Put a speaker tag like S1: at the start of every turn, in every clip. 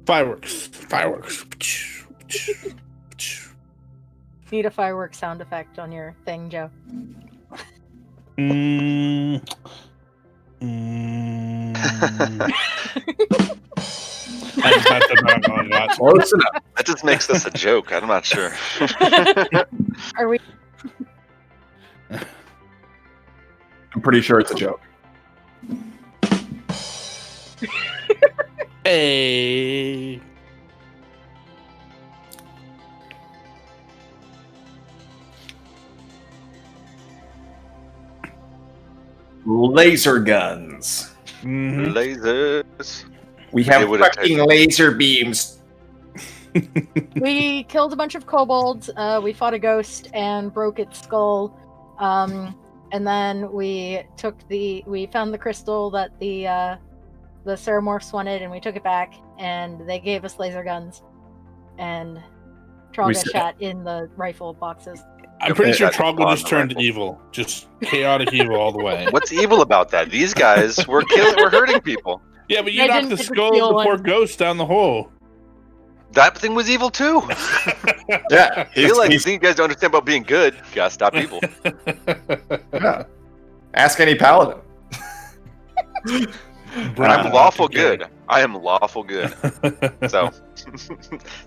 S1: Fireworks.
S2: Need a fireworks sound effect on your thing, Joe.
S3: Close enough.
S4: That just makes this a joke. I'm not sure.
S2: Are we?
S3: I'm pretty sure it's a joke.
S1: Hey.
S3: Laser guns.
S1: Mhm.
S4: Lasers.
S3: We have
S4: It would've
S3: fucking laser beams.
S2: We killed a bunch of kobolds. We fought a ghost and broke its skull. And then we found the crystal that the Ceramorphs wanted, and we took it back. And they gave us laser guns. And Trogga shot in the rifle boxes.
S1: I'm pretty sure
S4: That's
S1: Troggle
S4: on
S1: just
S4: the
S1: turned
S4: rifle.
S1: evil. Just chaotic evil all the way.
S4: What's evil about that? These guys were hurting people.
S1: Yeah, but you
S2: I
S1: knocked
S2: didn't
S1: the
S2: get to
S1: skull of
S2: steal
S1: the poor
S2: one.
S1: ghost down the hole.
S4: That thing was evil too.
S3: Yeah.
S4: I feel like you guys don't understand about being good. You gotta stop evil.
S3: Yeah. Ask any paladin.
S4: I'm lawful good. I am lawful good. So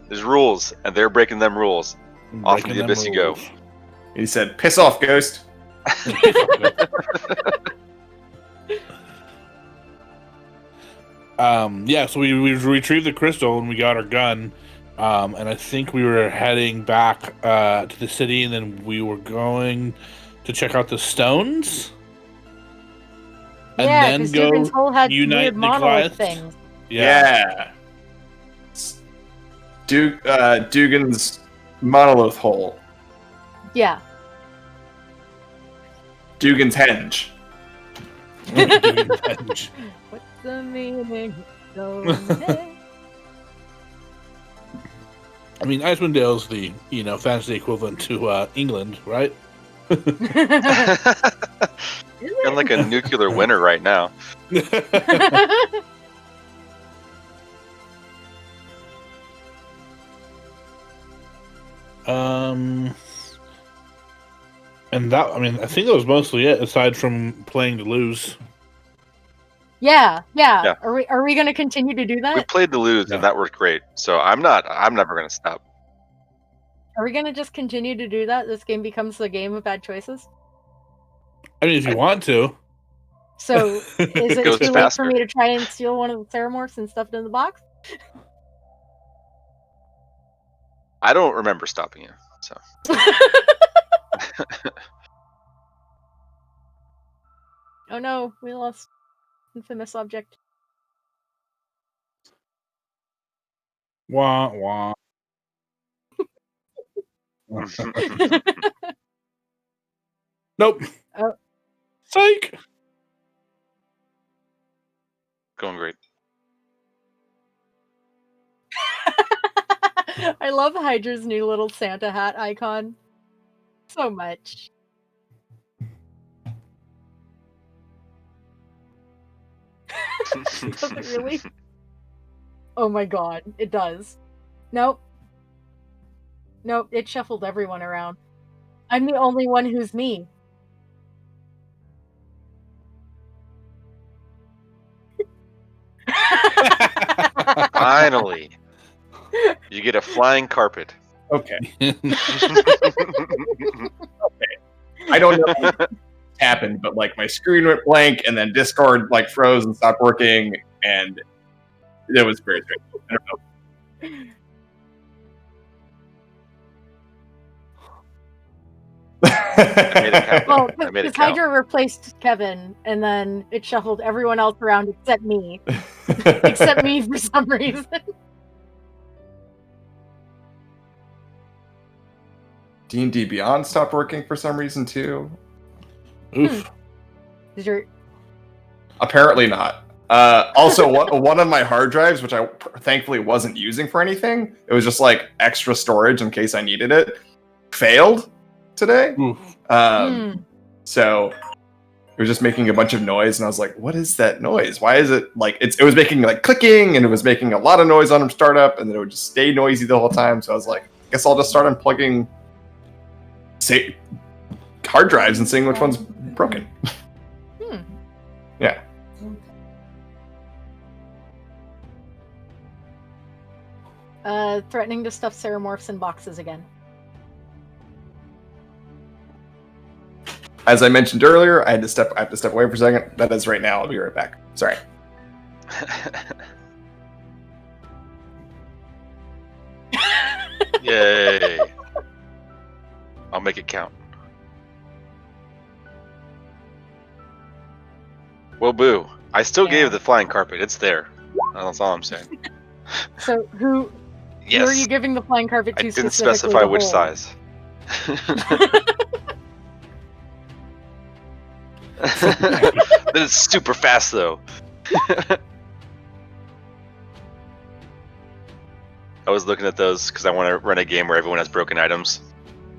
S4: there's rules, and they're breaking them rules. Off into the abyss you go.
S3: He said, "Piss off, ghost."
S1: Yeah, so we retrieved the crystal and we got our gun. And I think we were heading back to the city, and then we were going to check out the stones. And
S2: Yeah,
S1: then
S2: because
S1: go
S2: Dugan's hole had
S1: unite
S2: weird
S1: the
S2: monolith
S1: Goliaths.
S2: things.
S1: Yeah.
S3: Dugan's monolith hole.
S2: Yeah.
S3: Dugan's henge.
S2: What's the meaning of Stonehenge?
S1: I mean, Icewind Dale's the fantasy equivalent to England, right?
S4: I'm like a nuclear winter right now.
S1: And that, I mean, I think that was mostly it, aside from playing to lose.
S2: Yeah.
S4: Yeah.
S2: Are we gonna continue to do
S4: We
S2: that?
S4: played to lose, and that worked great. So I'm never gonna stop.
S2: Are we gonna just continue to do that? This game becomes the game of bad choices.
S1: I mean, if you want to.
S2: So is it
S4: Goes
S2: too late
S4: faster.
S2: for me to try and steal one of the Ceramorphs and stuff it in the box?
S4: I don't remember stopping you. So
S2: Oh no, we lost infamous object.
S1: Wah, wah. Nope.
S2: Oh.
S1: Psych.
S4: going great.
S2: I love Hydra's new little Santa hat icon so much. Does it really? Oh my god, it does. Nope, it shuffled everyone around. I'm the only one who's me.
S4: Finally, you get a flying carpet.
S3: Okay. I don't know what happened, but like my screen went blank, and then Discord like froze and stopped working, and it was very strange. I don't know.
S4: I made it count.
S2: Well,
S4: I made it
S2: because
S4: count.
S2: Hydra replaced Kevin, and then it shuffled everyone else around except me. Except me for some reason.
S3: D&D Beyond stopped working for some reason too.
S1: Oof.
S2: Is your
S3: Apparently not. Also, one of my hard drives, which I thankfully wasn't using for anything, it was just like extra storage in case I needed it, failed today.
S1: Oof.
S3: So it was just making a bunch of noise, and I was like, what is that noise? Why is it like it was making like clicking, and it was making a lot of noise on startup, and then it would just stay noisy the whole time. So I was like, I guess I'll just start unplugging hard drives and seeing which one's broken. Yeah.
S2: Threatening to stuff Ceramorphs in boxes again.
S3: As I mentioned earlier, I have to step away for a second. That is right now. I'll be right back. Sorry.
S4: Yay. I'll make it count. Well, boo. I still gave the flying carpet. It's there. That's all I'm saying.
S2: So who are you giving the flying carpet to?
S4: I didn't
S2: specifically
S4: specify
S2: the
S4: which
S2: hole?
S4: size. Then it's super fast, though. I was looking at those because I want to run a game where everyone has broken items.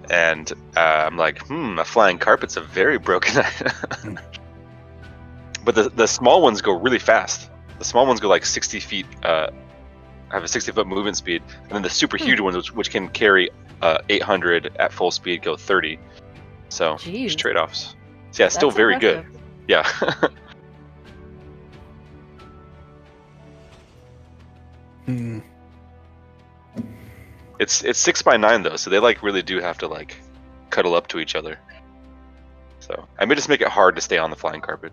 S4: And I'm like, a flying carpet's a very broken item. But the small ones go really fast. The small ones go like 60 feet, have a 60-foot movement speed. And then the super huge ones, which can carry 800 at full speed, go 30. So, there's trade-offs. So yeah, it's still very good. Yeah. It's 6x9 though, so they like really do have to like cuddle up to each other. So I may just make it hard to stay on the flying carpet.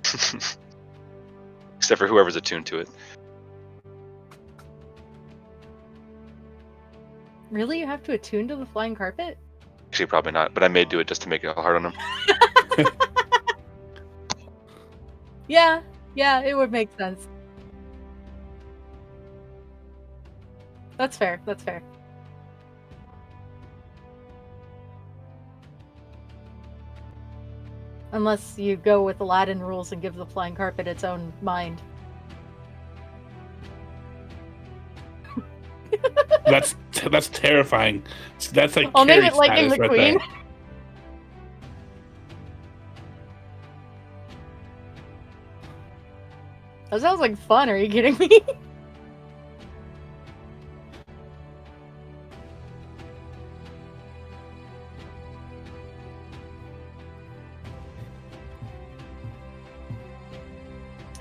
S4: Except for whoever's attuned to it.
S2: Really? You have to attune to the flying carpet?
S4: Actually, probably not, but I may do it just to make it hard on them.
S2: Yeah, it would make sense. That's fair. Unless you go with Aladdin rules and give the flying carpet its own mind.
S1: That's terrifying. That's like
S2: I'll name
S1: Carrie
S2: it Lightning
S1: status
S2: McQueen.
S1: right
S2: That sounds like fun. Are you kidding me?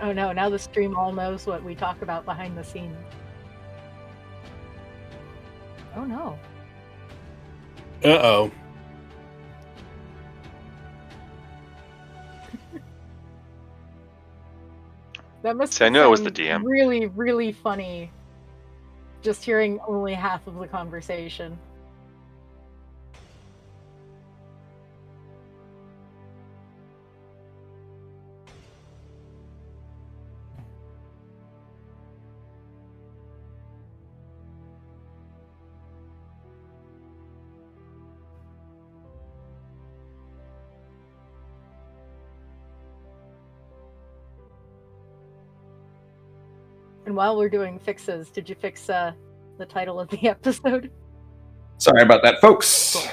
S2: Oh no, now the stream all knows what we talk about behind the scenes. Oh no.
S1: Uh-oh.
S2: That must
S4: See, I knew I was the DM.
S2: Really, really funny. Just hearing only half of the conversation. And while we're doing fixes, did you fix the title of the episode?
S3: Sorry about that, folks.
S2: Cool.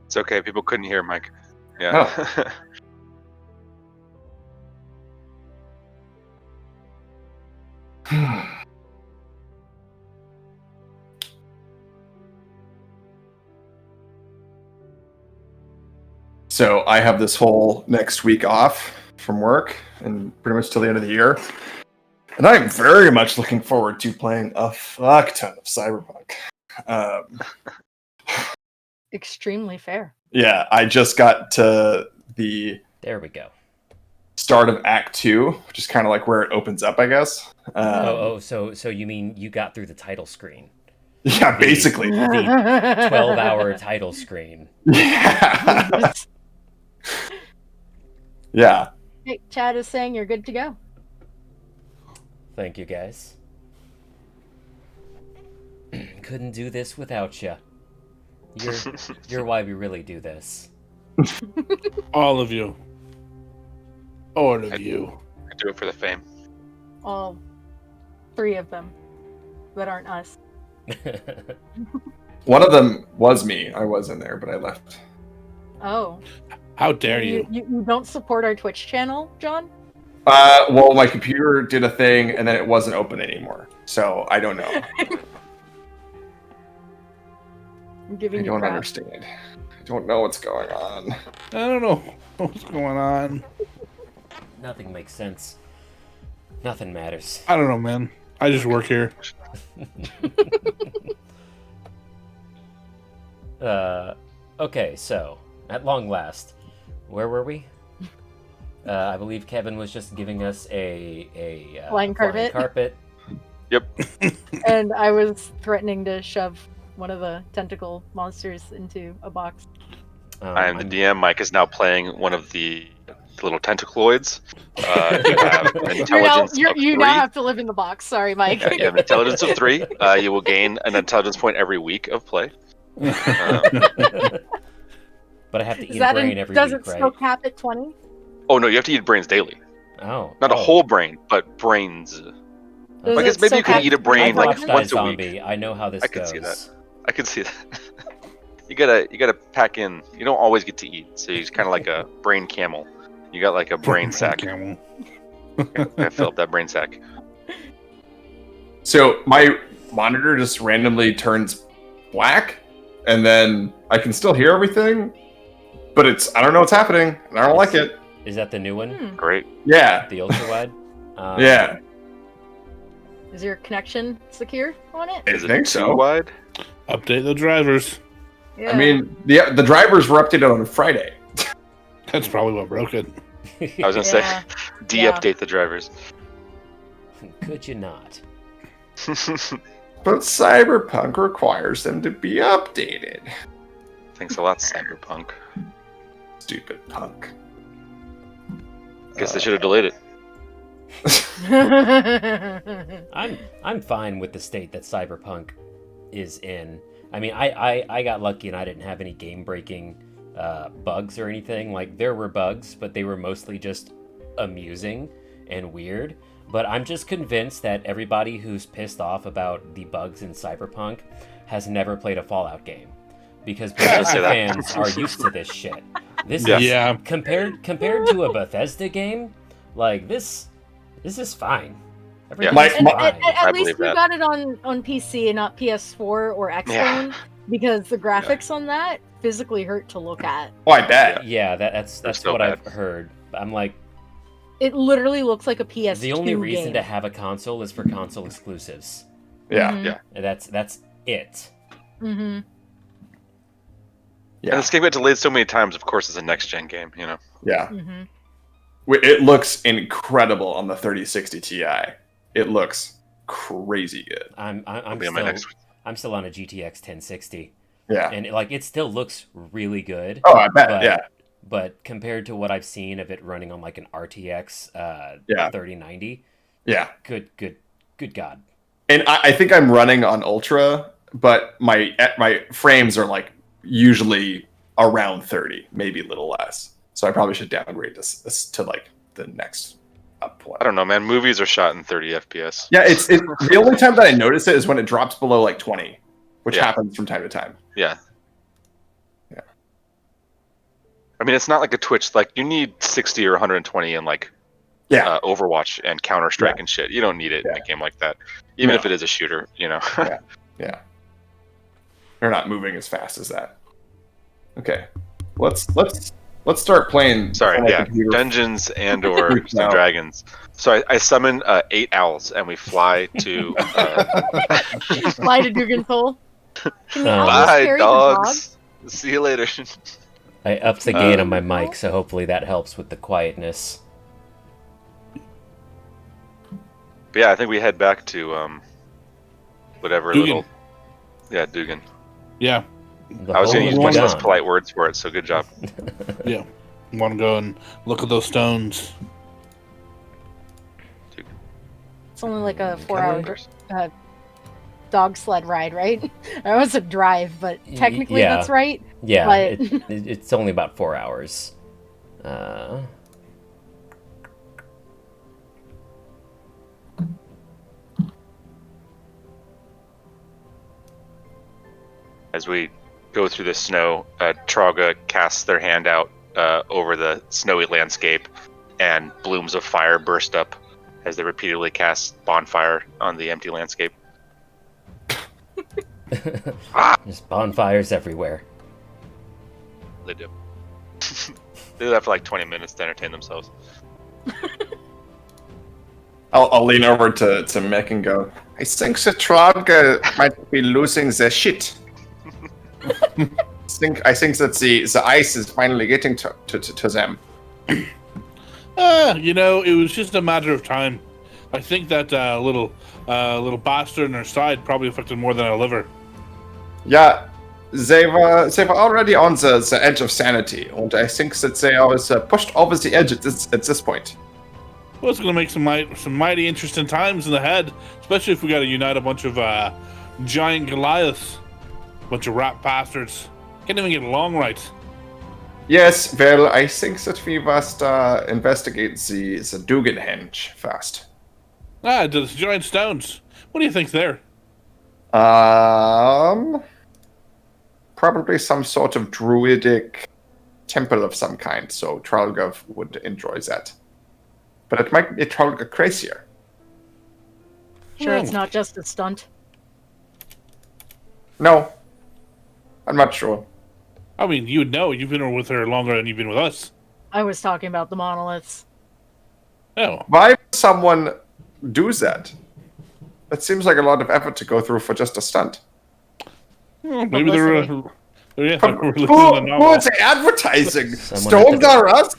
S4: It's okay. People couldn't hear Mike. Yeah.
S3: So I have this whole next week off from work and pretty much till the end of the year. And I'm very much looking forward to playing a fuck ton of Cyberpunk.
S2: Extremely fair.
S3: Yeah, I just got to the
S5: There we go.
S3: start of Act 2, which is kind of like where it opens up, I guess.
S5: So you mean you got through the title screen?
S3: Yeah, basically.
S5: The 12-hour title screen.
S3: Yeah. Yeah.
S2: Hey, Chad is saying you're good to go.
S5: Thank you, guys. Couldn't do this without you. You're why we really do this.
S1: All of you. All of you.
S4: I do it for the fame.
S2: All 3 of them that aren't us.
S3: One of them was me. I was in there, but I left.
S2: Oh.
S1: How dare you?
S2: You don't support our Twitch channel, John?
S3: Well, my computer did a thing, and then it wasn't open anymore. So I don't know.
S2: I'm giving
S3: I
S2: you
S3: don't
S2: crap.
S3: understand. I don't know what's going on.
S1: I don't know what's going on.
S5: Nothing makes sense. Nothing matters.
S1: I don't know, man. I just work here.
S5: Okay, so at long last, where were we? I believe Kevin was just giving us a
S2: Flying carpet.
S4: Yep.
S2: And I was threatening to shove one of the tentacle monsters into a box.
S4: I am the DM. Mike is now playing one of the little tentacloids. You have an intelligence of 3.
S2: You now have to live in the box. Sorry, Mike.
S4: You have an intelligence of 3. You will gain an intelligence point every week of play.
S5: But I have to eat a
S2: that
S5: brain every
S2: does
S5: week,
S2: it still
S5: right?
S2: cap at 20?
S4: Oh no, you have to eat brains daily.
S5: Oh,
S4: Not a whole brain, but brains.
S2: Does
S4: I guess
S2: it
S4: maybe
S2: still
S4: you can
S2: cap
S4: eat a brain
S5: I've
S4: like
S5: watched
S4: once a
S5: iZombie.
S4: week.
S5: I know how this
S4: I
S5: goes.
S4: can see that. I can see that. You gotta pack in. You don't always get to eat, so he's kind of like a brain camel. You got like a brain sack.
S1: Camel.
S4: I fill up that brain sack.
S3: So my monitor just randomly turns black, and then I can still hear everything, but I don't know what's happening, and I don't like it.
S5: Is that the new one?
S4: Great.
S3: Yeah.
S5: The ultra wide?
S3: Yeah.
S2: Is your connection secure on it?
S3: I
S4: Is it
S3: think
S4: too
S3: so.
S4: wide?
S1: Update the drivers.
S2: Yeah.
S3: I mean, the drivers were updated on Friday.
S1: That's probably what broke it.
S4: I was gonna say,
S2: Yeah.
S4: de-update the drivers.
S5: Could you not?
S3: But Cyberpunk requires them to be updated.
S4: Thanks a lot, Cyberpunk.
S3: Stupid punk.
S4: Guess they should have delayed it.
S5: I'm fine with the state that Cyberpunk is in. I mean, I got lucky and I didn't have any game-breaking bugs or anything. Like, there were bugs, but they were mostly just amusing and weird. But I'm just convinced that everybody who's pissed off about the bugs in Cyberpunk has never played a Fallout game. Because Bethesda fans are used to this shit. This is
S1: Yeah.
S5: compared to a Bethesda game, like this is fine. Everything's
S3: Mike-
S5: fine.
S2: At least
S4: believe
S2: we
S4: that.
S2: got it on PC and not PS4 or Xbone, because the graphics on that physically hurt to look at.
S3: Oh, I bet.
S5: Yeah, that's
S4: so
S5: what
S4: bad.
S5: I've heard. I'm like,
S2: It literally looks like a PS2
S5: the only reason
S2: game.
S5: to have a console is for console exclusives.
S3: Yeah.
S2: Mhm.
S4: Yeah.
S5: And that's it.
S2: Mm-hmm.
S3: Yeah.
S4: And this game got delayed so many times. Of course, it's a next-gen game. You know.
S3: Yeah.
S2: Mm-hmm.
S3: It looks incredible on the 3060 Ti. It looks crazy good.
S5: I'm
S4: Be on my next.
S5: still on a GTX 1060,
S3: Yeah.
S5: and it still looks really good.
S3: Oh, I bet.
S5: But-
S3: Yeah.
S5: But compared to what I've seen of it running on like an RTX
S3: Yeah.
S5: 3090,
S3: Yeah.
S5: good God.
S3: And I think I'm running on Ultra, but my frames are like usually around 30, maybe a little less. So I probably should downgrade this to like the next up one.
S4: I don't know, man. Movies are shot in 30 FPS.
S3: Yeah, it's the only time that I notice it is when it drops below like 20, which
S4: Yeah.
S3: happens from time to time.
S4: Yeah.
S3: Yeah.
S4: I mean, it's not like a Twitch. Like, you need 60 or 120 in like
S3: Yeah.
S4: Overwatch and Counter Strike
S3: Yeah.
S4: and shit. You don't need it in
S3: Yeah.
S4: a game like that, even
S3: No.
S4: if it is a shooter. You know.
S3: Yeah. They're not moving as fast as that. Okay. Let's start playing.
S4: Sorry,
S3: on my
S4: yeah,
S3: computer.
S4: Dungeons and or
S3: Freaks
S4: some
S3: out.
S4: dragons. So I summon 8 owls and we fly to.
S2: Fly to Dugan's Hole. Can the owls
S4: Bye,
S2: carry
S4: dogs. See you later.
S5: I upped the gain on my mic, so hopefully that helps with the quietness.
S4: But yeah, I think we head back to whatever
S1: Dugan.
S4: little. Yeah, Dugan.
S1: Yeah.
S5: The
S4: I was going to
S5: whole
S4: use much less
S5: done.
S4: polite words for it, so good job.
S1: Yeah. Want to go and look at those stones.
S2: It's only like a
S5: Come
S2: 4-hour dog sled ride, right? I was a drive, but technically
S5: yeah.
S2: that's right.
S5: Yeah,
S2: But-
S5: it's only about 4 hours.
S4: As we go through the snow, Traga casts their hand out over the snowy landscape, and blooms of fire burst up as they repeatedly cast bonfire on the empty landscape.
S5: There's bonfires everywhere.
S4: They do. They do that for like 20 minutes to entertain themselves.
S3: I'll lean over to Mick and go, I think the Trog might be losing their shit. I think that the ice is finally getting to them.
S1: It was just a matter of time. I think that little bastard on our side probably affected more than our liver.
S3: Yeah, they were already on the edge of sanity, and I think that they are pushed over the edge at this point.
S1: Well, it's going to make some mighty interesting times in the head, especially if we got to unite a bunch of giant Goliaths, a bunch of rat bastards. Can't even get along right.
S3: Yes, well, I think that we must investigate the Dugan henge first.
S1: The giant stones. What do you think there?
S3: Probably some sort of druidic temple of some kind, so Tralgov would enjoy that. But it might be Tralga crazier.
S2: Sure, it's not just a stunt.
S3: No, I'm not sure.
S1: I mean, you would know. You've been with her longer than you've been with us.
S2: I was talking about the monoliths.
S1: Oh.
S3: Why would someone do that? That seems like a lot of effort to go through for just a stunt.
S1: Maybe they're
S3: Who
S1: novel.
S3: is advertising?
S5: Someone
S3: Stones are us?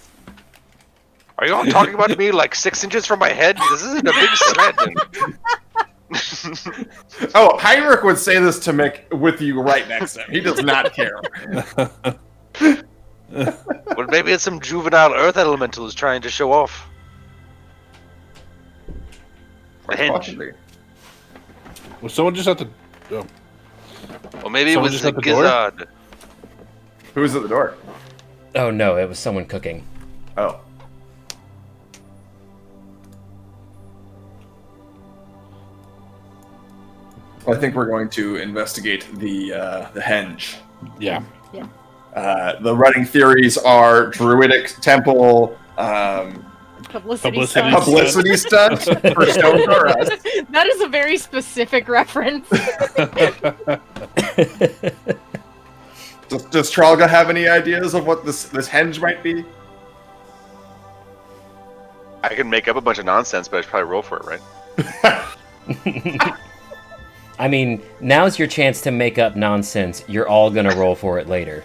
S4: Are you all talking about me like 6 inches from my head? This isn't a big sled.
S3: Oh, Heinrich would say this to Mick with you right next to him. He does not care.
S4: Well, maybe it's some juvenile earth elemental who's trying to show off. A hinge.
S3: Possibly.
S1: Was someone just at the... Oh.
S4: Or maybe it
S1: Someone
S4: was
S1: just
S4: a
S1: at the door?
S4: gizzard.
S3: Who's at the door?
S5: Oh no, it was someone cooking.
S3: Oh. I think we're going to investigate the henge.
S1: Yeah.
S3: The running theories are druidic temple,
S2: Publicity
S1: Publicity
S2: stunt.
S3: publicity stunt for Stones Are Us.
S2: That is a very specific reference.
S3: Does Tralga have any ideas of what this henge might be?
S4: I can make up a bunch of nonsense, but I should probably roll for it, right?
S5: I mean, now's your chance to make up nonsense. You're all gonna roll for it later.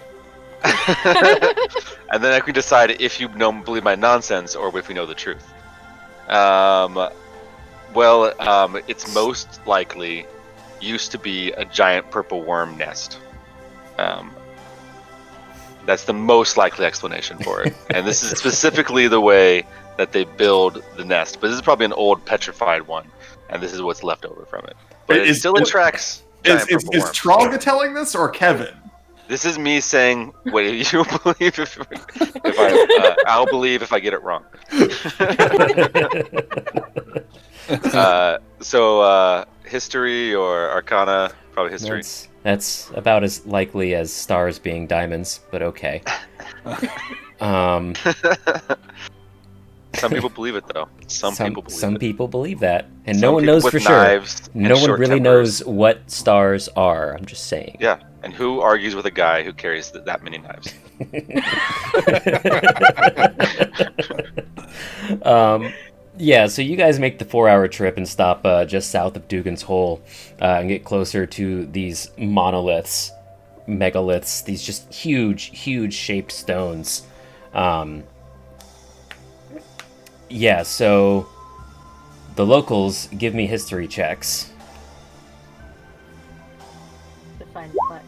S4: And then I can decide if you believe my nonsense or if we know the truth. It's most likely used to be a giant purple worm nest. That's the most likely explanation for it. And this is specifically the way that they build the nest. But this is probably an old petrified one, and this is what's left over from it. But it still attracts giant
S3: Is
S4: purple worms.
S3: Tralga telling this or Kevin?
S4: This is me saying what you believe. I'll believe if I get it wrong. History or Arcana? Probably history.
S5: That's about as likely as stars being diamonds, but okay.
S4: Some people believe it though. Some
S5: people believe that, and
S4: Some
S5: no one
S4: people
S5: knows
S4: with
S5: for sure.
S4: knives and
S5: No one
S4: short
S5: really
S4: tempers.
S5: knows what stars are. I'm just saying.
S4: Yeah, and who argues with a guy who carries that many knives?
S5: Yeah, so you guys make the 4-hour trip and stop just south of Dugan's Hole and get closer to these monoliths, megaliths, these just huge shaped stones. Yeah, so the locals give me history checks.
S2: Define what?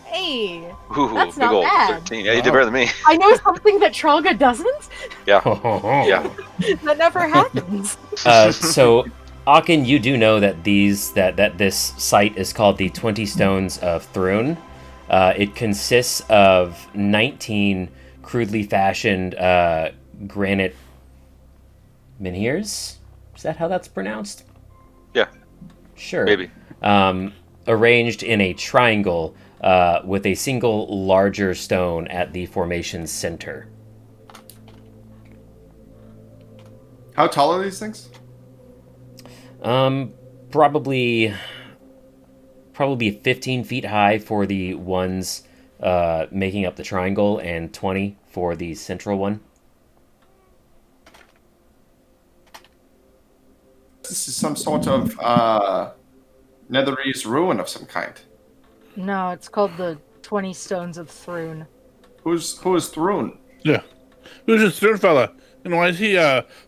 S2: Hey,
S4: Ooh,
S2: That's
S4: big
S2: not
S4: old
S2: bad.
S4: 13. Yeah, you did better than me.
S2: I know something that Tralga doesn't.
S4: Yeah,
S5: Yeah.
S4: yeah.
S2: That never happens.
S5: So, Akin, you do know that this site is called the 20 Stones of Thrun. It consists of 19 crudely fashioned granite menhirs. Is that how that's pronounced?
S4: Yeah.
S5: Sure.
S4: Maybe.
S5: arranged in a triangle with a single larger stone at the formation's center.
S3: How tall are these things?
S5: Probably 15 feet high for the ones making up the triangle, and 20 for the central one.
S3: This is some sort of Netherese ruin of some kind.
S2: No, it's called the 20 Stones of Thrune.
S3: Who is Thrune?
S1: Yeah. Who's this third fella? And why is he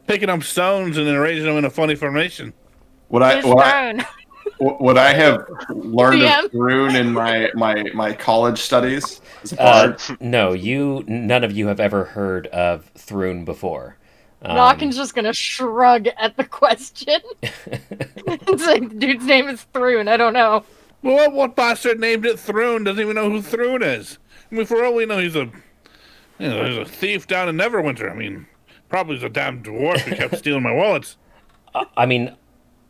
S1: picking up stones and then arranging them in a funny formation?
S3: Would I have learned of Thrune in my college studies as a bard?
S5: No, none of you have ever heard of Thrune before.
S2: Nocken's just gonna shrug at the question. It's like, the dude's name is Thrune, I don't know.
S1: Well, what bastard named it Thrune doesn't even know who Thrune is? I mean, for all we know, he's a thief down in Neverwinter. I mean, probably he's a damn dwarf who kept stealing my wallets.
S5: I mean,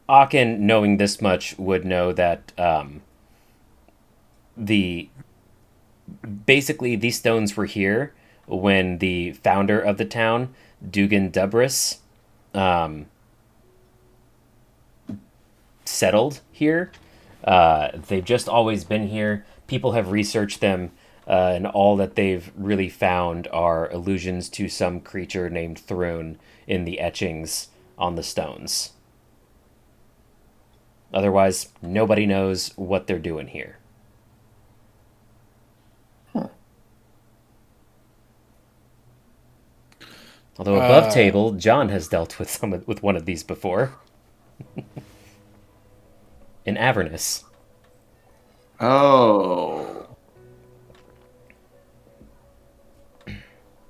S5: Aachen, knowing this much, would know that basically these stones were here when the founder of the town, Dugan Dubris, settled here. They've just always been here. People have researched them, and all that they've really found are allusions to some creature named Thrune in the etchings on the stones. Otherwise, nobody knows what they're doing here. Although above table, John has dealt with one of these before. In Avernus.
S3: Oh.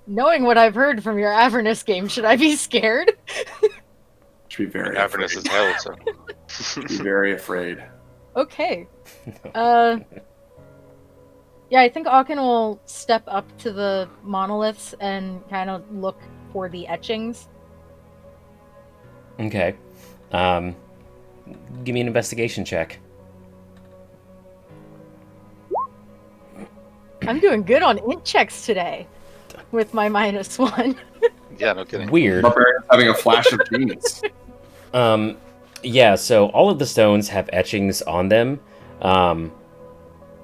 S2: Knowing what I've heard from your Avernus game, should I be scared?
S3: Should be very
S4: Avernus
S3: afraid.
S4: is hell, so.
S3: Should be very afraid.
S2: Okay. Yeah, I think Aachen will step up to the monoliths and kind of look for the etchings.
S5: Okay. Give me an investigation check.
S2: I'm doing good on int checks today with my -1.
S4: Yeah, no kidding.
S5: Weird.
S3: Barbarian's having a flash of genius.
S5: Yeah, so all of the stones have etchings on them,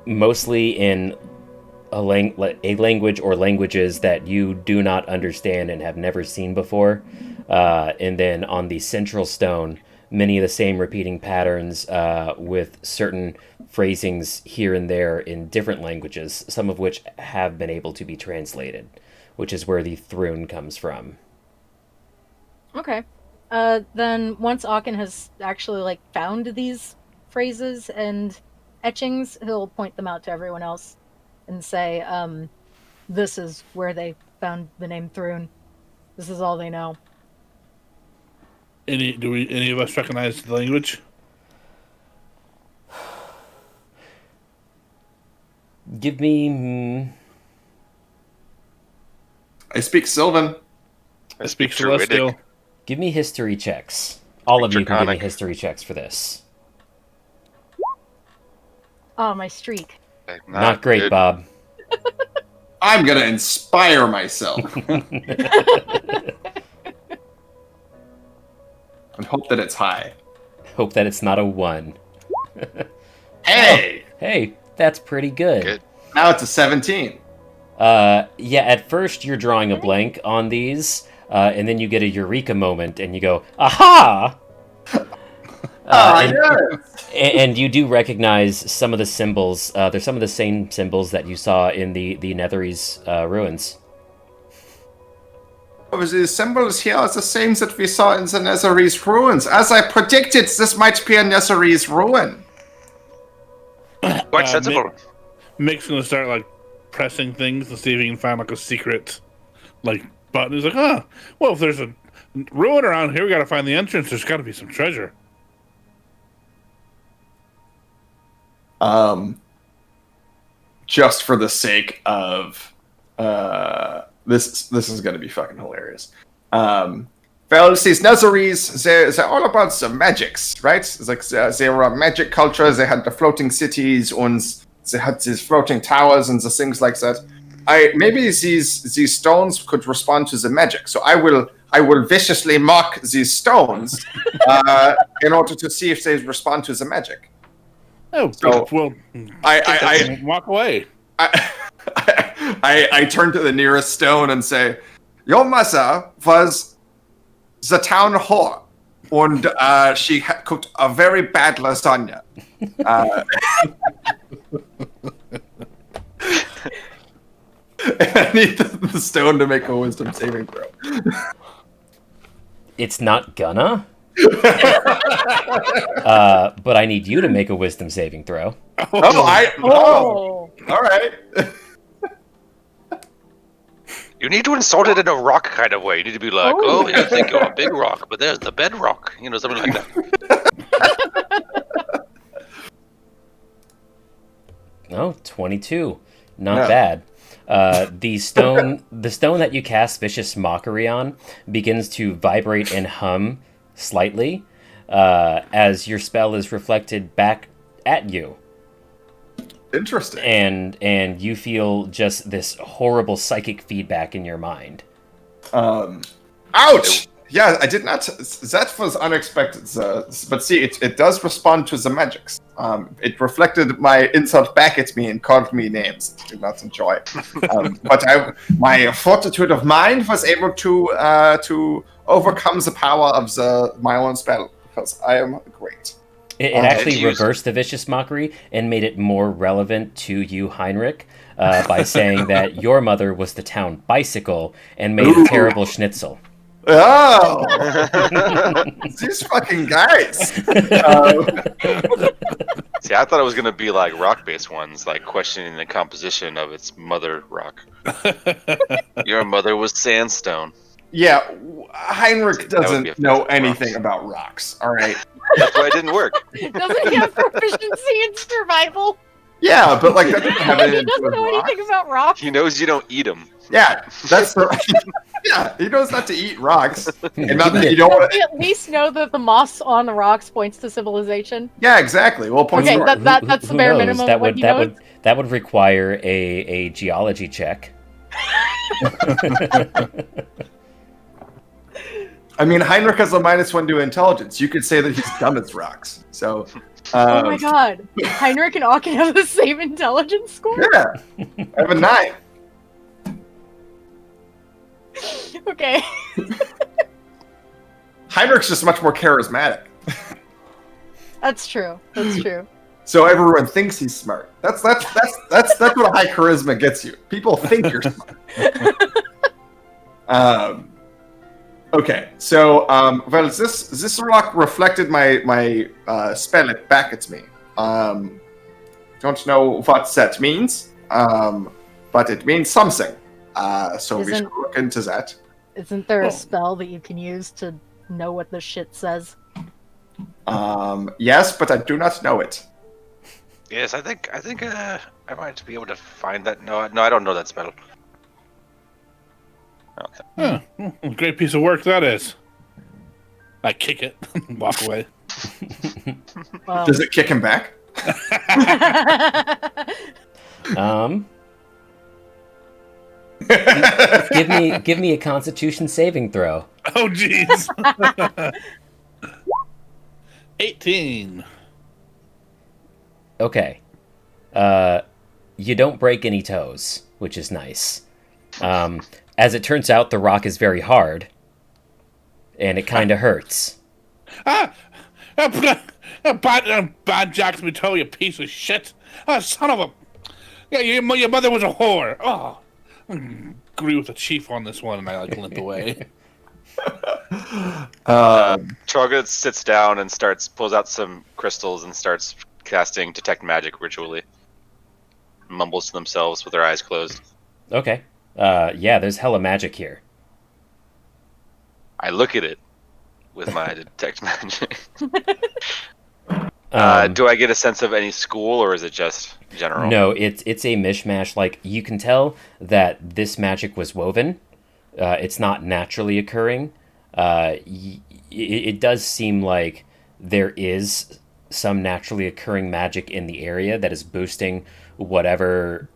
S5: mostly in a language or languages that you do not understand and have never seen before. And then on the central stone, many of the same repeating patterns with certain phrasings here and there in different languages, some of which have been able to be translated, which is where the Thrune comes from.
S2: Okay. Then once Aachen has actually found these phrases and etchings, he'll point them out to everyone else and say, this is where they found the name Thrune. This is all they know.
S1: Any of us recognize the language?
S5: Give me...
S3: I speak Sylvan.
S1: I speak Celestial.
S5: Give me history checks. All of you can give me
S4: Draconic.
S5: history checks for this.
S2: Oh, my streak.
S5: Not great,
S4: good.
S5: Bob.
S3: I'm gonna inspire myself and hope that it's high.
S5: Hope that it's not a 1.
S3: Hey!
S5: Hey, that's pretty good.
S4: Good.
S3: Now it's a 17.
S5: Yeah, at first you're drawing a blank on these, and then you get a eureka moment, and you go, aha! And you do recognize some of the symbols. They're some of the same symbols that you saw in the Netherese ruins.
S3: The symbols here are the same that we saw in the Netherese ruins. As I predicted, this might be a Netherese ruin.
S4: Quite sensible.
S1: Mick's gonna start pressing things to see if he can find a secret button. He's like, well, if there's a ruin around here, we gotta find the entrance. There's gotta be some treasure.
S3: Just for the sake of this is going to be fucking hilarious. Very Well, these Nazarenes, they're all about the magics, right? It's like they were a magic culture. They had the floating cities, and they had these floating towers and the things like that. Maybe these stones could respond to the magic. So I will viciously mock these stones in order to see if they respond to the magic.
S1: Oh,
S3: So,
S1: well,
S3: I
S1: walk away.
S3: I turn to the nearest stone and say, "Your mother was the town whore, and she cooked a very bad lasagna." I need the stone to make a wisdom saving throw.
S5: It's not gonna. But I need you to make a wisdom saving throw.
S3: All right.
S4: You need to insult it in a rock kind of way. You need to be like, oh, you think you're a big rock, but there's the bedrock. You know, something like that.
S5: Oh, 22. Not bad. The stone that you cast Vicious Mockery on begins to vibrate and hum slightly as your spell is reflected back at you.
S3: Interesting.
S5: And you feel just this horrible psychic feedback in your mind.
S3: Ouch! Yeah, I did not. That was unexpected. But see, it does respond to the magics. It reflected my insult back at me and called me names. I did not enjoy. But my fortitude of mind was able to overcome the power of my own spell because I am great.
S5: It actually reversed the Vicious Mockery and made it more relevant to you, Heinrich, by saying that your mother was the town bicycle and made a terrible schnitzel.
S3: Oh! These fucking guys!
S4: See, I thought it was going to be like rock-based ones, like questioning the composition of its mother rock. Your mother was sandstone.
S3: Yeah, Heinrich doesn't know anything about rocks, alright?
S4: That's why it didn't work.
S2: Doesn't he have proficiency in survival?
S3: Yeah, but like that doesn't have
S2: He
S3: anything to do
S2: doesn't
S3: with
S2: know
S3: rocks.
S2: anything about rocks.
S4: He knows you don't eat them.
S3: Yeah, that's the yeah. He knows not to eat rocks, and not that you don't want
S2: We
S3: to.
S2: at least know that the moss on the rocks points to civilization.
S3: Yeah, exactly. Well, points
S2: Okay,
S3: north.
S2: that's the bare
S5: knows?
S2: minimum.
S5: That
S2: of what
S5: would
S2: he
S5: that
S2: knows.
S5: would that would require a geology check.
S3: I mean, Heinrich has a -1 to intelligence. You could say that he's dumb as rocks. So.
S2: Oh my god, Heinrich and Aachen have the same intelligence score.
S3: Yeah, I have a 9.
S2: Okay.
S3: Heinrich's just much more charismatic.
S2: That's true. That's true.
S3: So everyone thinks he's smart. That's what high charisma gets you. People think you're smart. Okay, so well, this rock reflected my spell back at me. Don't know what that means, but it means something. So we should look into that.
S2: Isn't there a spell that you can use to know what the shit says?
S3: Yes, but I do not know it.
S4: Yes, I think I might be able to find that. No, I don't know that spell. Okay.
S1: Great piece of work that is. I kick it and walk away.
S2: Well,
S3: Does it kick him back?
S5: Give me a Constitution saving throw.
S1: Oh, jeez. 18.
S5: Okay. You don't break any toes, which is nice. As it turns out, the rock is very hard, and it kind of hurts.
S1: Bad Jack's me toe, you piece of shit. Son of a... Yeah, your mother was a whore. Oh, I agree with the chief on this one, and I limp away.
S4: Troga sits down and pulls out some crystals and starts casting Detect Magic ritually. Mumbles to themselves with their eyes closed.
S5: Okay. Yeah, there's hella magic here.
S4: I look at it with my Detect Magic. Do I get a sense of any school, or is it just general?
S5: No, it's a mishmash. Like, you can tell that this magic was woven. It's not naturally occurring. It does seem like there is some naturally occurring magic in the area that is boosting whatever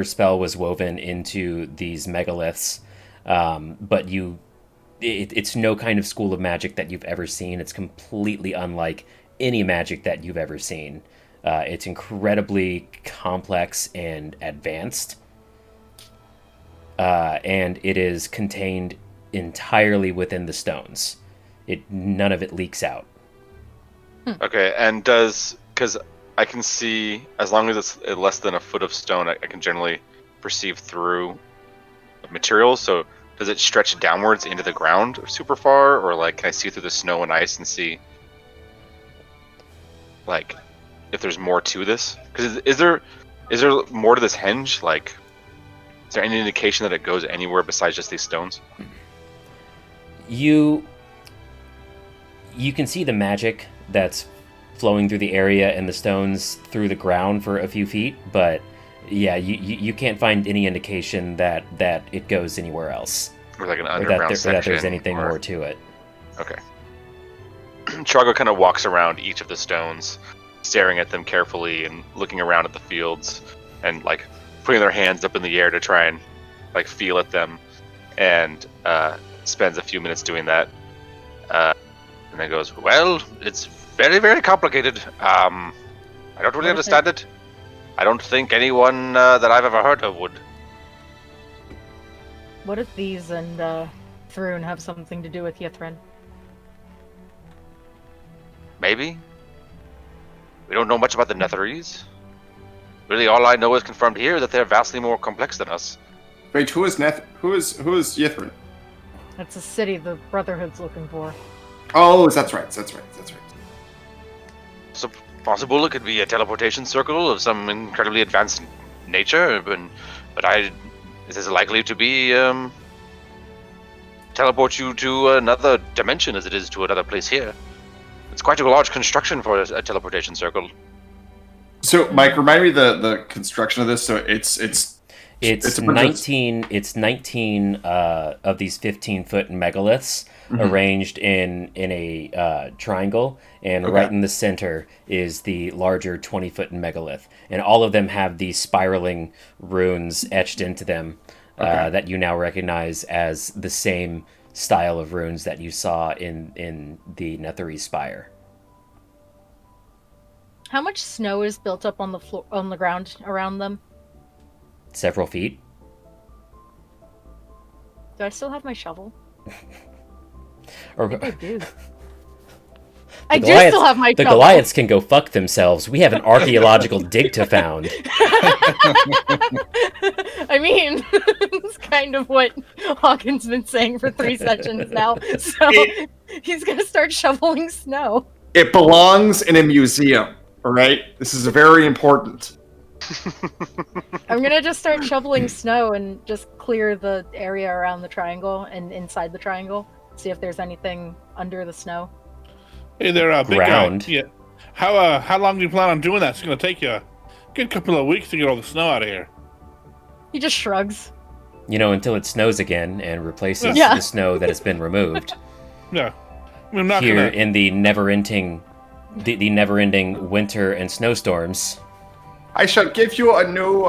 S5: spell was woven into these megaliths. But it's no kind of school of magic that you've ever seen. It's completely unlike any magic that you've ever seen. It's incredibly complex and advanced. And it is contained entirely within the stones. None of it leaks out.
S4: Okay, and because I can see, as long as it's less than a foot of stone, I can generally perceive through materials. So does it stretch downwards into the ground super far, or like can I see through the snow and ice and see like if there's more to this? Because is there more to this henge? Like, is there any indication that it goes anywhere besides just these stones?
S5: You can see the magic that's flowing through the area and the stones through the ground for a few feet, but yeah, you can't find any indication that it goes anywhere else.
S4: Or like an underground section.
S5: Or that there's anything more to it.
S4: Okay. Trago kind of walks around each of the stones, staring at them carefully and looking around at the fields and like putting their hands up in the air to try and like feel at them, and spends a few minutes doing that. And then goes, well, it's very, very complicated. I don't really understand it. I don't think anyone that I've ever heard of would.
S2: What if these and Thrune have something to do with Yithrin?
S4: Maybe. We don't know much about the Netherese. Really, all I know is confirmed here that they're vastly more complex than us.
S3: Wait, who is Yithrin?
S2: That's a city the Brotherhood's looking for.
S3: Oh, that's right.
S4: So possible it could be a teleportation circle of some incredibly advanced nature, but this is likely to be teleport you to another dimension as it is to another place here. It's quite a large construction for a teleportation circle.
S3: So, Mike, remind me the construction of this. So it's
S5: 19. It's 19 of these 15-foot megaliths arranged in a triangle, and right in the center is the larger 20-foot megalith, and all of them have these spiraling runes etched into them that you now recognize as the same style of runes that you saw in the Netherese Spire.
S2: How much snow is built up on the floor, on the ground around them?
S5: Several feet.
S2: Do I still have my shovel?
S5: Or,
S2: I do.
S5: I do still have my shovel. The Goliaths can go fuck themselves. We have an archaeological dig to found.
S2: I mean, it's kind of what Hawkins been saying for 3 sessions now. So he's gonna start shoveling snow.
S3: It belongs in a museum, all right? This is very important.
S2: I'm gonna just start shoveling snow and just clear the area around the triangle and inside the triangle. See if there's anything under the snow.
S1: Hey there, big guy. Yeah. How long do you plan on doing that? It's gonna take you a good couple of weeks to get all the snow out of here.
S2: He just shrugs.
S5: Until it snows again and replaces the snow that has been removed.
S1: Yeah. I'm not
S5: here in the never-ending winter and snowstorms.
S3: I shall give you a new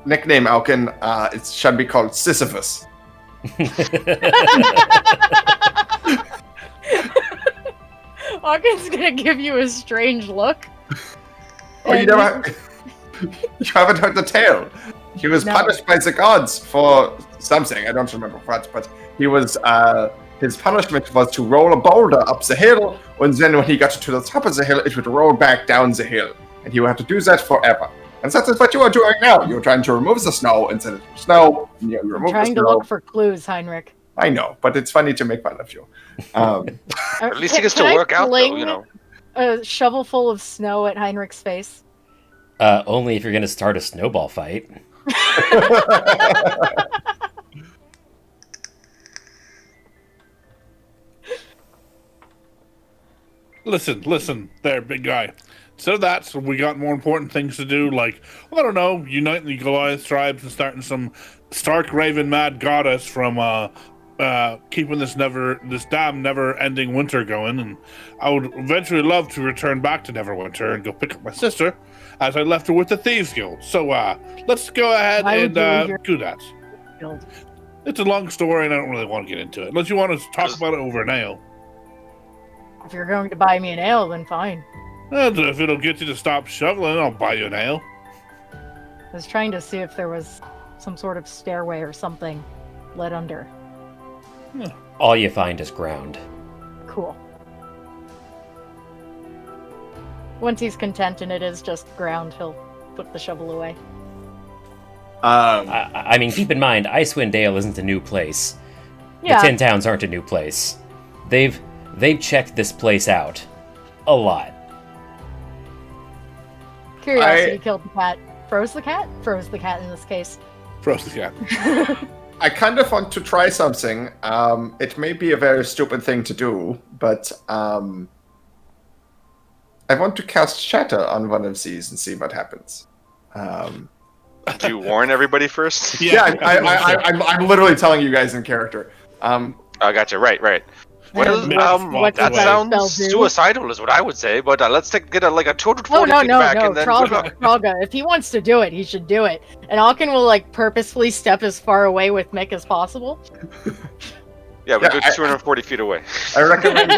S3: nickname, Alkin. It shall be called Sisyphus.
S2: Hawkins gonna give you a strange look.
S3: Oh, you haven't heard the tale. He was punished by the gods for something. I don't remember what, but he was. His punishment was to roll a boulder up the hill, and then when he got to the top of the hill, it would roll back down the hill, and he would have to do that forever. And that is what you are doing now. You're trying to remove the snow instead of snow. And you remove
S2: I'm trying
S3: the snow.
S2: To look for clues, Heinrich.
S3: I know, but it's funny to make fun of you.
S4: At least he gets to work out, though,
S2: A shovel full of snow at Heinrich's face.
S5: Only if you're going to start a snowball fight.
S1: Listen, there, big guy. So we got more important things to do, like, I don't know, uniting the Goliath tribes and starting some stark raven mad goddess from keeping this damn never-ending winter going, and I would eventually love to return back to Neverwinter and go pick up my sister, as I left her with the Thieves Guild. So let's go ahead and do that.
S2: Guild.
S1: It's a long story, and I don't really want to get into it, unless you want to talk about it over an ale.
S2: If you're going to buy me an ale, then fine.
S1: If it'll get you to stop shoveling, I'll buy you an ale.
S2: I was trying to see if there was some sort of stairway or something led under.
S5: All you find is ground.
S2: Cool. Once he's content and it is just ground, he'll put the shovel away.
S5: I mean, keep in mind, Icewind Dale isn't a new place.
S2: Yeah.
S5: The Tin Towns aren't a new place. They've checked this place out a lot.
S2: Curiosity killed the cat. Froze the cat? Froze the cat in this case.
S1: Froze the cat.
S3: I kind of want to try something. It may be a very stupid thing to do, but I want to cast Shatter on one of these and see what happens.
S4: Do you warn everybody first?
S3: Yeah, I'm literally telling you guys in character.
S4: I gotcha. Right. Well,
S2: What's
S4: that
S2: the
S4: sounds
S2: spell do?
S4: suicidal, is what I would say. But let's get a 240
S2: Oh, no,
S4: feet
S2: no,
S4: back,
S2: no,
S4: and then good luck.
S2: Tralga. If he wants to do it, he should do it. And Alkin will, purposefully step as far away with Mick as possible.
S4: Yeah, we go 240 feet away.
S3: I recommend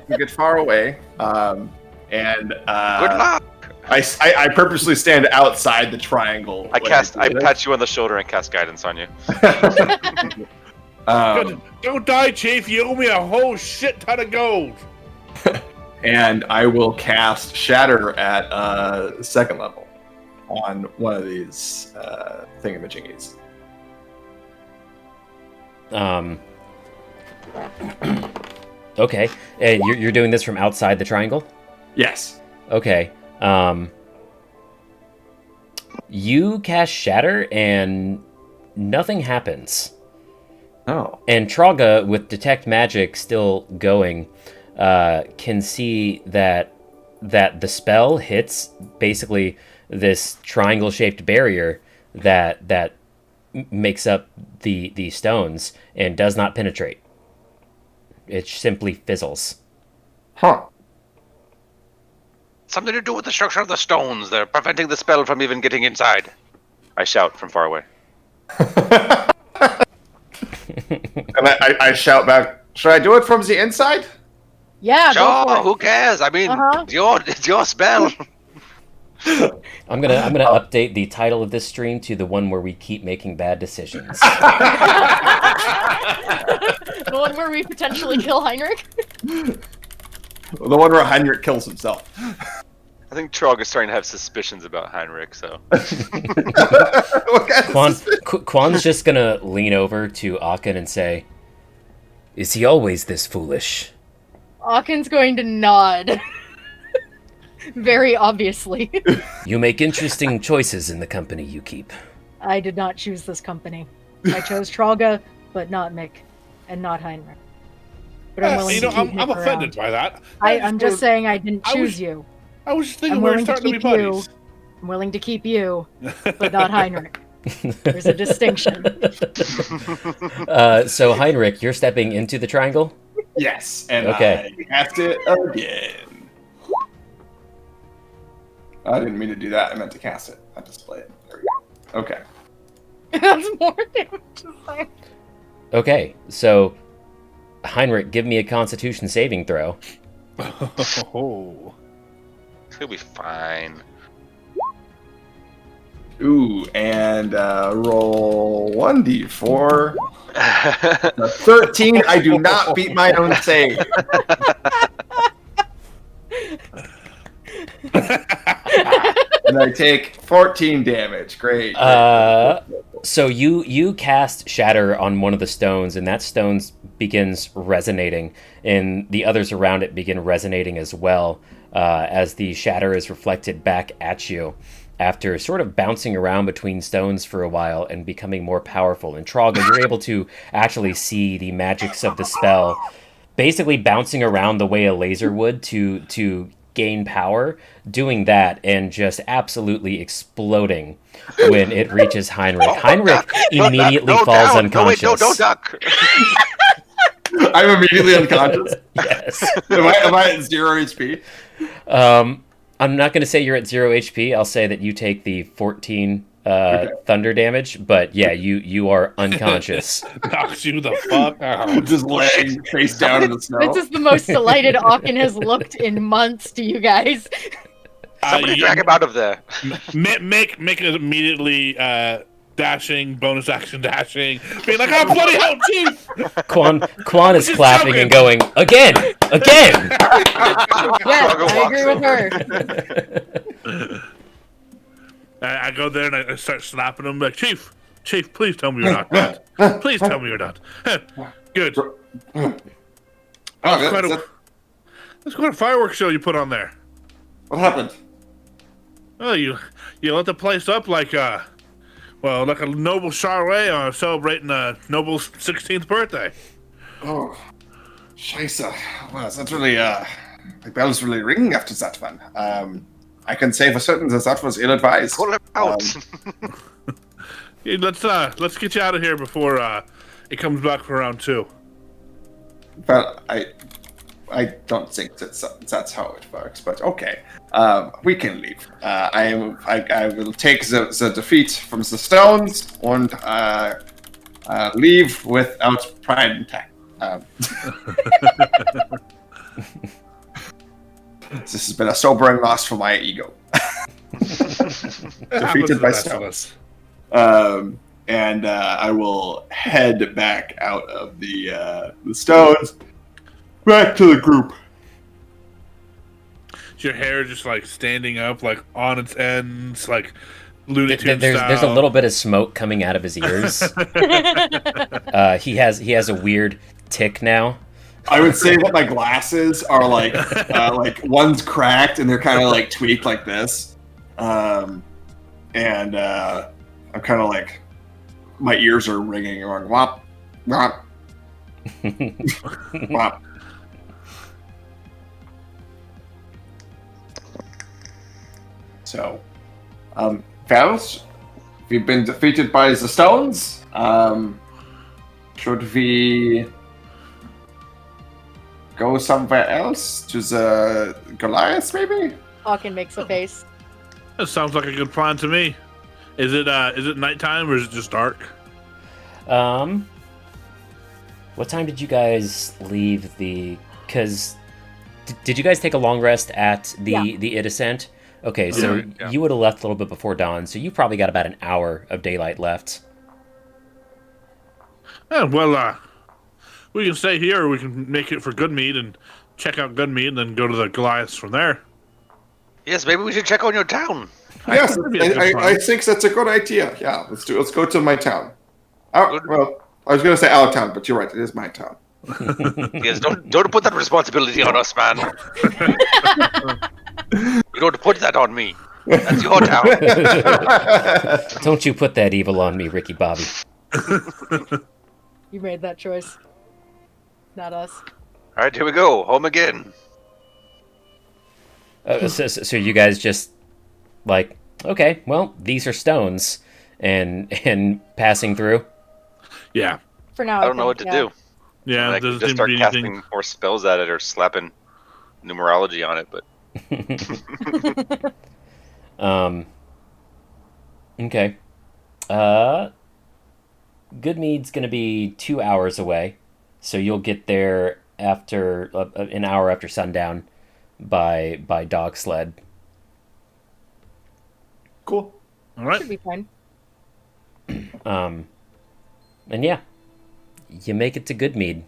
S3: you get far away. And
S4: Good luck.
S3: I purposely stand outside the triangle.
S4: I pat you on the shoulder and cast guidance on you.
S1: Don't die, Chief. You owe me a whole shit ton of gold.
S3: And I will cast Shatter at second level on one of these thingamajiggies.
S5: Okay. And you're doing this from outside the triangle?
S3: Yes.
S5: Okay. You cast Shatter and nothing happens.
S3: Oh.
S5: And Tralga, with Detect Magic still going, can see that the spell hits basically this triangle-shaped barrier that makes up the stones and does not penetrate. It simply fizzles.
S3: Huh.
S4: Something to do with the structure of the stones. They're preventing the spell from even getting inside. I shout from far away.
S3: And I shout back, should I do it from the inside?
S2: Yeah, go for
S4: Sure,
S2: it.
S4: who cares? I mean, it's your spell.
S5: I'm gonna update the title of this stream to the one where we keep making bad decisions.
S2: The one where we potentially kill Heinrich?
S3: The one where Heinrich kills himself.
S4: I think Trog is starting to have suspicions about Heinrich, so.
S3: What kind of
S5: Quan's just gonna lean over to Akin and say, "Is he always this foolish?"
S2: Akin's going to nod. Very obviously.
S5: You make interesting choices in the company you keep.
S2: I did not choose this company. I chose Tralga, but not Mick, and not Heinrich. But I'm willing to keep Mick
S1: I'm offended
S2: around.
S1: by that.
S2: I'm just saying I didn't choose you.
S1: I was just thinking
S2: I'm
S1: we were
S2: willing to
S1: starting to be
S2: keep you.
S1: buddies.
S2: I'm willing to keep you, but not Heinrich. There's a distinction.
S5: So Heinrich, you're stepping into the triangle?
S3: Yes, and
S5: Okay.
S3: I cast it again. I didn't mean to do that. I meant to cast it, not display it. There we go. Okay.
S2: That's more damage.
S5: Okay, so Heinrich, give me a Constitution saving throw.
S1: Oh.
S4: He'll be fine.
S3: Ooh, and roll 1d4. A 13, I do not beat my own save. And I take 14 damage. Great.
S5: So you cast Shatter on one of the stones, and that stone begins resonating, and the others around it begin resonating as well, as the Shatter is reflected back at you after sort of bouncing around between stones for a while and becoming more powerful. And Tralga, you're able to actually see the magics of the spell basically bouncing around the way a laser would to gain power doing that and just absolutely exploding when it reaches Heinrich. Heinrich immediately falls unconscious.
S4: No, wait, don't duck.
S3: I'm immediately unconscious.
S5: Yes.
S3: Am I at 0 HP?
S5: I'm not going to say you're at 0 HP. I'll say that you take the 14 thunder damage, but yeah, you are unconscious.
S1: Knocks you the fuck out.
S3: Just laying face down in the snow.
S2: This is the most delighted Aachen has looked in months to you guys.
S4: Somebody drag him out of there.
S1: Make it immediately dashing, bonus action dashing, being like, oh, bloody hell, Chief!
S5: Quan is clapping and going, again!
S2: Yes, I agree with her.
S1: I go there and I start slapping him, like, Chief, please tell me you're not dead. Please tell me you're not. Good. That's quite a fireworks show you put on there.
S3: What happened?
S1: Oh, you lit the place up like like a noble Charlet celebrating a noble's 16th birthday.
S3: Oh, scheisse. Well, that's really, the bell's really ringing after that one. I can say for certain that was ill-advised.
S4: Pull him out.
S1: Yeah, let's get you out of here before it comes back for round 2.
S3: Well, I don't think that's how it works, but okay. We can leave. I will take the defeat from the stones and leave without pride and tact. This has been a sobering loss for my ego. Defeated by stones. And I will head back out of the stones, back to the group.
S1: Is your hair just like standing up, like on its ends, like Looney Tunes style?
S5: There's a little bit of smoke coming out of his ears. He has a weird tick now.
S3: I would say that my glasses are like one's cracked and they're kind of like tweaked like this, and I'm kind of like my ears are ringing and going wop wop wop. So, fellas, we've been defeated by the stones. Should we go somewhere else to the Goliaths, maybe?
S2: Aachen makes a face.
S1: That sounds like a good plan to me. Is it nighttime or is it just dark?
S5: What time did you guys leave the? Because did you guys take a long rest at the ascent? Okay, so you would have left a little bit before dawn, so you probably got about an hour of daylight left.
S1: Yeah, well, we can stay here, or we can make it for Goodmead and check out Goodmead, and then go to the Goliaths from there.
S4: Yes, maybe we should check on your town.
S3: Yes, I think that's a good idea. Yeah, let's go to my town. Well, I was going to say our town, but you're right. It is my town.
S4: Yes, don't put that responsibility on us, man. You don't put that on me. That's your town.
S5: Don't you put that evil on me, Ricky Bobby.
S2: You made that choice. Not us.
S4: All right, here we go. Home again.
S5: So you guys just like, okay, well, these are stones, and passing through.
S1: Yeah.
S2: For now,
S4: I don't know what to do.
S1: Yeah,
S4: I could just start casting more spells at it or slapping numerology on it, but.
S5: Okay. Goodmead's gonna be 2 hours away, so you'll get there after an hour after sundown by dog sled.
S3: Cool.
S1: All right.
S2: Should be fine.
S5: And yeah, you make it to Goodmead.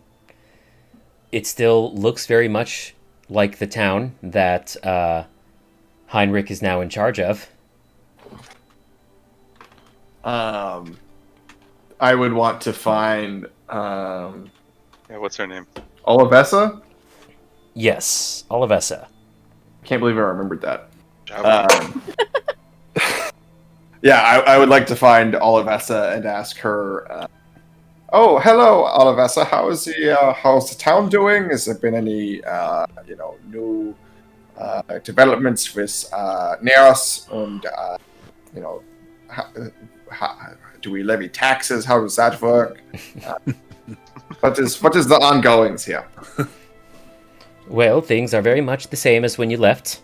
S5: It still looks very much like the town that Heinrich is now in charge of.
S3: I would want to find
S4: What's her name?
S3: Olivessa?
S5: Yes, Olivessa.
S3: Can't believe I remembered that. Yeah, I would like to find Olivessa and ask her. Oh, hello, Olivessa. How's the town doing? Has there been any new developments with Neos and do we levy taxes? How does that work? What is the ongoings here?
S5: Well, things are very much the same as when you left.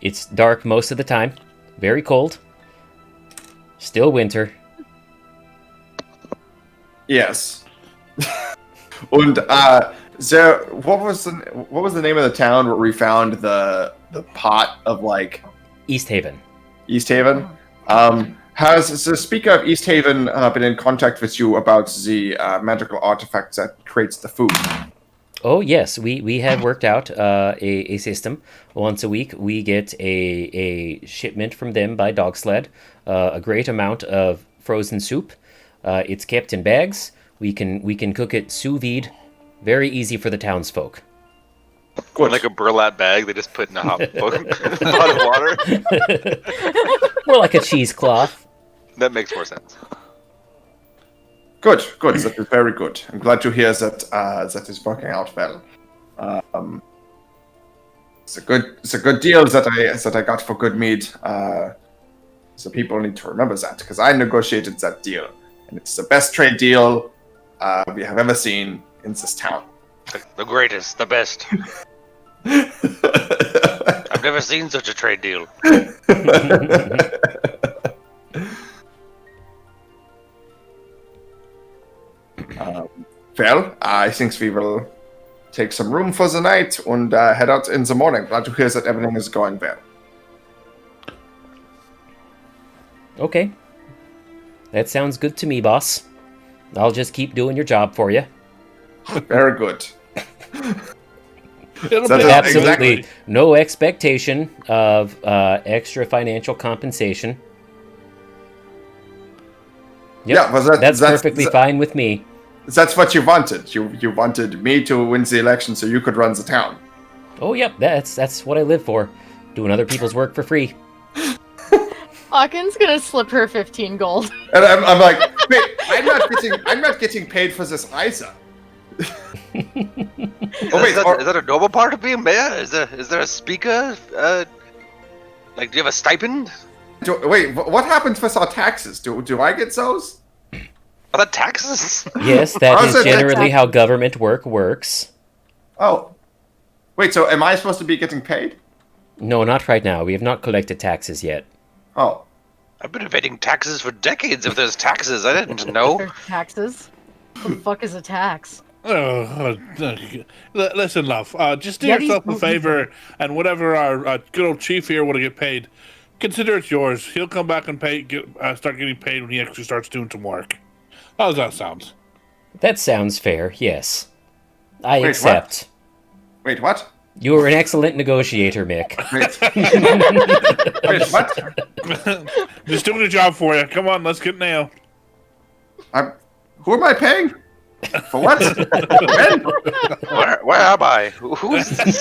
S5: It's dark most of the time. Very cold. Still winter.
S3: Yes. And so what was the name of the town where we found the pot of like
S5: East Haven.
S3: East Haven? Has the speaker of East Haven been in contact with you about the magical artifact that creates the food?
S5: Oh, yes. We have worked out a system. Once a week, we get a shipment from them by dog sled, a great amount of frozen soup. It's kept in bags. We can cook it sous vide. Very easy for the townsfolk.
S3: Good.
S4: Like a burlap bag they just put in a hot pot of water.
S5: More like a cheesecloth.
S4: That makes more sense.
S3: Good. That is very good. I'm glad to hear that that is working out well. It's a good deal that I got for good mead. So people need to remember that because I negotiated that deal, and it's the best trade deal we have ever seen in this town.
S4: The greatest, the best. I've never seen such a trade deal.
S3: Well, I think we will take some room for the night and head out in the morning. Glad to hear that everything is going well.
S5: Okay. That sounds good to me, boss. I'll just keep doing your job for you.
S3: Very good.
S5: Absolutely no expectation of extra financial compensation. Yep,
S3: Yeah, well,
S5: that's perfectly fine with me.
S3: That's what you wanted. You wanted me to win the election so you could run the town.
S5: Oh, yep, that's what I live for. Doing other people's work for free.
S2: Hawken's gonna slip her 15 gold.
S3: And I'm like, wait, I'm not getting paid for this either.
S4: Is that a noble part of being mayor? Is there a speaker? Like, do you have a stipend?
S3: What happens with our taxes? Do I get those?
S4: Are that taxes?
S5: Yes, that is generally how government work works.
S3: Oh. Wait, so am I supposed to be getting paid?
S5: No, not right now. We have not collected taxes yet.
S3: Oh.
S4: I've been evading taxes for decades. If there's taxes, I didn't know.
S2: Taxes? What the fuck is a tax?
S1: Listen, love. Just do yourself a favor, and whatever our good old chief here would get paid, consider it yours. He'll come back and start getting paid when he actually starts doing some work. How does that sound?
S5: That sounds fair, yes. I accept.
S3: Wait, what?
S5: You are an excellent negotiator, Mick.
S3: Wait, what?
S1: Just doing a job for you. Come on, let's get nailed.
S3: Who am I paying? For what? When?
S4: Where am I? Who's this?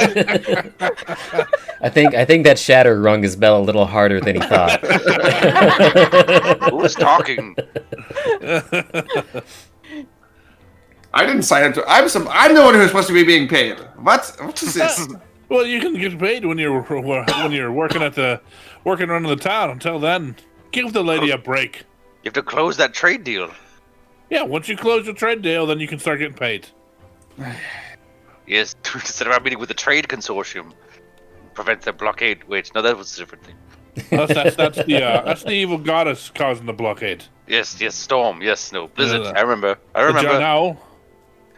S5: I think that shatter rung his bell a little harder than he thought.
S4: Who's talking?
S3: I didn't sign up to. I'm the one who's supposed to be being paid. What is this?
S1: Well, you can get paid when you're working around the town. Until then, give the lady a break.
S4: You have to close that trade deal.
S1: Yeah, once you close your trade deal, then you can start getting paid.
S4: Yes, to set around meeting with the trade consortium. Prevent the blockade. Wait, no, that was a different thing.
S1: That's the evil goddess causing the blockade.
S4: Yes, Storm. Yes, no, Blizzard.
S1: Yeah.
S4: I remember.
S1: Now.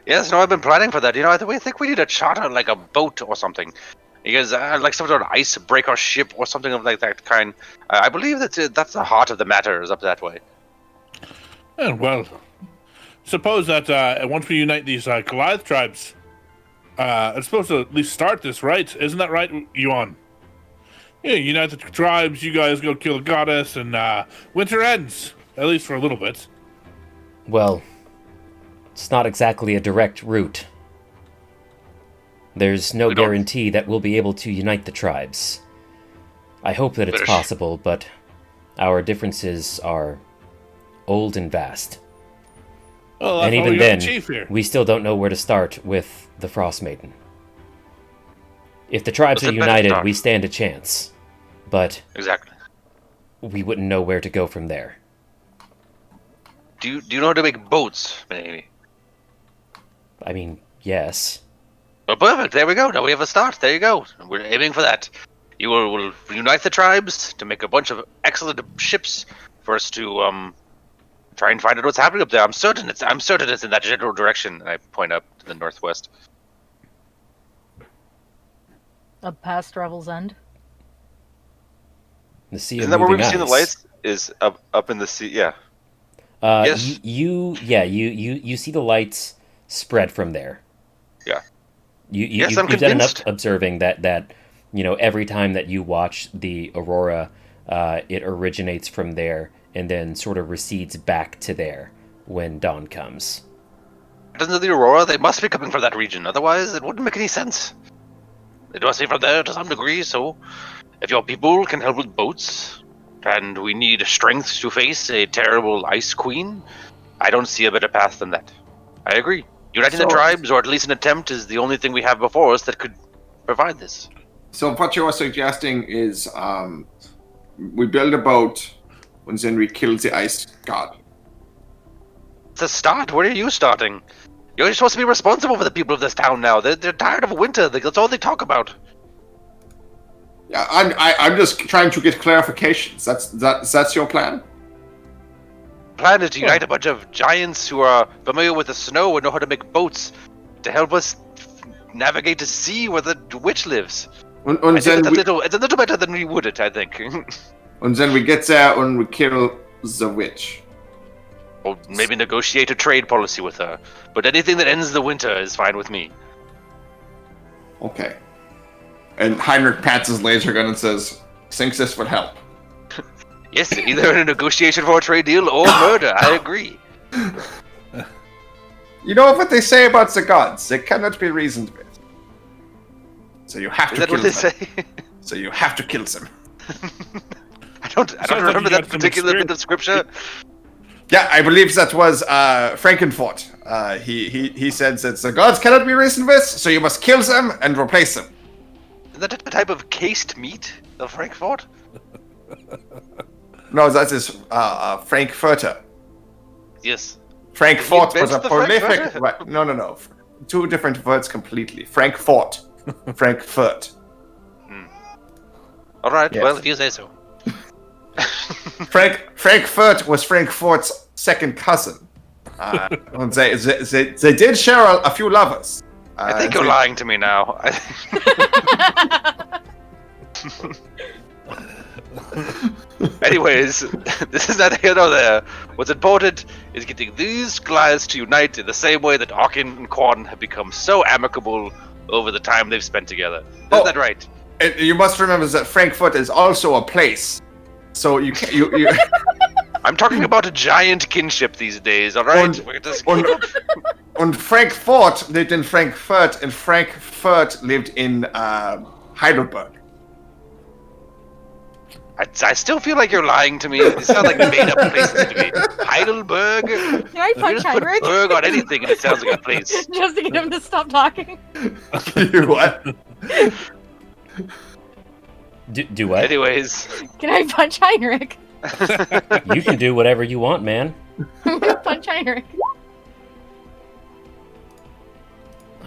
S4: Yes, no, I've been planning for that. I think we need to charter like a boat or something. Because like some sort of icebreaker ship or something of like that kind. I believe that's the heart of the matter is up that way.
S1: Yeah, well, suppose that once we unite these Goliath tribes, it's supposed to at least start this, right? Isn't that right, Yuan? Yeah, unite the tribes, you guys go kill the goddess, and winter ends. At least for a little bit.
S5: Well, it's not exactly a direct route. There's no guarantee that we'll be able to unite the tribes. I hope that it's possible, but our differences are old and vast.
S1: Well,
S5: and even then, we still don't know where to start with the Frostmaiden. If the tribes
S4: That's
S5: are
S4: a better
S5: united,
S4: start.
S5: we stand a chance. But
S4: Exactly.
S5: we wouldn't know where to go from there.
S4: Do you know how to make boats, maybe?
S5: I mean, yes.
S4: Well, perfect. There we go. Now we have a start. There you go. We're aiming for that. You will unite the tribes to make a bunch of excellent ships for us to try and find out what's happening up there. I'm certain it's in that general direction. And I point up to the northwest.
S2: Up past Revel's End.
S5: The sea of
S4: Isn't that where
S5: moving
S4: we've seen the
S5: ice.
S4: lights? Is up in the sea? Yeah. Yes.
S5: You see the lights spread from there.
S4: Yeah.
S5: You've
S4: I'm
S5: done enough
S4: convinced.
S5: observing that every time that you watch the aurora, it originates from there and then sort of recedes back to there when dawn comes.
S4: Doesn't the aurora? They must be coming from that region. Otherwise, it wouldn't make any sense. They must be from there to some degree. So, if your people can help with boats, and we need strength to face a terrible ice queen, I don't see a better path than that. I agree. Uniting the
S3: So-
S4: tribes, or at least an attempt, is the only thing we have before us that could provide this.
S3: So what you are suggesting is we build a boat and then we kill the ice god.
S4: It's a start. Where are you starting? You're supposed to be responsible for the people of this town now. They're tired of winter. That's all they talk about.
S3: Yeah, I'm just trying to get clarifications. That's your plan?
S4: Plan is to unite a bunch of giants who are familiar with the snow and know how to make boats to help us navigate to sea where the witch lives.
S3: And
S4: I think
S3: then
S4: it's a little better than we would it, I think.
S3: and then we get there and we kill the witch.
S4: Or maybe negotiate a trade policy with her. But anything that ends the winter is fine with me.
S3: Okay. And Heinrich pats his laser gun and says, "Thinks this would help."
S4: Yes, either in a negotiation for a trade deal or murder. I agree.
S3: You know what they say about the gods? They cannot be reasoned with. So you have
S4: Is
S3: to
S4: that
S3: kill
S4: what they
S3: them.
S4: say?
S3: So you have to kill them.
S4: I don't
S1: Sounds like
S4: remember
S1: you
S4: that
S1: got some
S4: particular bit of scripture.
S3: Yeah, I believe that was Frankenfort. He said that the gods cannot be reasoned with, so you must kill them and replace them.
S4: Is that a type of cased meat of Frankfurt?
S3: No, that is Frankfurter.
S4: Yes.
S3: Frankfurt
S4: He
S3: was a
S4: invents the
S3: prolific.
S4: Frankfurter?
S3: Right, no. Two different words completely. Frankfurt. Frankfurt.
S4: All right.
S3: Yes.
S4: Well, if you say so.
S3: Frankfurt was Frankfurt's second cousin. And they did share a few lovers.
S4: I think you're lying to me now. Anyways, this is neither here nor there. What's important is getting these Goliaths to unite in the same way that Arkin and Quan have become so amicable over the time they've spent together. Isn't that right?
S3: And you must remember that Frankfurt is also a place. So you can't. You
S4: I'm talking about a giant kinship these days, alright?
S3: Und-
S4: We're just
S3: und- And Frankfurt lived in Frankfurt, and Frankfurt lived in Heidelberg.
S4: I still feel like you're lying to me. These sound like made-up places to me. Heidelberg?
S2: Can I
S4: You
S2: punch
S4: just put
S2: Heinrich?
S4: Berg on anything and it sounds like a place.
S2: Just to get him to stop talking.
S3: You what?
S5: Do what?
S4: Anyways,
S2: Can I punch Heinrich?
S5: You can do whatever you want, man.
S2: I'm gonna punch Heinrich.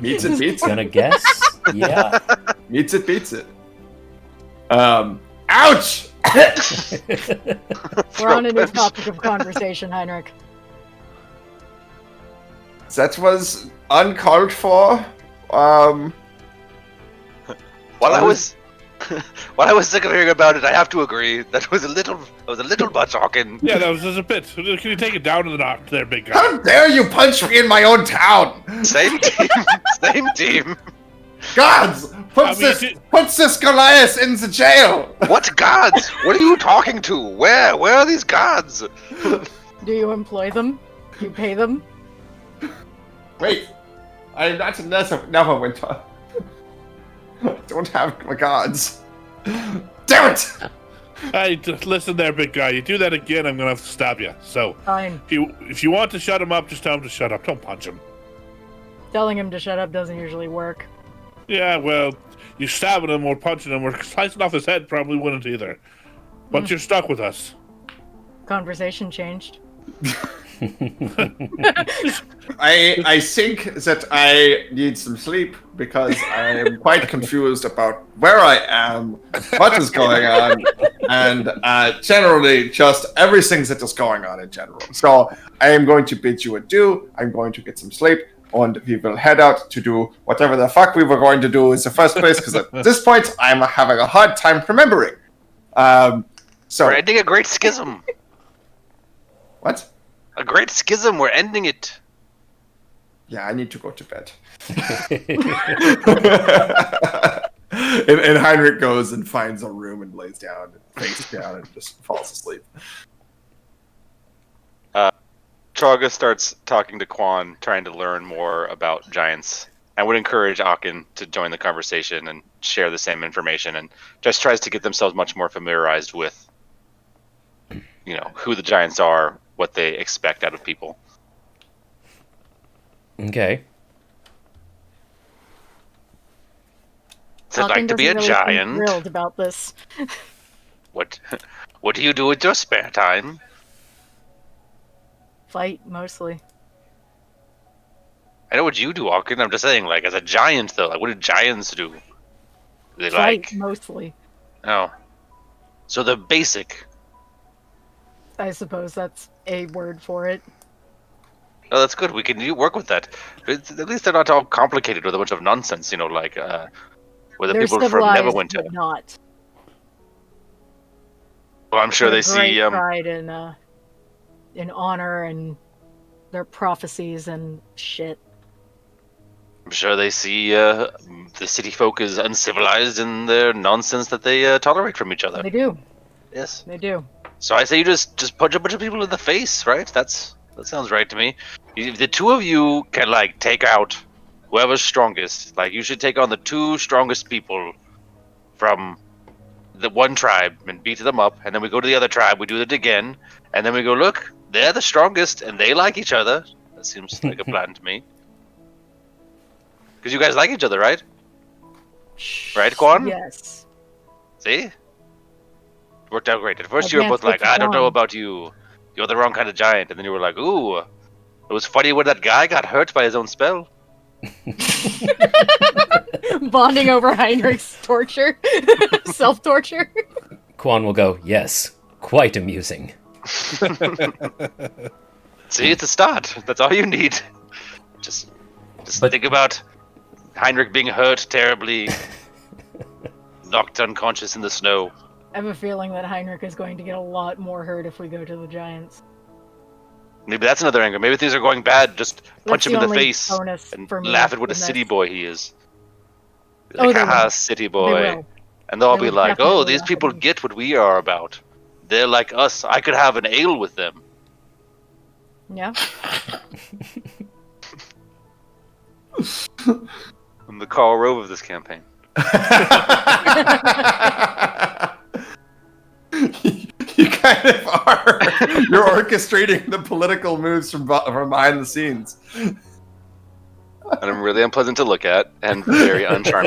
S3: Meets it, beats it.
S5: Gonna guess? Yeah.
S3: Meets it, beats it. Ouch!
S2: We're on a new topic of conversation, Heinrich.
S3: That was uncalled for.
S4: while I was sick of hearing about it, I have to agree that was a little much talking.
S1: Yeah, that was just a bit. Can you take it down to the knock there, big guy?
S3: How dare you punch me in my own town?
S4: Same team, same team.
S3: Gods! Put this Goliath in the jail!
S4: What gods? What are you talking to? Where are these gods?
S2: Do you employ them? Do you pay them?
S3: Wait, I'm not never winter. I don't have my gods. Damn it!
S1: Hey, just listen there, big guy. You do that again, I'm gonna have to stab you. So,
S2: Fine.
S1: if you want to shut him up, just tell him to shut up. Don't punch him.
S2: Telling him to shut up doesn't usually work.
S1: Yeah, well, You stabbing him or punching him or slicing off his head probably wouldn't either. But you're stuck with us.
S2: Conversation changed.
S3: I think that I need some sleep because I am quite confused about where I am, what is going on, and generally just everything that is going on in general. So I am going to bid you adieu. I'm going to get some sleep, and we will head out to do whatever the fuck we were going to do in the first place, because at this point I'm having a hard time remembering. So
S4: We're ending a great schism.
S3: what?
S4: A great schism. We're ending it.
S3: Yeah, I need to go to bed. and Heinrich goes and finds a room and lays down, face down, and just falls asleep.
S4: Chaga starts talking to Quan, trying to learn more about giants. I would encourage Akin to join the conversation and share the same information, and just tries to get themselves much more familiarized with, who the giants are, what they expect out of people.
S5: Okay.
S4: Is it like to be a
S2: doesn't really seem
S4: giant?
S2: Thrilled about this.
S4: What do you do with your spare time?
S2: Fight mostly.
S4: I know what you do, Akin. I'm just saying, like, as a giant, though, like, what do giants do? They
S2: Fight mostly.
S4: Oh. So they're basic.
S2: I suppose that's a word for it.
S4: Oh, that's good. We can work with that. At least they're not all complicated with a bunch of nonsense, like, where the
S2: They're
S4: people from
S2: civilized,
S4: Neverwinter.
S2: but not.
S4: Well, I'm sure
S2: They're
S4: they
S2: great
S4: see,
S2: pride in honor and their prophecies and shit.
S4: I'm sure they see the city folk as uncivilized in their nonsense that they tolerate from each other.
S2: They do.
S4: Yes.
S2: They do.
S4: So I say you just punch a bunch of people in the face, right? That sounds right to me. If the two of you can, like, take out whoever's strongest, like, you should take on the two strongest people from the one tribe and beat them up, and then we go to the other tribe, we do it again, and then we go, look, they're the strongest, and they like each other. That seems like a plan to me. Because you guys like each other, right? Right, Quan?
S2: Yes.
S4: See? Worked out great. At first
S2: I
S4: you were
S2: can't
S4: both like,
S2: speak for
S4: I don't know
S2: Quan.
S4: about you. You're the wrong kind of giant. And then you were like, ooh. It was funny when that guy got hurt by his own spell.
S2: Bonding over Heinrich's torture. Self-torture.
S5: Quan will go, yes, quite amusing.
S4: See, it's a start. That's all you need. Just think about Heinrich being hurt terribly, knocked unconscious in the snow.
S2: I have a feeling that Heinrich is going to get a lot more hurt if we go to the Giants.
S4: Maybe that's another angle. Maybe if things are going bad, just punch
S2: That's
S4: him in the
S2: only
S4: face
S2: bonus
S4: and
S2: for me
S4: laugh at what a
S2: in
S4: city
S2: this.
S4: boy he is. Be
S2: Oh,
S4: like,
S2: they
S4: haha,
S2: will.
S4: city
S2: They
S4: boy.
S2: will.
S4: And they'll all
S2: They
S4: be
S2: will
S4: like, oh,
S2: definitely
S4: these
S2: laugh
S4: people
S2: at me.
S4: get what we are about. They're like us. I could have an ale with them.
S2: Yeah.
S4: I'm the Karl Rove of this campaign.
S3: You kind of are. You're orchestrating the political moves from behind the scenes.
S4: And I'm really unpleasant to look at and very uncharming.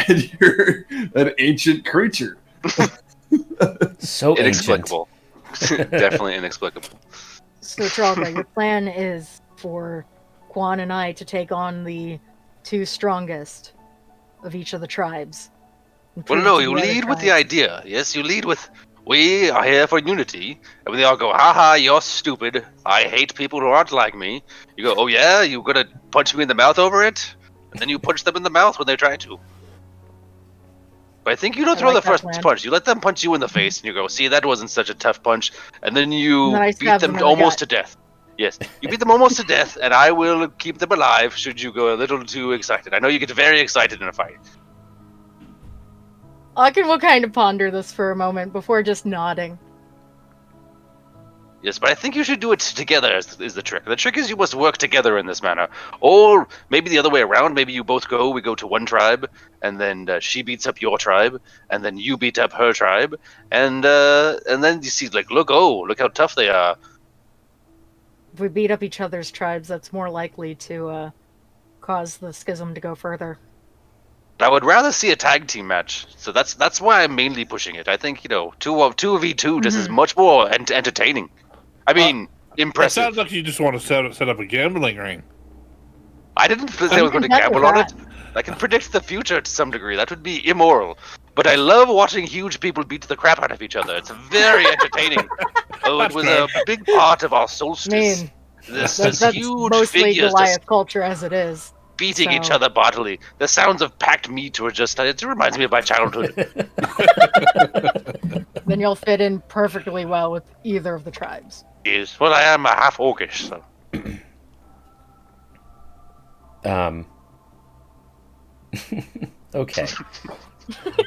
S3: And you're an ancient creature.
S5: So ancient.
S4: Inexplicable. Definitely inexplicable.
S2: So, Tralga, your plan is for Quan and I to take on the two strongest of each of the tribes. and
S4: Well,
S2: prove
S4: no,
S2: to
S4: you
S2: the other
S4: lead with the
S2: tribes-
S4: idea. Yes, you lead with, we are here for unity. And when they all go, haha, you're stupid. I hate people who aren't like me. You go, oh yeah, you're gonna punch me in the mouth over it? And then you punch them in the mouth when they try to. But I think you don't
S2: I
S4: throw
S2: like
S4: the
S2: that
S4: first
S2: plan.
S4: punch. You let them punch you in the face, and you go, see, that wasn't such a tough punch. And then you
S2: And then I
S4: beat
S2: stab
S4: them
S2: them in the
S4: almost
S2: gut.
S4: to death. Yes, you beat them almost to death, and I will keep them alive should you go a little too excited. I know you get very excited in a fight.
S2: Akin will kind of ponder this for a moment before just nodding.
S4: Yes, but I think you should do it together is the trick. The trick is you must work together in this manner. Or maybe the other way around. Maybe you both go, we go to one tribe, and then she beats up your tribe, and then you beat up her tribe, and then you see, like, look how tough they are.
S2: If we beat up each other's tribes, that's more likely to cause the schism to go further.
S4: I would rather see a tag team match, so that's why I'm mainly pushing it. I think 2v2 just is much more entertaining. I mean,
S1: It
S4: impressive.
S1: sounds like you just want to set up a gambling ring.
S4: I didn't say I was going to gamble on it. I can predict the future to some degree. That would be immoral. But I love watching huge people beat the crap out of each other. It's very entertaining. It was a big part of our solstice. This
S2: that's
S4: huge
S2: mostly
S4: figures
S2: Goliath
S4: just
S2: culture as it is.
S4: beating each other bodily. The sounds of packed meat were just, it reminds me of my childhood.
S2: Then you'll fit in perfectly well with either of the tribes.
S4: Yes, well, I am a half orcish, so.
S5: Okay.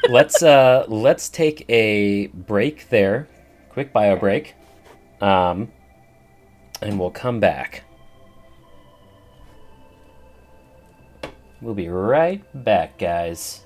S5: Let's take a break there. Quick bio break. And we'll come back. We'll be right back, guys.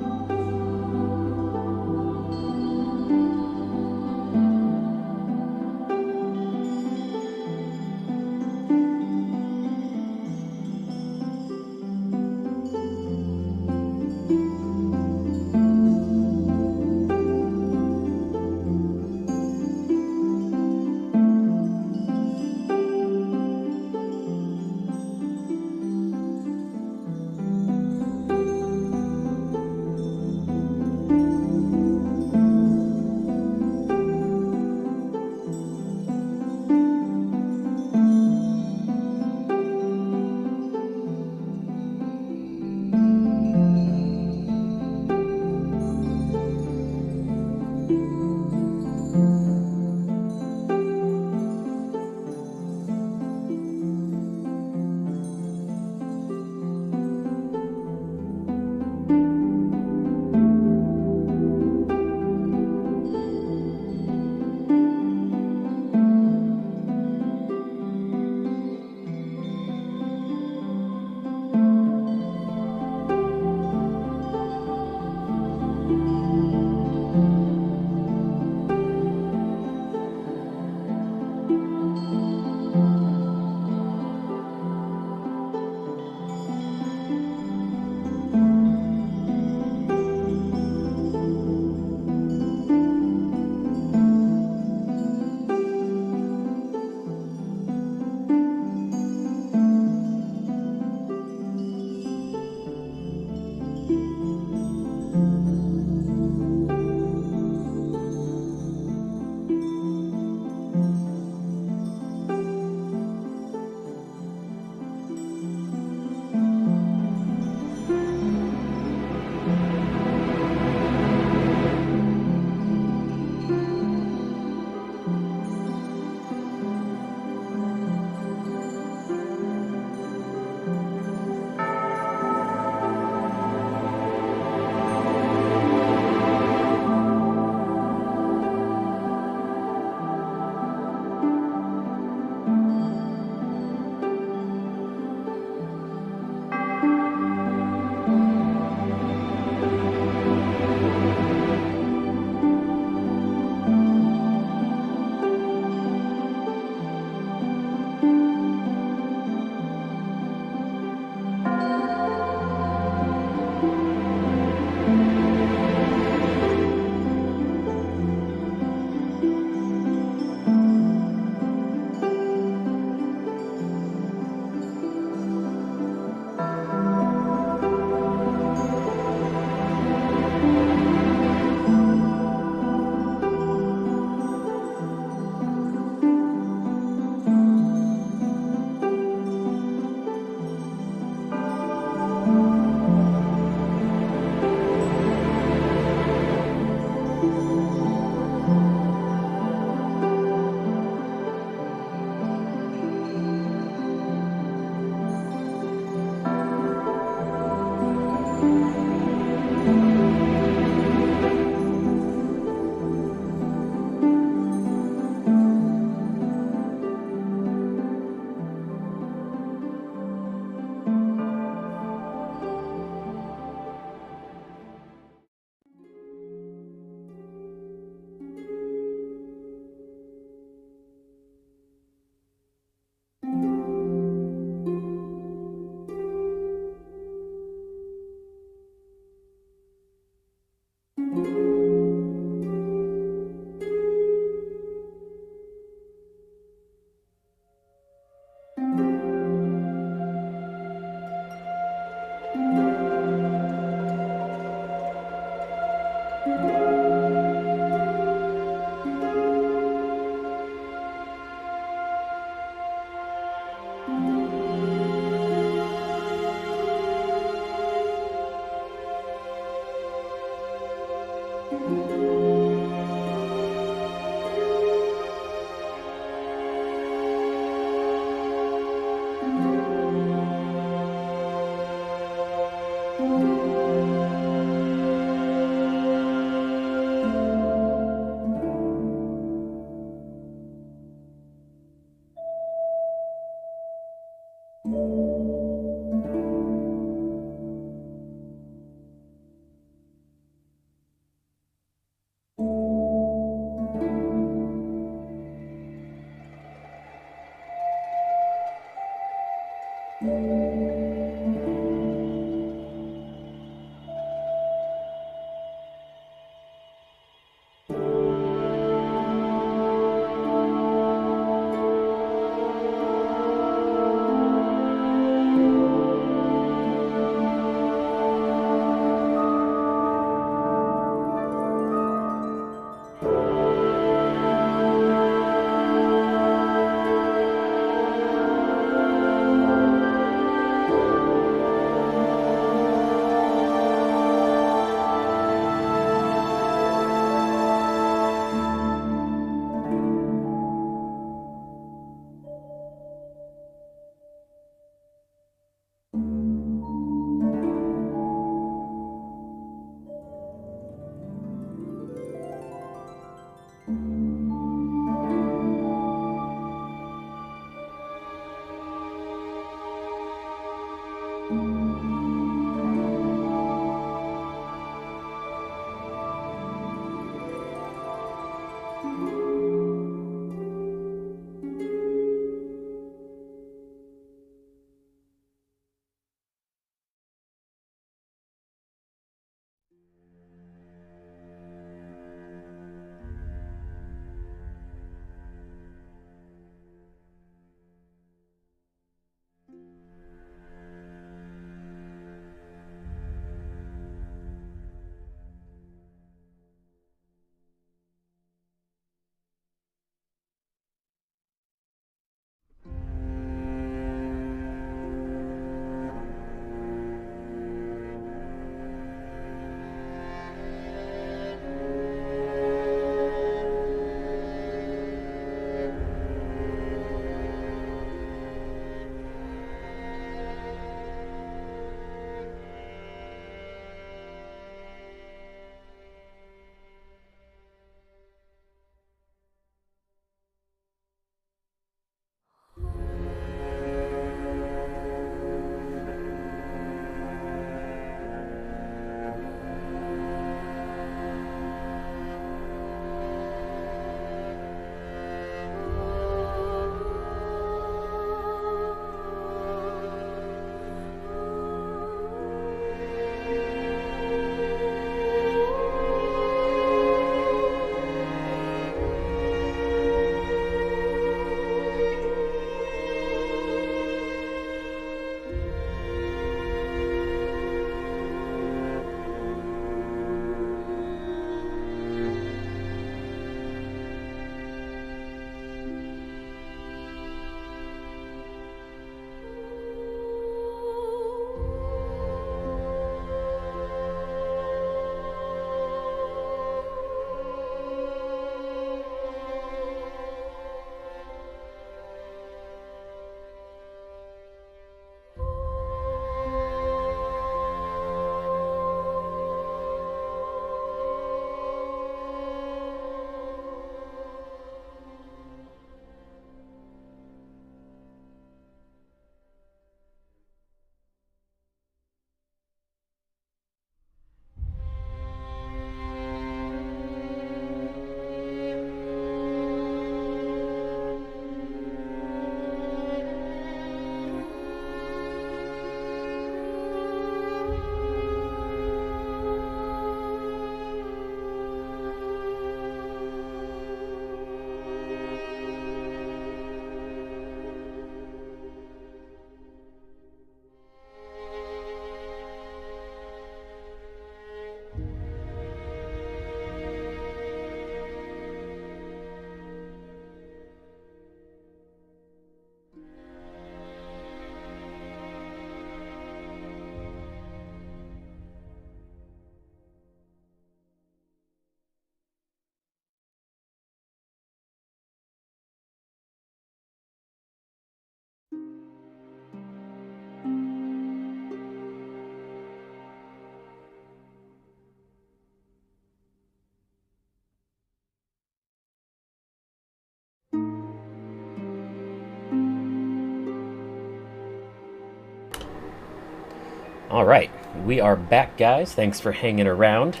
S5: All right, we are back, guys. Thanks for hanging around.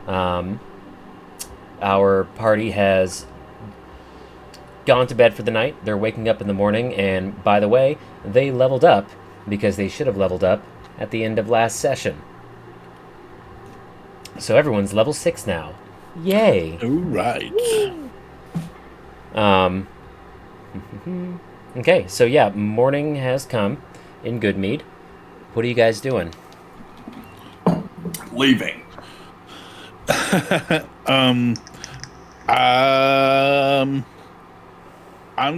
S5: Our party has gone to bed for the night. They're waking up in the morning, and by the way, they leveled up because they should have leveled up at the end of last session. So everyone's level 6 now. Yay!
S1: All right.
S5: Okay, so yeah, morning has come in Goodmead. What are you guys doing?
S3: Leaving.
S1: I'm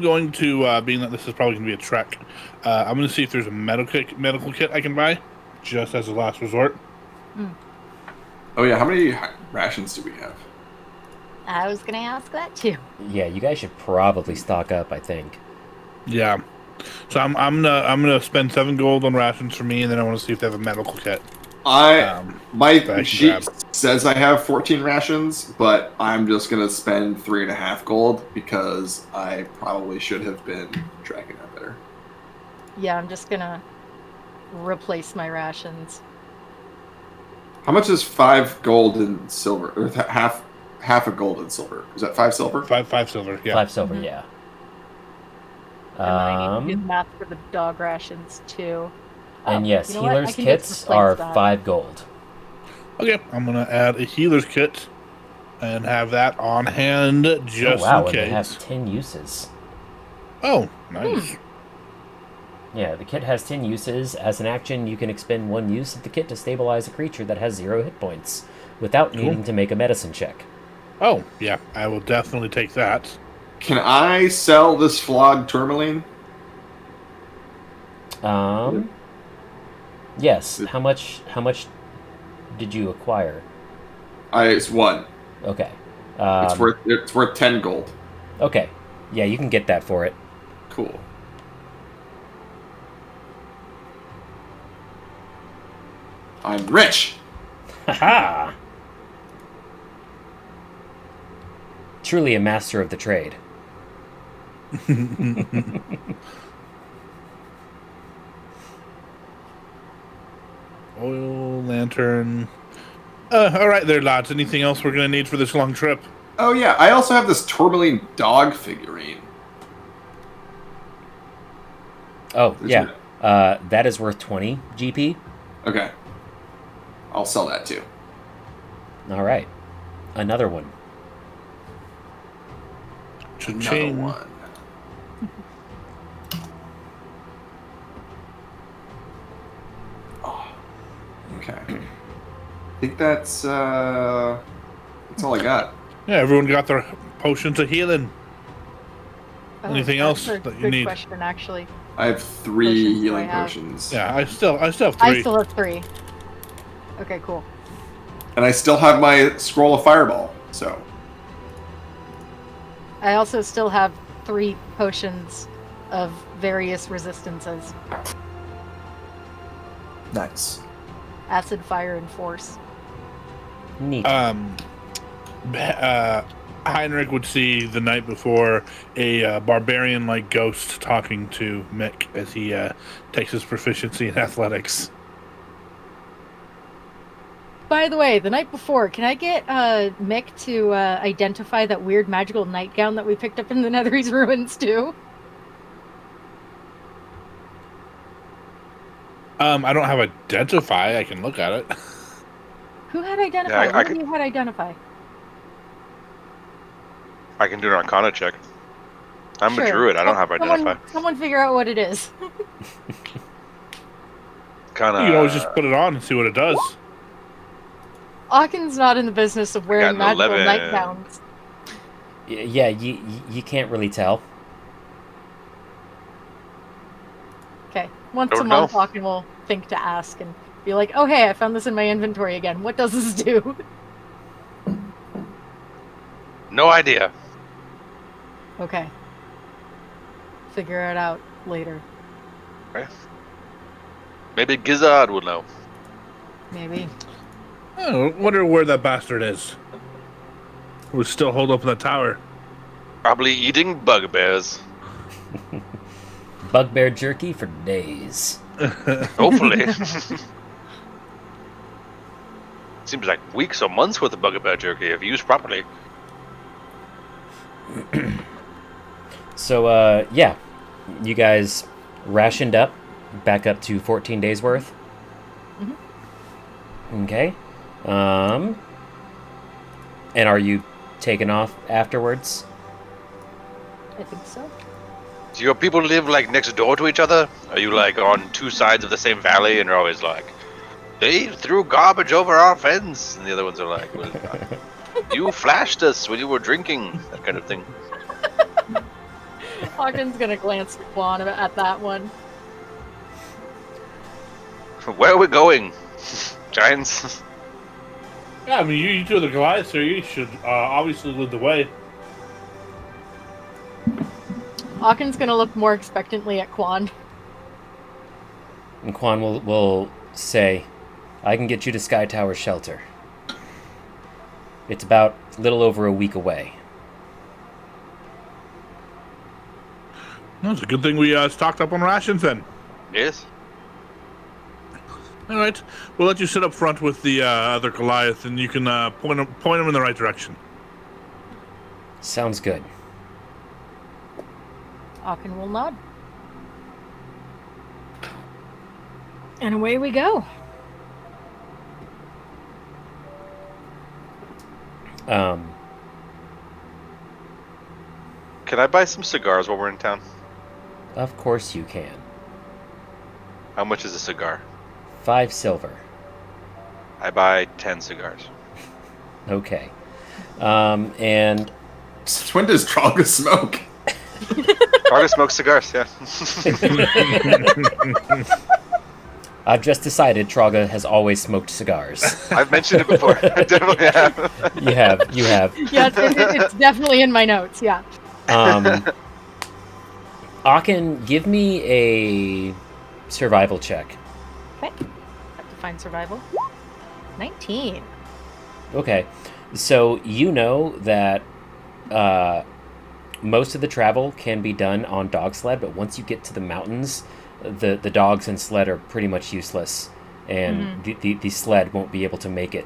S1: going to, being that this is probably going to be a trek, I'm going to see if there's a medical kit I can buy, just as a last resort.
S3: Oh yeah, how many rations do we have?
S2: I was gonna ask that too.
S5: Yeah, you guys should probably stock up, I think.
S1: Yeah. So I'm gonna spend 7 gold on rations for me, and then I want to see if they have a medical kit.
S3: My sheet says I have 14 rations, but I'm just gonna spend 3.5 gold because I probably should have been tracking that better.
S2: Yeah, I'm just gonna replace my rations.
S3: How much is 5 gold and silver, or half a gold and silver? Is that 5 silver?
S1: 5 silver. Yeah.
S5: 5 silver, yeah.
S2: And I need to do math for the dog rations too.
S5: And yes,
S2: you know what? I
S5: healer's
S2: can
S5: kits
S2: just
S5: are
S2: replace that.
S5: 5 gold.
S1: Okay, I'm gonna add a healer's kit and have that on hand just
S5: Oh wow,
S1: in
S5: and
S1: case.
S5: it has 10 uses.
S1: Oh, nice.
S5: Yeah, the kit has 10 uses. As an action, you can expend 1 use of the kit to stabilize a creature that has 0 hit points, without needing to make a medicine check.
S1: Oh, yeah, I will definitely take that.
S3: Can I sell this flogged tourmaline?
S5: Yes. How much did you acquire?
S3: It's 1.
S5: Okay.
S3: It's worth 10 gold.
S5: Okay. Yeah, you can get that for it.
S3: Cool. I'm rich.
S5: Haha! Truly a master of the trade.
S1: Oil, lantern. All right there, lads. Anything else we're going to need for this long trip?
S3: Oh yeah, I also have this tourmaline dog figurine.
S5: Oh, yeah. That is worth 20 GP.
S3: Okay. I'll sell that too.
S5: All right. Another one.
S3: Another one. Oh, okay. I think that's all I got.
S1: Yeah, everyone got their potions of healing. Anything else
S2: that's a
S1: that you
S2: good
S1: need?
S2: question, actually.
S3: I have 3
S2: Potions
S3: healing
S2: do I have?
S3: potions.
S1: Yeah, I still have 3.
S2: I still have 3. Okay, cool.
S3: And I still have my scroll of fireball, so.
S2: I also still have 3 potions of various resistances.
S3: Nice.
S2: Acid, fire, and force.
S5: Neat.
S1: Heinrich would see the night before a barbarian-like ghost talking to Mick as he takes his proficiency in athletics.
S2: By the way, the night before, can I get Mick to identify that weird magical nightgown that we picked up in the Netherese ruins too?
S1: I don't have identify. I can look at it.
S2: Who had identify?
S4: Yeah, I
S2: Who of you had identify?
S4: I can do an Arcana check. I'm
S2: Sure.
S4: a druid. I don't have identify.
S2: Someone figure out what it is.
S4: Kind
S1: You can always just put it on and see what it does.
S2: Aaken's not in the business of wearing
S4: got an
S2: magical
S4: 11.
S2: nightgowns.
S5: Yeah, you can't really tell.
S2: Okay. Once
S4: Don't
S2: a month,
S4: know.
S2: Aaken will think to ask and be like, oh hey, I found this in my inventory again. What does this do?
S4: No idea.
S2: Okay. Figure it out later.
S4: Maybe Gizzard will know.
S2: Maybe.
S1: I wonder where that bastard is. We're still holed up in the tower.
S4: Probably eating bugbears.
S5: Bugbear jerky for days.
S4: Hopefully. Seems like weeks or months worth of bugbear jerky if used properly.
S5: So, yeah, you guys rationed up, back up to 14 days worth. Mm-hmm. Okay. And are you taking off afterwards?
S2: I think so.
S4: Do your people live like next door to each other? Are you like on two sides of the same valley and you're always like, they threw garbage over our fence? And the other ones are like, well, you flashed us when you were drinking, that kind of thing.
S2: Hawken's gonna glance at that one.
S4: Where are we going? Giants?
S1: Yeah, I mean, you two are the Goliaths here. You should obviously lead the way.
S2: Hawken's gonna look more expectantly at Quan.
S5: And Quan will say, I can get you to Sky Tower Shelter. It's about a little over a week away.
S1: Well, it's a good thing we stocked up on rations then.
S4: Yes.
S1: All right, we'll let you sit up front with the other Goliath, and you can point them in the right direction.
S5: Sounds good.
S2: Hawken will nod. And away we go.
S4: Can I buy some cigars while we're in town?
S5: Of course you can.
S4: How much is a cigar?
S5: 5 silver.
S4: I buy 10 cigars.
S5: Okay. And
S3: Since when does Trolga smoke?
S4: Targa smokes cigars, yeah.
S5: I've just decided Trolga has always smoked cigars.
S4: I've mentioned it before. I definitely have.
S5: You have.
S2: Yeah, it's definitely in my notes, yeah.
S5: Aachen, give me a survival check.
S2: Okay. Have to find survival. 19.
S5: Okay. So you know that most of the travel can be done on dog sled, but once you get to the mountains, the dogs and sled are pretty much useless, and the sled won't be able to make it.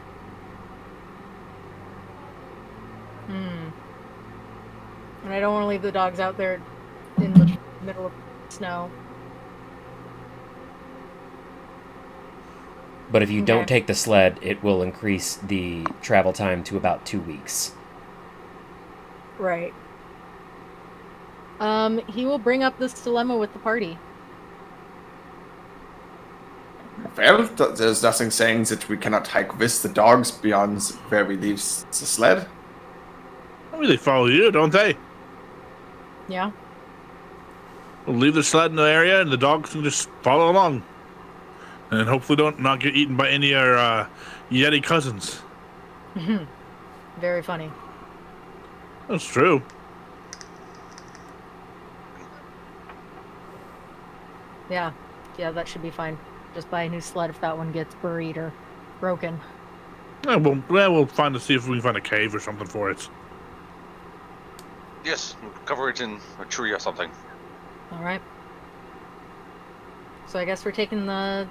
S2: And I don't want to leave the dogs out there in the middle of snow.
S5: But if you don't take the sled, it will increase the travel time to about 2 weeks.
S2: Right. He will bring up this dilemma with the party.
S3: Well, there's nothing saying that we cannot hike with the dogs beyond where we leave the sled.
S1: I mean, they follow you, don't they?
S2: Yeah.
S1: We'll leave the sled in the area, and the dogs can just follow along. And hopefully not get eaten by any of our Yeti cousins.
S2: Very funny.
S1: That's true.
S2: Yeah, that should be fine. Just buy a new sled if that one gets buried or broken.
S1: Yeah, we'll see if we can find a cave or something for it.
S4: Yes, cover it in a tree or something.
S2: All right. So I guess we're taking the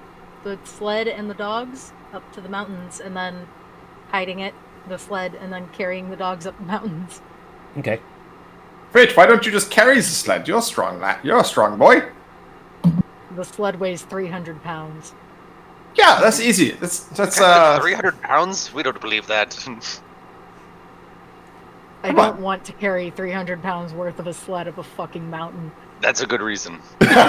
S2: sled and the dogs up to the mountains, and then hiding the sled, and then carrying the dogs up the mountains.
S5: Okay.
S3: Wait, why don't you just carry the sled? You're strong, lad. You're a strong boy.
S2: The sled weighs 300 pounds.
S3: Yeah, that's easy. That's
S4: 300 pounds? We don't believe that.
S2: I don't want to carry 300 pounds worth of a sled up a fucking mountain.
S4: That's a good reason.
S2: Especially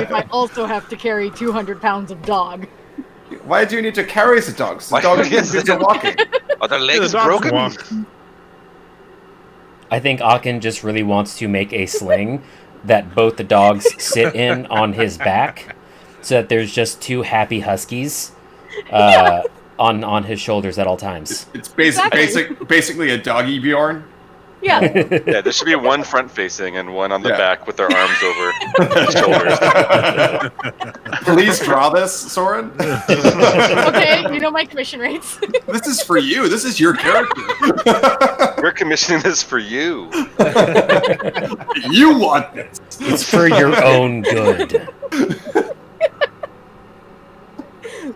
S2: if I also have to carry 200 pounds of dog.
S3: Why do you need to carry the dogs? The dogs are walking.
S4: Are their legs
S1: Yeah, the dogs
S4: broken?
S1: walk.
S5: I think Aachen just really wants to make a sling that both the dogs sit in on his back, so that there's just 2 happy huskies on his shoulders at all times.
S3: It's basically a doggy Bjorn.
S2: Yeah.
S4: Yeah, there should be one front facing and one on the back with their arms over their shoulders.
S3: Please draw this, Soren.
S2: Okay, you know my commission rates.
S3: This is for you. This is your character.
S4: We're commissioning this for you.
S3: You want this.
S5: It's for your own good.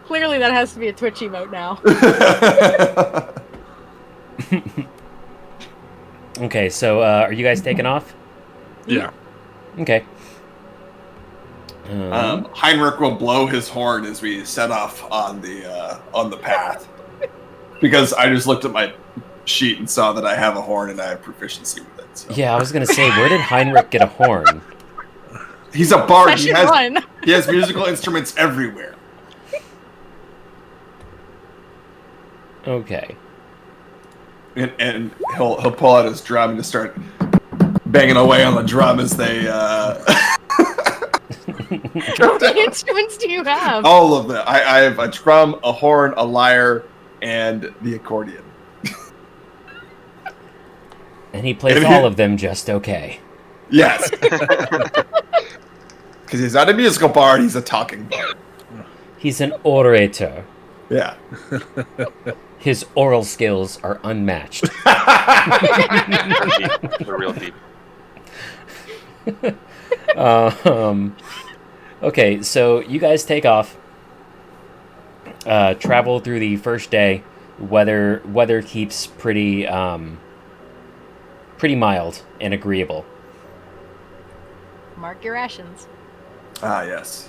S2: Clearly, that has to be a Twitch emote now.
S5: Okay, so are you guys taking off?
S1: Yeah.
S5: Okay.
S3: Heinrich will blow his horn as we set off on the path, because I just looked at my sheet and saw that I have a horn and I have proficiency with it. So.
S5: Yeah, I was gonna say, where did Heinrich get a horn?
S3: He's a bard. He
S2: Session 1.
S3: has musical instruments everywhere.
S5: Okay.
S3: And he'll pull out his drum and just start banging away on the drum as they.
S2: How many instruments do you have?
S3: All of them. I have a drum, a horn, a lyre, and the accordion.
S5: And he plays all of them just okay.
S3: Yes. Because he's not a musical bard, he's a talking bard.
S5: He's an orator.
S3: Yeah.
S5: His oral skills are unmatched.
S4: They're real deep.
S5: Okay, so you guys take off. Travel through the first day. Weather keeps pretty mild and agreeable.
S2: Mark your rations.
S3: Ah, yes.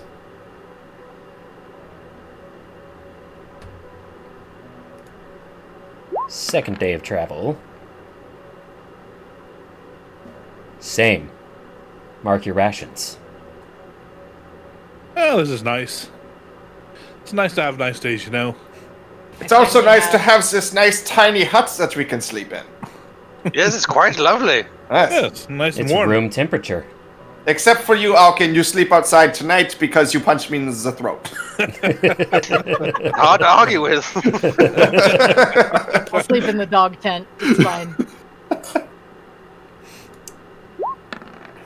S5: Second day of travel. Same. Mark your rations.
S1: Oh, this is nice. It's nice to have nice days, you know.
S3: It's also nice to have this nice tiny hut that we can sleep in.
S4: Yes, it's quite lovely.
S3: Yes.
S1: Yeah, it's nice and
S5: It's
S1: warm.
S5: room temperature.
S3: Except for you, Alkin, you sleep outside tonight because you punched me in the throat.
S4: Hard to argue with.
S2: I'll sleep in the dog tent. It's fine.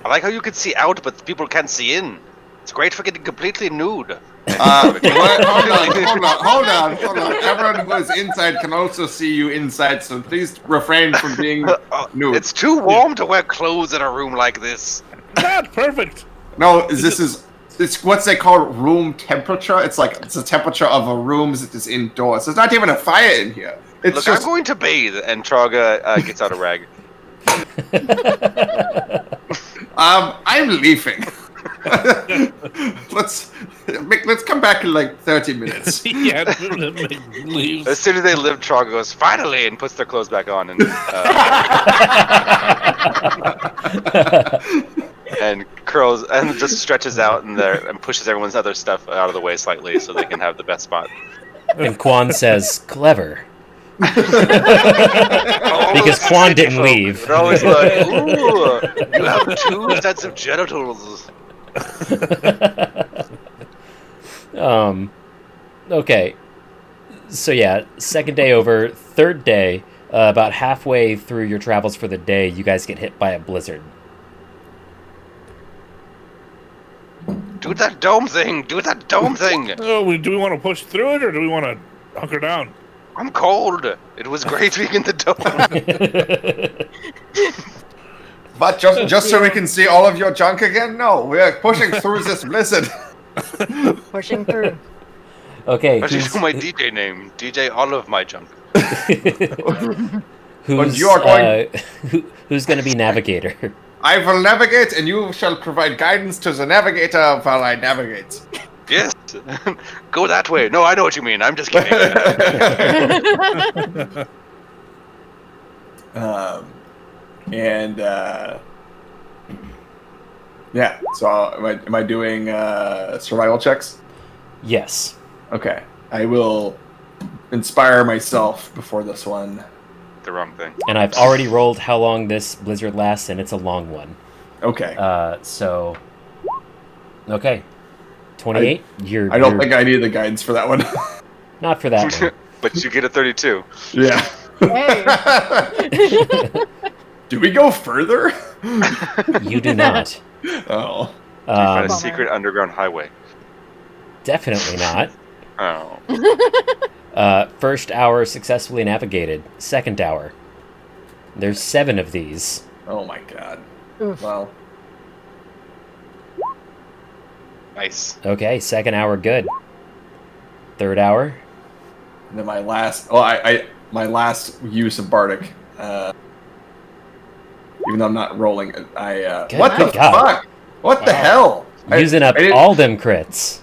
S4: I like how you can see out, but people can't see in. It's great for getting completely nude.
S3: Hold on. Everyone who is inside can also see you inside, so please refrain from being nude.
S4: It's too warm to wear clothes in a room like this.
S1: That's perfect.
S3: No, it's what they call room temperature. It's the temperature of a room that is indoors. There's not even a fire in here. It's
S4: Look,
S3: just
S4: I'm going to bathe, and Traga gets out a rag.
S3: I'm leaving. Let's come back in like 30 minutes.
S1: Yeah, leaves.
S4: As soon as they live, Traga goes, finally, and puts their clothes back on, and curls and just stretches out in there and pushes everyone's other stuff out of the way slightly so they can have the best spot.
S5: And Quan says, clever.
S4: Oh,
S5: Because Quan didn't leave.
S4: They're always like, ooh, you have 2 sets of genitals.
S5: Okay. So yeah, second day over. Third day, about halfway through your travels for the day, you guys get hit by a blizzard.
S4: Do that dome thing! Do that dome thing!
S1: Oh, do we want to push through it or do we want to hunker down?
S4: I'm cold. It was great being in the dome.
S3: But just so we can see all of your junk again? No, we are pushing through this blizzard.
S2: Pushing through.
S5: Okay.
S4: I should know my DJ name. DJ all of my junk.
S5: Who's going to be navigator?
S3: I will navigate, and you shall provide guidance to the navigator while I navigate.
S4: Yes. Go that way. No, I know what you mean. I'm just kidding.
S3: Yeah. So am I doing survival checks?
S5: Yes.
S3: Okay. I will inspire myself before this one.
S4: The wrong thing.
S5: And I've already rolled how long this blizzard lasts, and it's a long one.
S3: Okay.
S5: Okay. 28?
S3: I don't think I need the guidance for that one.
S5: Not for that one.
S4: But you get a 32.
S3: Yeah.
S2: Hey.
S3: Do we go further?
S5: You do not.
S3: Oh.
S4: You find a
S2: Bummer.
S4: secret underground highway.
S5: Definitely not.
S4: Oh.
S5: First hour successfully navigated. Second hour. There's 7 of these.
S3: Oh my god.
S2: Oof.
S3: Well.
S4: Nice.
S5: Okay, second hour good. third hour.
S3: And then my last, my last use of bardic, even though I'm not rolling,
S5: Good
S3: what the
S5: God.
S3: fuck? What the hell?
S5: Using up all them crits.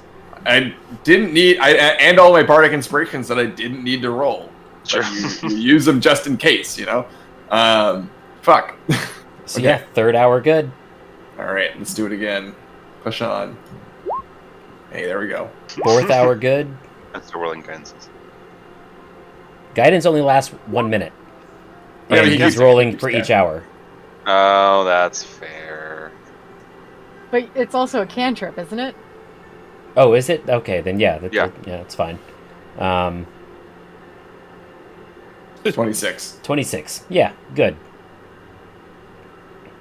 S3: I didn't need, and all my bardic inspirations that I didn't need to roll.
S4: Sure.
S3: You use them just in case, fuck.
S5: So
S3: Okay.
S5: yeah, third hour good.
S3: All right, let's do it again. Push on. Hey, there we go.
S5: Fourth hour good.
S4: That's the rolling guidance.
S5: Guidance only lasts 1 minute.
S3: Yeah,
S5: And
S3: but he
S5: he's
S3: keeps-
S5: rolling
S3: he keeps
S5: for each
S3: counting.
S5: hour.
S4: Oh, that's fair.
S2: But it's also a cantrip, isn't it?
S5: Oh, is it? Okay, then yeah.
S4: Yeah.
S5: It's fine.
S3: 26.
S5: 26. Yeah, good.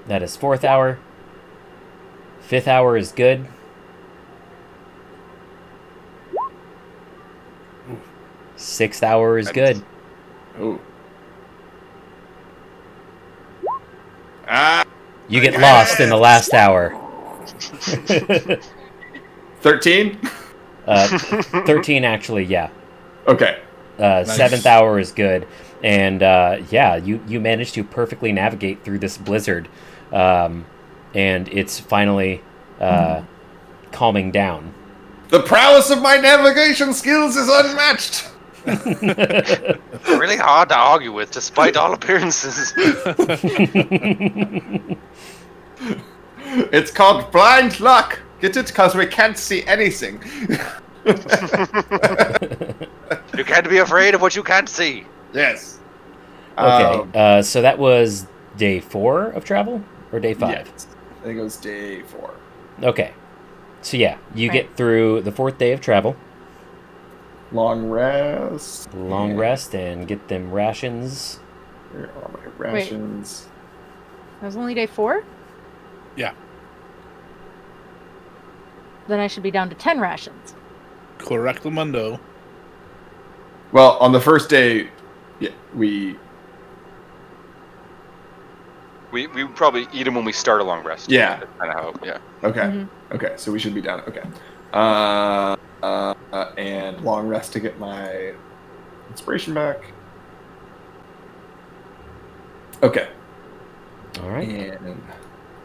S5: That is fourth hour. Fifth hour is good. Sixth hour is good.
S3: Ooh. Ah,
S5: You get lost in the last hour.
S3: 13?
S5: 13 actually, yeah.
S3: Okay.
S5: Seventh hour is good. And yeah, you managed to perfectly navigate through this blizzard. And it's finally calming down.
S3: The prowess of my navigation skills is unmatched.
S4: Really hard to argue with, despite all appearances.
S3: It's called blind luck. Get it? Because we can't see anything.
S4: You can't be afraid of what you can't see.
S3: Yes.
S5: Okay, so that was day 4 of travel? Or day 5?
S3: Yes. I think it was day 4.
S5: Okay. So yeah, you
S2: Right.
S5: get through the 4th day of travel.
S3: Long rest.
S5: Long rest and get them rations.
S3: Here are my rations.
S2: That was only day 4?
S1: Yeah.
S2: Then I should be down to 10 rations.
S1: Correctamundo.
S3: Well, on the first day, yeah, we
S4: probably eat them when we start a long rest.
S3: Yeah.
S4: Kind of how, yeah.
S3: okay.
S2: Mhm.
S3: Okay, so we should be down. Okay. And long rest to get my inspiration back. Okay.
S5: All right.
S3: And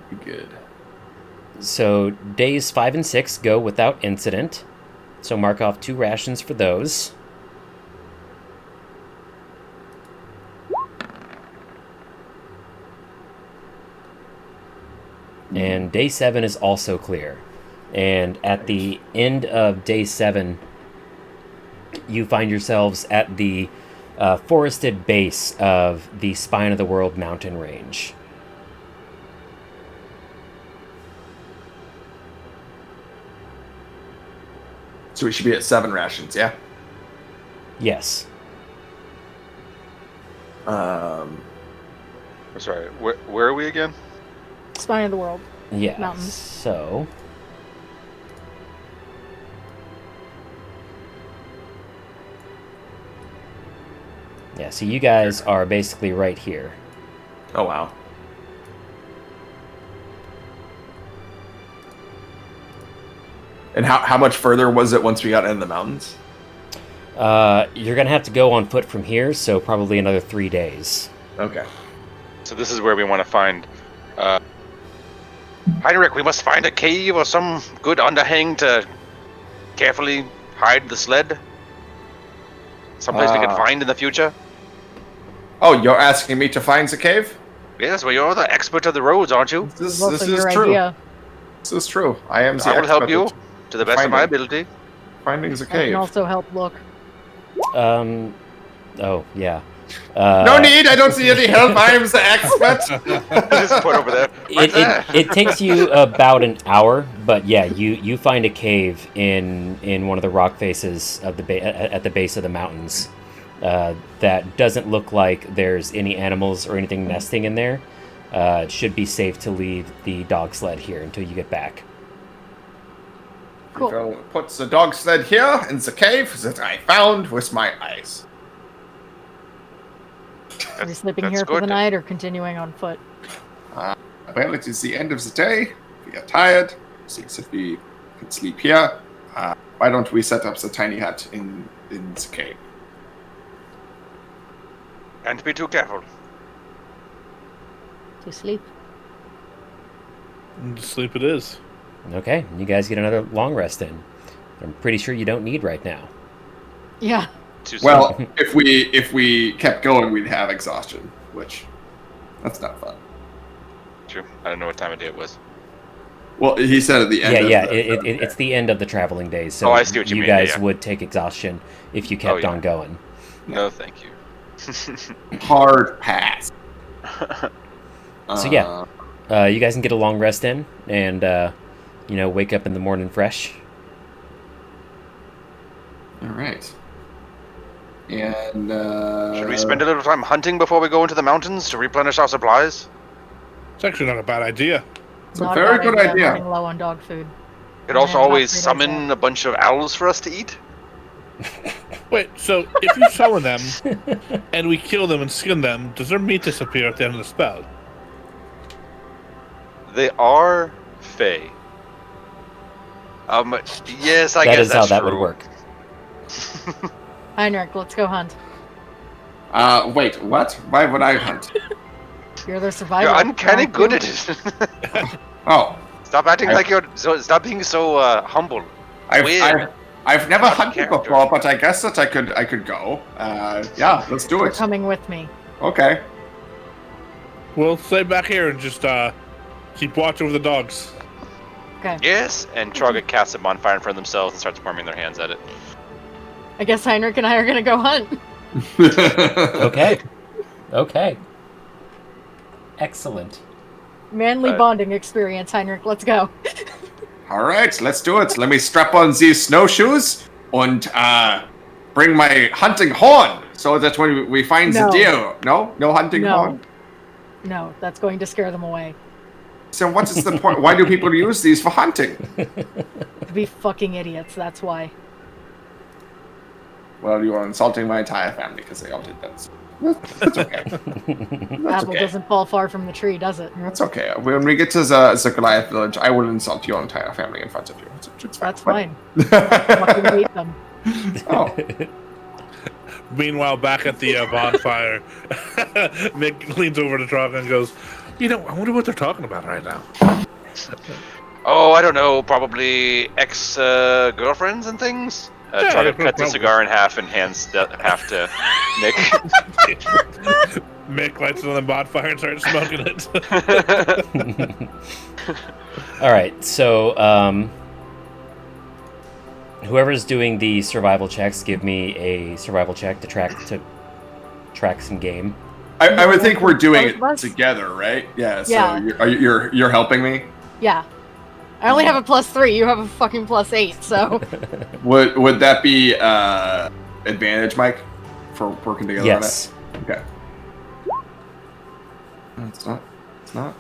S3: be good.
S5: So days 5 and 6 go without incident. So mark off 2 rations for those. And day 7 is also clear. And at the end of day 7, you find yourselves at the forested base of the Spine of the World mountain range.
S3: So we should be at 7 rations, yeah?
S5: Yes.
S4: Sorry, where are we again?
S2: Spine of the world.
S5: Yeah.
S2: Mountains.
S5: So yeah, so you guys are basically right here.
S3: Oh, wow. And how much further was it once we got into the mountains?
S5: You're gonna have to go on foot from here, so probably another 3 days.
S3: Okay.
S4: So this is where we want to find... Heinrich, we must find a cave or some good underhang to carefully hide the sled. Someplace we can find in the future.
S3: Oh, you're asking me to find the cave?
S4: Yes, well, you're the expert of the roads, aren't you?
S3: This
S2: Also
S3: is
S2: your
S3: true.
S2: idea.
S3: This is true. I am the
S4: I will help
S3: expert
S4: you
S3: at
S4: to the best of my
S3: finding.
S4: ability.
S3: Finding the
S2: I can
S3: cave.
S2: also help look.
S5: Oh, yeah.
S3: No need, I don't see any help. I am the expert.
S4: Just put over there. Right there.
S5: It takes you about an hour, but yeah, you find a cave in one of the rock faces of at the base of the mountains that doesn't look like there's any animals or anything nesting in there. It should be safe to leave the dog sled here until you get back.
S2: Cool.
S3: We'll put the dog sled here in the cave that I found with my eyes.
S2: Are we sleeping
S4: That's
S2: here for
S4: good.
S2: the night or continuing on foot?
S3: Well, it is the end of the day. We are tired. Seems if we can sleep here. Why don't we set up the tiny hut in the cave?
S4: Can't be too careful.
S2: To sleep.
S1: And sleep it is.
S5: Okay, you guys get another long rest in. I'm pretty sure you don't need right now.
S2: Yeah.
S3: Well, if we kept going, we'd have exhaustion, which that's not fun.
S4: True. I don't know what time of day it was.
S3: Well, he said at the end.
S5: It's the end of the traveling days, so
S4: I see what you mean.
S5: guys
S4: Yeah.
S5: would take exhaustion if you kept on going.
S4: No, thank you.
S3: Hard pass.
S5: So yeah, you guys can get a long rest in, and wake up in the morning fresh.
S3: All right. And
S4: should we spend a little time hunting before we go into the mountains to replenish our supplies?
S1: It's actually not a bad idea.
S3: It's a very good idea.
S2: Running low on dog food.
S4: Could also always summon a bunch of owls for us to eat.
S1: Wait, so if you summon them and we kill them and skin them, does their meat disappear at the end of the spell?
S4: They are fey. Yes, I
S5: That
S4: guess
S5: is how
S4: that's
S5: that
S4: true.
S5: would work.
S2: Heinrich, let's go hunt.
S3: Wait, what? Why would I hunt?
S2: You're the survivor.
S4: You're uncanny good at it.
S3: Oh,
S4: Stop acting like you're. Stop being so humble.
S3: I've never hunted
S4: character.
S3: before, but I guess that I could go. Yeah, let's do
S2: You're
S3: it.
S2: coming with me.
S3: Okay.
S1: We'll stay back here and just keep watch over the dogs.
S2: Okay.
S4: Yes, and Troga casts a bonfire in front of themselves and starts warming their hands at it.
S2: I guess Heinrich and I are gonna go hunt.
S5: Okay. Excellent.
S2: Manly bonding experience, Heinrich. Let's go.
S3: All right, let's do it. Let me strap on these snowshoes and bring my hunting horn so that when we find the deer. No hunting horn.
S2: No, that's going to scare them away.
S3: So what is the point? Why do people use these for hunting?
S2: To be fucking idiots. That's why.
S3: Well, you are insulting my entire family because they all did that. That's okay. That's
S2: Apple
S3: okay.
S2: doesn't fall far from the tree, does it?
S3: That's okay. When we get to the Goliath village, I will insult your entire family in front of you. It's
S2: That's fine. I fucking hate them.
S3: Oh.
S1: Meanwhile, back at the bonfire, Mick leans over to Troga and goes, I wonder what they're talking about right now.
S4: Oh, I don't know. Probably ex-girlfriends and things. Troga cuts a cigar in half and hands half to Mick.
S1: Mick lights another bonfire and starts smoking it.
S5: All right, so whoever's doing the survival checks, give me a survival check to track some game.
S3: I would think we're doing it together, right? Yeah. So
S2: Yeah.
S3: You're helping me.
S2: Yeah. I only have a +3. You have a fucking +8. So.
S3: Would that be advantage, Mike, for working together?
S5: Yes.
S3: On it? Okay. No, it's not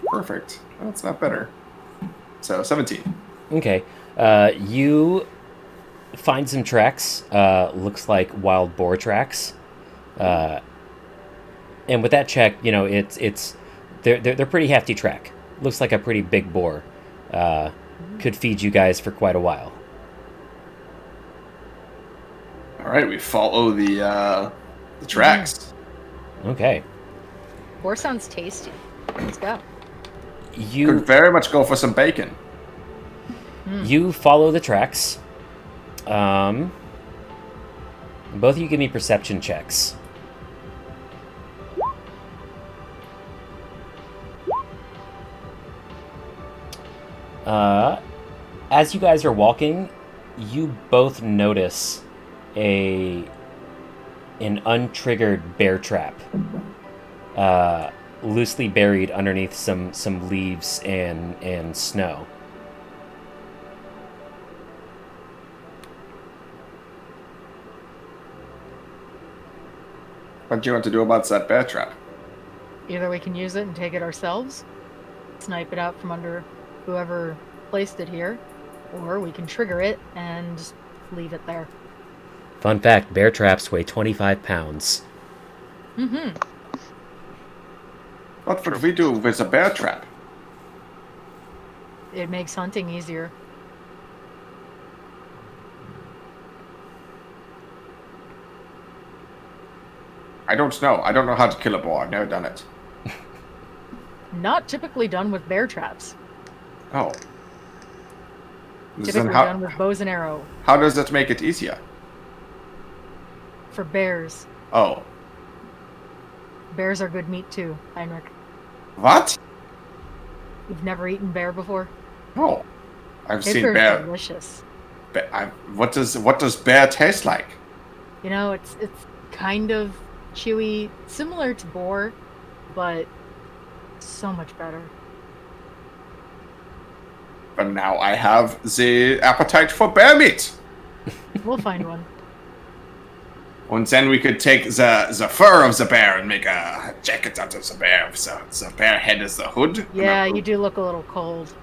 S3: perfect. No, it's not better. So 17.
S5: Okay. You find some tracks. Looks like wild boar tracks. And with that check, they're pretty hefty track. Looks like a pretty big boar. Could feed you guys for quite a while.
S3: All right, we follow the tracks.
S5: Okay.
S2: Boar sounds tasty. Let's go.
S5: You
S3: could very much go for some bacon.
S5: You follow the tracks. Both of you give me perception checks. As you guys are walking, you both notice an untriggered bear trap, loosely buried underneath some leaves and snow.
S3: What do you want to do about that bear trap?
S2: Either we can use it and take it ourselves, snipe it out from under whoever placed it here, or we can trigger it and just leave it there.
S5: Fun fact, bear traps weigh 25 pounds.
S2: Mm-hmm.
S3: What would we do with a bear trap?
S2: It makes hunting easier.
S3: I don't know. I don't know how to kill a boar. I've never done it.
S2: Not typically done with bear traps.
S3: Oh.
S2: Typically done with bows and arrow.
S3: How does that make it easier?
S2: For bears.
S3: Oh.
S2: Bears are good meat too, Heinrich.
S3: What?
S2: You've never eaten bear before?
S3: No. I've seen
S2: Bear's
S3: bear.
S2: delicious.
S3: What does bear taste like?
S2: You know, it's kind of chewy, similar to boar, but so much better.
S3: But now I have the appetite for bear meat.
S2: We'll find one.
S3: And then we could take the fur of the bear and make a jacket out of the bear. So the bear head is the hood.
S2: Yeah, you do look a little cold.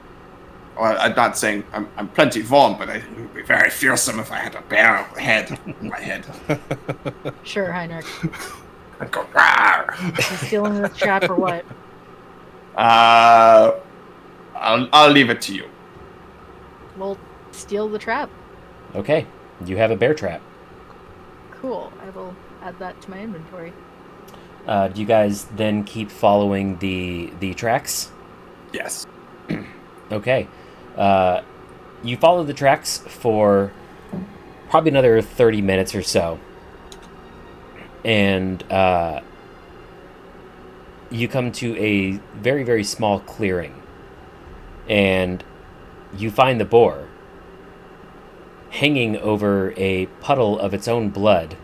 S3: Well, I'm not saying I'm plenty warm, but it would be very fearsome if I had a bear head on my head.
S2: Sure, Heinrich.
S3: I'd go, rawr!
S2: You stealing this trap or what?
S3: I'll leave it to you.
S2: We'll steal the trap.
S5: Okay, you have a bear trap.
S2: Cool. I will add that to my inventory.
S5: Do you guys then keep following the tracks?
S3: Yes.
S5: Okay. You follow the tracks for probably another 30 minutes or so. And you come to a very, very small clearing. And you find the boar hanging over a puddle of its own blood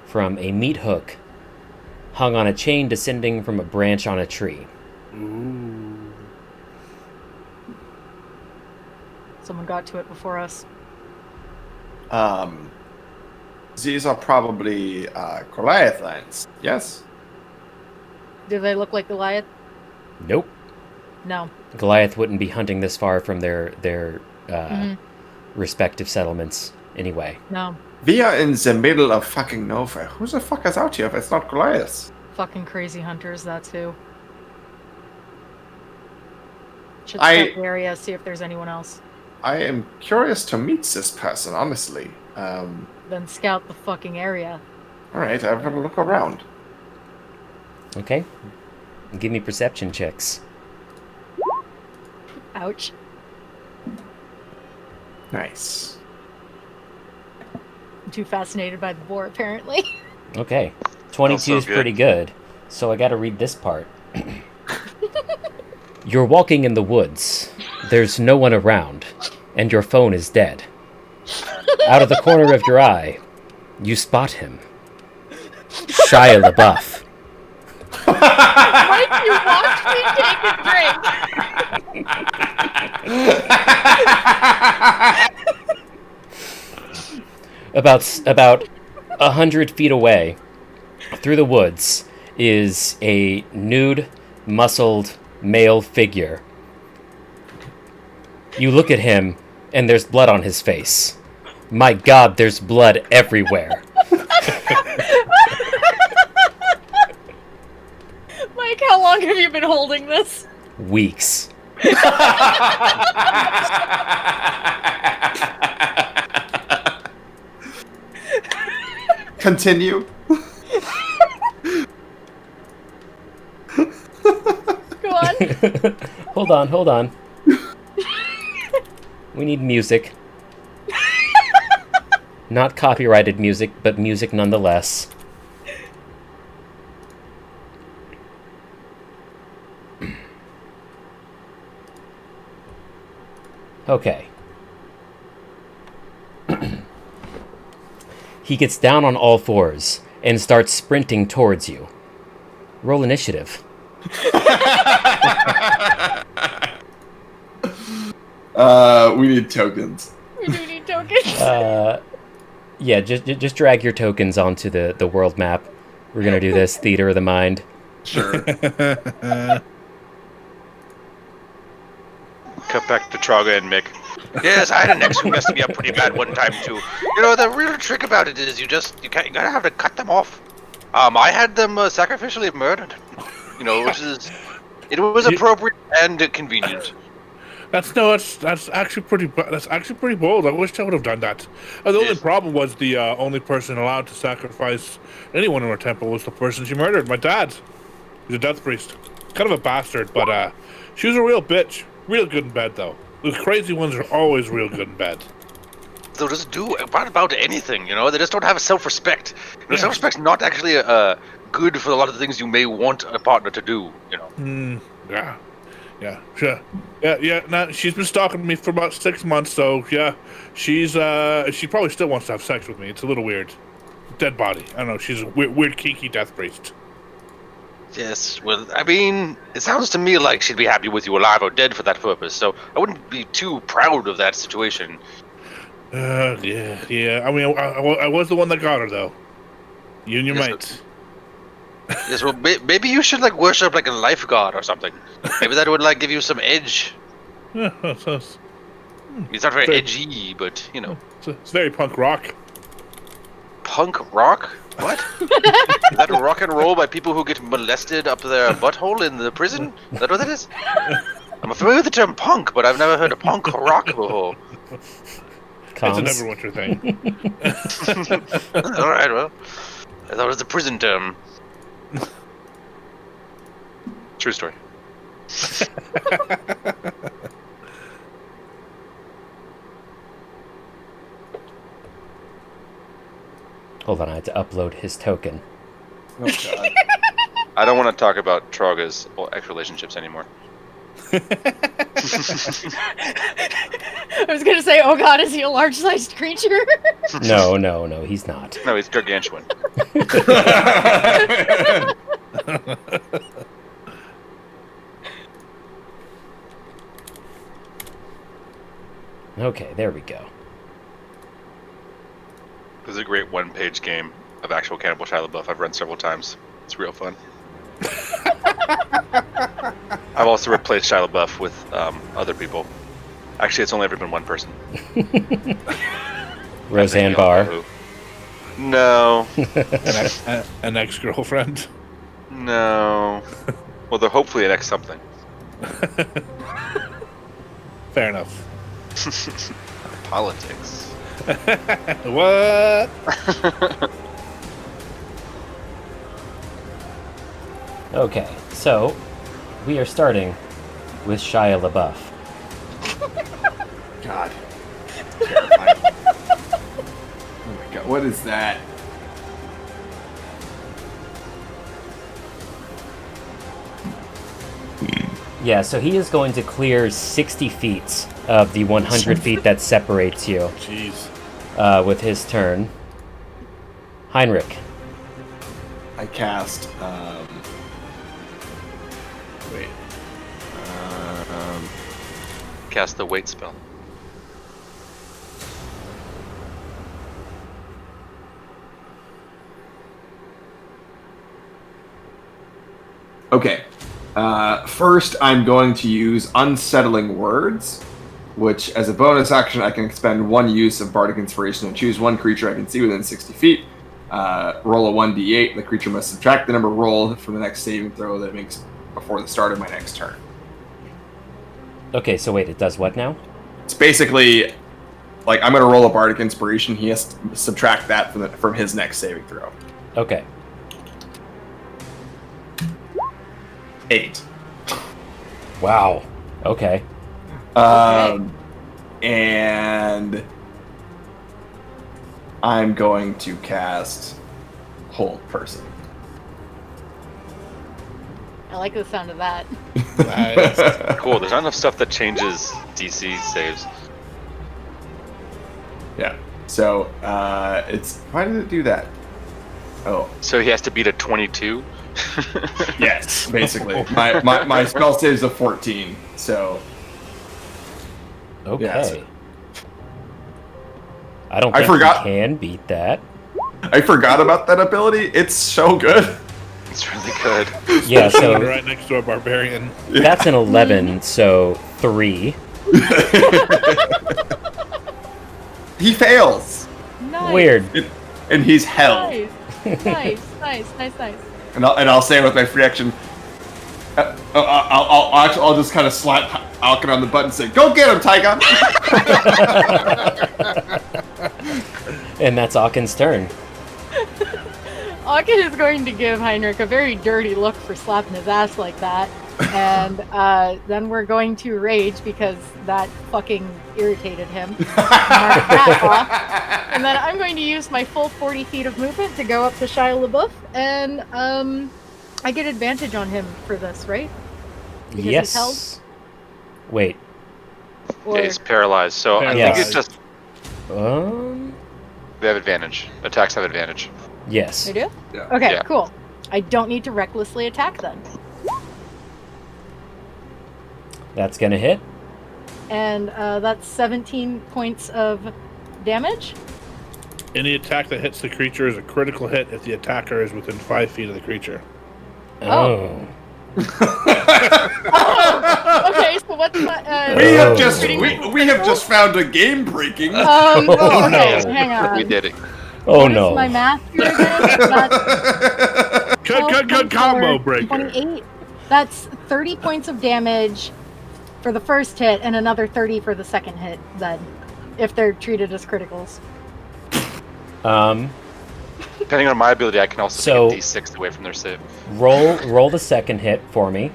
S5: from a meat hook hung on a chain descending from a branch on a tree.
S1: Ooh.
S2: Someone got to it before us.
S3: These are probably Goliath lines. Yes.
S2: Do they look like Goliath?
S5: Nope.
S2: No.
S5: Goliath wouldn't be hunting this far from their respective settlements anyway.
S2: No.
S3: We are in the middle of fucking nowhere. Who the fuck is out here if it's not Goliaths?
S2: Fucking crazy hunters, that's who. Should check the area, see if there's anyone else.
S3: I am curious to meet this person, honestly.
S2: Then scout the fucking area.
S3: Alright, I'm gonna look around.
S5: Okay. Give me perception checks.
S2: Ouch.
S3: Nice.
S2: I'm too fascinated by the boar, apparently.
S5: Okay. 22 is
S4: good.
S5: pretty good. So I gotta read this part. You're walking in the woods. There's no one around. And your phone is dead. Out of the corner of your eye, you spot him. Shia LaBeouf.
S2: Mike, you watched me take a drink.
S5: About 100 feet away, through the woods, is a nude, muscled male figure. You look at him, and there's blood on his face. My God, there's blood everywhere.
S2: Mike, how long have you been holding this?
S5: Weeks.
S3: Continue.
S2: Go on.
S5: Hold on. We need music. Not copyrighted music, but music nonetheless. Okay. He gets down on all fours and starts sprinting towards you. Roll initiative.
S3: We need tokens.
S2: We do need tokens.
S5: Yeah, just drag your tokens onto the world map. We're gonna do this theater of the mind.
S3: Sure.
S4: Cut back to Traga and Mick. Yes, I had an ex who messed me up pretty bad one time too. You know, the real trick about it is you gotta have to cut them off. I had them sacrificially murdered. You know, it was appropriate and convenient.
S1: That's actually pretty bold. I wish I would have done that. The only problem was the only person allowed to sacrifice anyone in our temple was the person she murdered. My dad. He's a death priest. Kind of a bastard, but she was a real bitch. Real good in bed, though. Those crazy ones are always real good in bed.
S4: They'll just do about anything, you know? They just don't have self-respect.
S1: Yeah.
S4: Self-respect's not actually good for a lot of the things you may want a partner to do, you know?
S1: Yeah, sure. Yeah. Now she's been stalking me for about 6 months, so yeah, she probably still wants to have sex with me. It's a little weird. Dead body. I don't know. She's a weird kinky death priest.
S4: Yes, well, I mean, it sounds to me like she'd be happy with you alive or dead for that purpose, so I wouldn't be too proud of that situation.
S1: Yeah. I mean, I was the one that got her, though. You and your
S4: Yes,
S1: mate.
S4: Yes, well, maybe you should, like, worship, like, a life god or something. Maybe that would, like, give you some edge.
S1: Yeah,
S4: It's not very edgy, but, you know.
S1: it's very punk rock.
S4: Punk rock? What? Is that rock and roll by people who get molested up their butthole in the prison? Is that what that is? I'm familiar with the term punk, but I've never heard of punk rock before.
S1: It's a Neverwinter thing.
S4: Alright, well. I thought it was a prison term. True story.
S5: Hold on, I had to upload his token.
S3: Oh god.
S4: I don't want to talk about Traga's ex relationships anymore.
S2: I was gonna say, oh god, is he a large-sized creature?
S5: No, he's not.
S4: No, he's gargantuan.
S5: Okay, there we go.
S4: This is a great one-page game of actual Cannibal Shia LaBeouf I've run several times. It's real fun. I've also replaced Shia LaBeouf with other people. Actually, it's only ever been one person.
S5: Roseanne Barr.
S4: No.
S1: An ex-girlfriend.
S4: No. Well, they're hopefully an ex something.
S1: Fair enough.
S4: Politics.
S1: What?
S5: Okay, so we are starting with Shia LaBeouf.
S3: God. Terrifying. Oh my god, what is that?
S5: Yeah, so he is going to clear 60 feet of the 100 feet that separates you
S1: Jeez.
S5: with his turn. Heinrich.
S3: I cast, wait.
S4: Cast the weight spell.
S3: Okay. First, I'm going to use Unsettling Words, which, as a bonus action, I can expend one use of Bardic Inspiration and choose one creature I can see within 60 feet. Roll a 1d8. The creature must subtract the number rolled from the next saving throw that it makes before the start of my next turn.
S5: Okay, so wait, it does what now?
S3: It's basically, like, I'm going to roll a Bardic Inspiration. He has to subtract that from his next saving throw.
S5: Okay.
S3: 8.
S5: Wow. Okay.
S3: And I'm going to cast Hold Person.
S2: I like the sound of that.
S1: Nice.
S4: Cool, there's not enough stuff that changes DC saves.
S3: Yeah. So, it's... Why did it do that? Oh.
S4: So he has to beat a 22?
S3: Yes, basically. My spell saves a 14, so...
S5: Okay.
S3: Yeah, so-
S5: I don't
S3: I
S5: think
S3: forgot-
S5: he can beat that.
S3: I forgot about that ability. It's so good.
S4: It's really good.
S5: Yeah, so
S1: Right next to a barbarian.
S5: that's an 11, so 3.
S3: He fails,
S2: Nice.
S5: Weird.
S3: and he's held.
S2: Nice. Nice.
S3: And I'll say with my free action, I'll just kind of slap Alkin on the butt and say, "Go get him, Tyga!"
S5: And that's Akin's turn.
S2: Akin is going to give Heinrich a very dirty look for slapping his ass like that. And then we're going to rage because that fucking irritated him. Mark that off. And then I'm going to use my full 40 feet of movement to go up to Shia LaBeouf. And I get advantage on him for this, right? Because he's held?
S5: Wait.
S2: Or...
S4: Yeah, he's paralyzed, so I think it's just... They have advantage. Attacks have advantage.
S5: Yes.
S2: They do?
S3: Yeah.
S2: Okay,
S4: Yeah.
S2: cool. I don't need to recklessly attack then.
S5: That's gonna hit.
S2: And that's 17 points of damage.
S1: Any attack that hits the creature is a critical hit if the attacker is within 5 feet of the creature.
S5: Oh.
S2: Okay, so what's my...
S3: We have just found a game breaking.
S2: Okay,
S5: no.
S2: hang on.
S4: We did it.
S5: Oh
S2: What is
S5: no.
S2: my math here again? That's
S1: Good combo breaker.
S2: 28. That's 30 points of damage for the first hit and another 30 for the second hit, then, if they're treated as criticals.
S4: Depending on my ability, I can also take a d6 away from their save.
S5: Roll the second hit for me.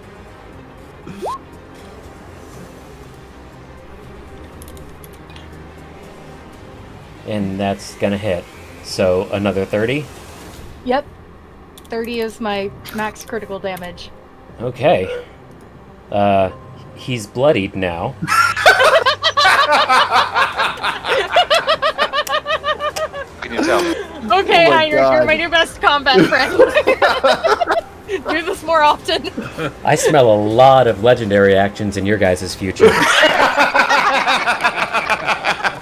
S5: And that's gonna hit. So another 30.
S2: Yep. 30 is my max critical damage.
S5: Okay. He's bloodied now.
S4: Can you tell?
S2: Okay,
S3: Oh my
S2: Heinrich,
S3: God.
S2: you're my new best combat friend. Do this more often.
S5: I smell a lot of legendary actions in your guys' future.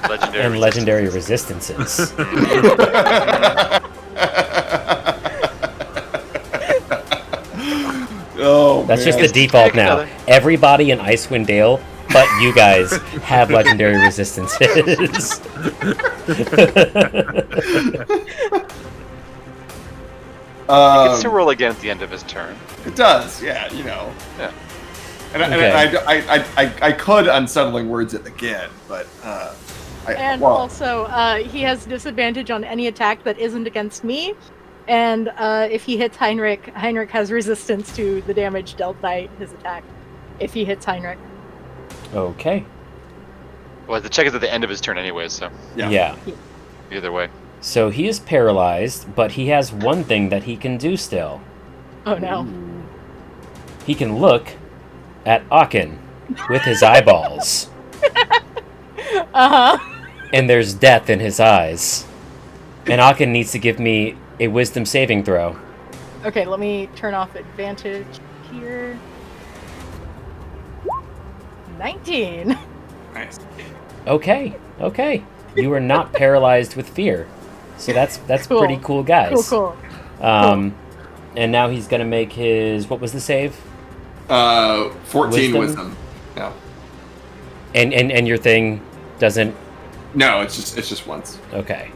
S4: Legendary.
S5: And legendary resistances.
S3: Oh,
S5: That's
S3: man.
S5: just the default now. Everybody in Icewind Dale, but you guys, have legendary resistances.
S4: He gets to roll again at the end of his turn.
S3: It does, yeah, you know.
S4: Yeah.
S3: And
S5: Okay.
S3: I could unsettling words it again, but
S2: Also, he has disadvantage on any attack that isn't against me. And if he hits Heinrich, Heinrich has resistance to the damage dealt by his attack. If he hits Heinrich.
S5: Okay.
S4: Well, the check is at the end of his turn anyway, so
S5: Yeah.
S4: either way.
S5: So he is paralyzed, but he has one thing that he can do still.
S2: Oh no.
S5: He can look at Akin with his eyeballs.
S2: Uh-huh.
S5: And there's death in his eyes. And Akin needs to give me a wisdom saving throw.
S2: Okay, let me turn off advantage here. 19.
S3: nice.
S5: Okay. You are not paralyzed with fear. So that's
S2: Cool.
S5: pretty cool, guys.
S2: Cool.
S5: And now he's gonna make his, what was the save?
S3: 14 wisdom. No.
S5: And your thing doesn't.
S3: No, it's just once.
S5: Okay.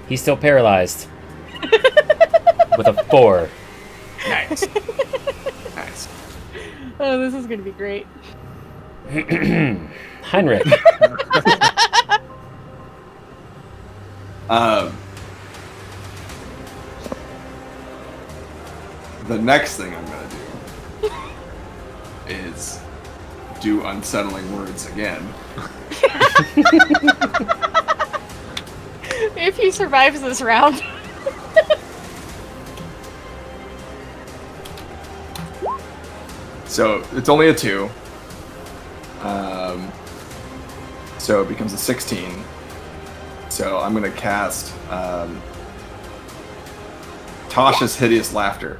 S5: He's still paralyzed. With a 4.
S3: Nice. Nice.
S2: Oh, this is gonna be great.
S5: Heinrich.
S3: The next thing I'm gonna do is do unsettling words again.
S2: If he survives this round.
S3: So it's only a 2. So it becomes a 16. So I'm gonna cast Tasha's Hideous Laughter.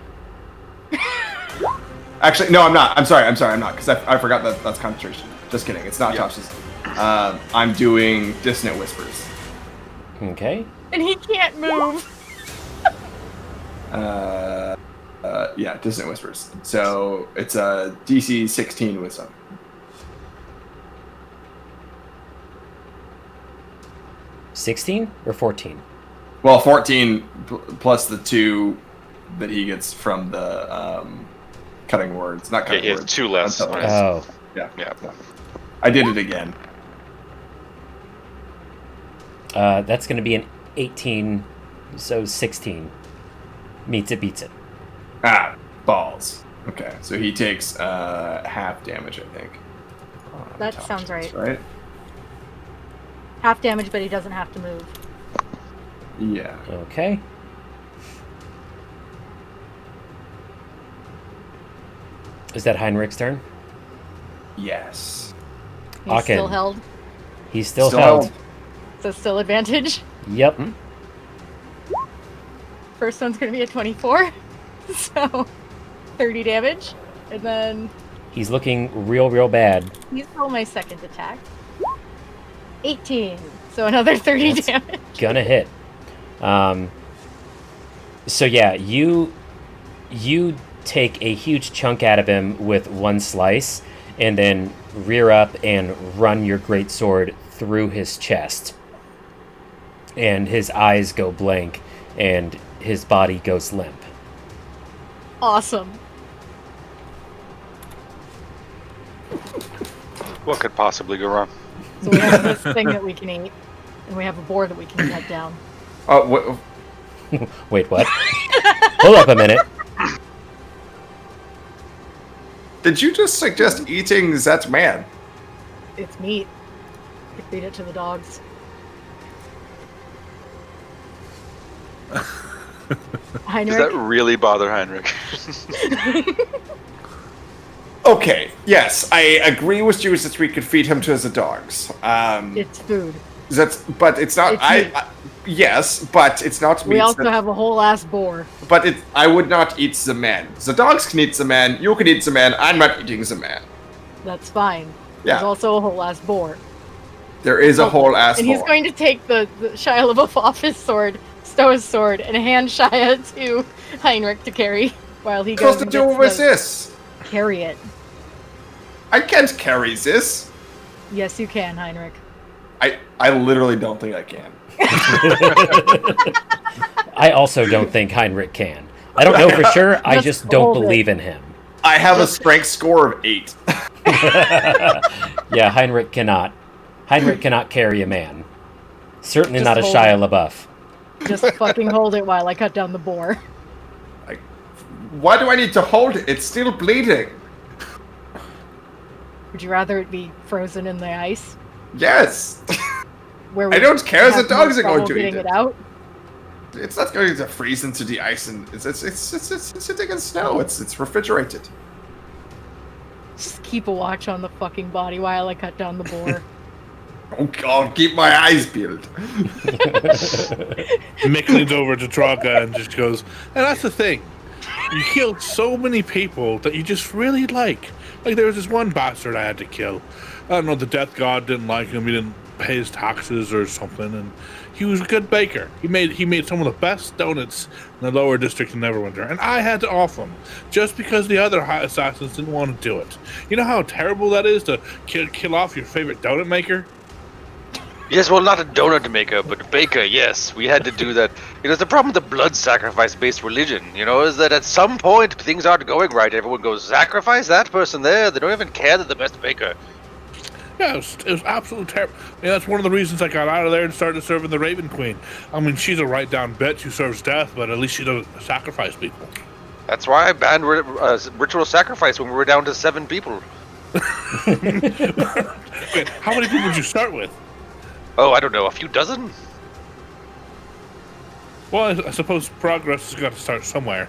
S3: Actually, no, I'm not. I'm sorry, I'm not, because I forgot that that's concentration. Just kidding. It's not Tasha's. I'm doing Dissonant Whispers.
S5: Okay.
S2: And he can't move.
S3: Yeah, Dissonant Whispers. So it's a DC 16 Wisdom.
S5: $16 or $14?
S3: Well, 14 plus the 2 that he gets from the cutting words. Not
S4: Yeah,
S3: cutting
S4: he has
S3: words.
S4: 2 less.
S3: Untelling.
S5: Oh,
S3: Yeah.
S4: Yeah.
S3: I did it again.
S5: that's going to be an 18, so 16. Meets it, beats it.
S3: Ah, balls. Okay, so he takes half damage, I think.
S2: That sounds right.
S3: Right?
S2: Half damage, but he doesn't have to move.
S3: Yeah.
S5: Okay. Is that Heinrich's turn?
S3: Yes.
S2: He's
S5: Akin.
S2: still held.
S5: He's still held.
S2: So still advantage.
S5: Yep.
S2: First one's going to be a 24. So 30 damage. And then
S5: He's looking real bad.
S2: he's roll my second attack. 18. So another 30
S5: That's
S2: damage.
S5: Gonna hit. So yeah, you take a huge chunk out of him with one slice, and then rear up and run your greatsword through his chest. And his eyes go blank, and his body goes limp.
S2: Awesome.
S4: What could possibly go wrong?
S2: So we have this thing that we can eat. And we have a boar that we can cut down.
S3: Oh, what?
S5: Wait, what? Hold up a minute.
S3: Did you just suggest eating that man?
S2: It's meat. We feed it to the dogs.
S4: Does
S2: Heinrich,
S4: that really bother Heinrich?
S3: Okay, yes, I agree with you that we could feed him to the dogs.
S2: it's food.
S3: But it's not.
S2: It's meat.
S3: Yes, but it's not meat.
S2: We also have a whole ass boar.
S3: But I would not eat the man. The dogs can eat the man. You can eat the man. I'm not eating the man.
S2: That's fine.
S3: Yeah.
S2: There's also a whole ass boar.
S3: There is a whole ass.
S2: And he's going to take the Shia LaBeouf off his sword, stow his sword, and hand Shia to Heinrich to carry while he goes
S3: Supposed to
S2: and
S3: do
S2: gets
S3: with
S2: the-
S3: this?
S2: Carry it.
S3: I can't carry this.
S2: Yes, you can, Heinrich.
S3: I literally don't think I can.
S5: I also don't think Heinrich can. I don't know for sure. I just don't
S2: hold it.
S5: believe in him.
S3: I have a strength score of 8.
S5: Yeah, Heinrich cannot. Heinrich cannot carry a man. Certainly
S2: Just
S5: not a
S2: hold
S5: Shia
S2: it.
S5: LaBeouf.
S2: Just fucking hold it while I cut down the boar.
S3: Why do I need to hold it? It's still bleeding.
S2: Would you rather it be frozen in the ice?
S3: Yes.
S2: Where
S3: I don't care, the
S2: have no
S3: dogs are going
S2: trouble
S3: to eat
S2: getting
S3: it.
S2: it out?
S3: It's not going to freeze into the ice, and it's sitting in snow. It's refrigerated.
S2: Just keep a watch on the fucking body while I cut down the boar.
S3: Oh God, keep my eyes peeled.
S1: Mick leans over to Traka and just goes, and that's the thing. You killed so many people that you just really like. Like, there was this one bastard I had to kill. I don't know, the death god didn't like him. He didn't pay his taxes or something. And he was a good baker. He made some of the best donuts in the lower district in Neverwinter. And I had to off him just because the other high assassins didn't want to do it. You know how terrible that is to kill off your favorite donut maker?
S4: Yes, well, not a donut maker, but a baker, yes. We had to do that. You know, the problem with the blood sacrifice-based religion, you know, is that at some point things aren't going right. Everyone goes, sacrifice that person there. They don't even care that the best baker.
S1: Yeah, it was absolutely terrible. I mean, that's one of the reasons I got out of there and started serving the Raven Queen. I mean, she's a right-down bitch who serves death, but at least she doesn't sacrifice people.
S4: That's why I banned ritual sacrifice when we were down to 7 people.
S1: Wait, how many people did you start with?
S4: Oh, I don't know, a few dozen?
S1: Well, I suppose progress has got to start somewhere.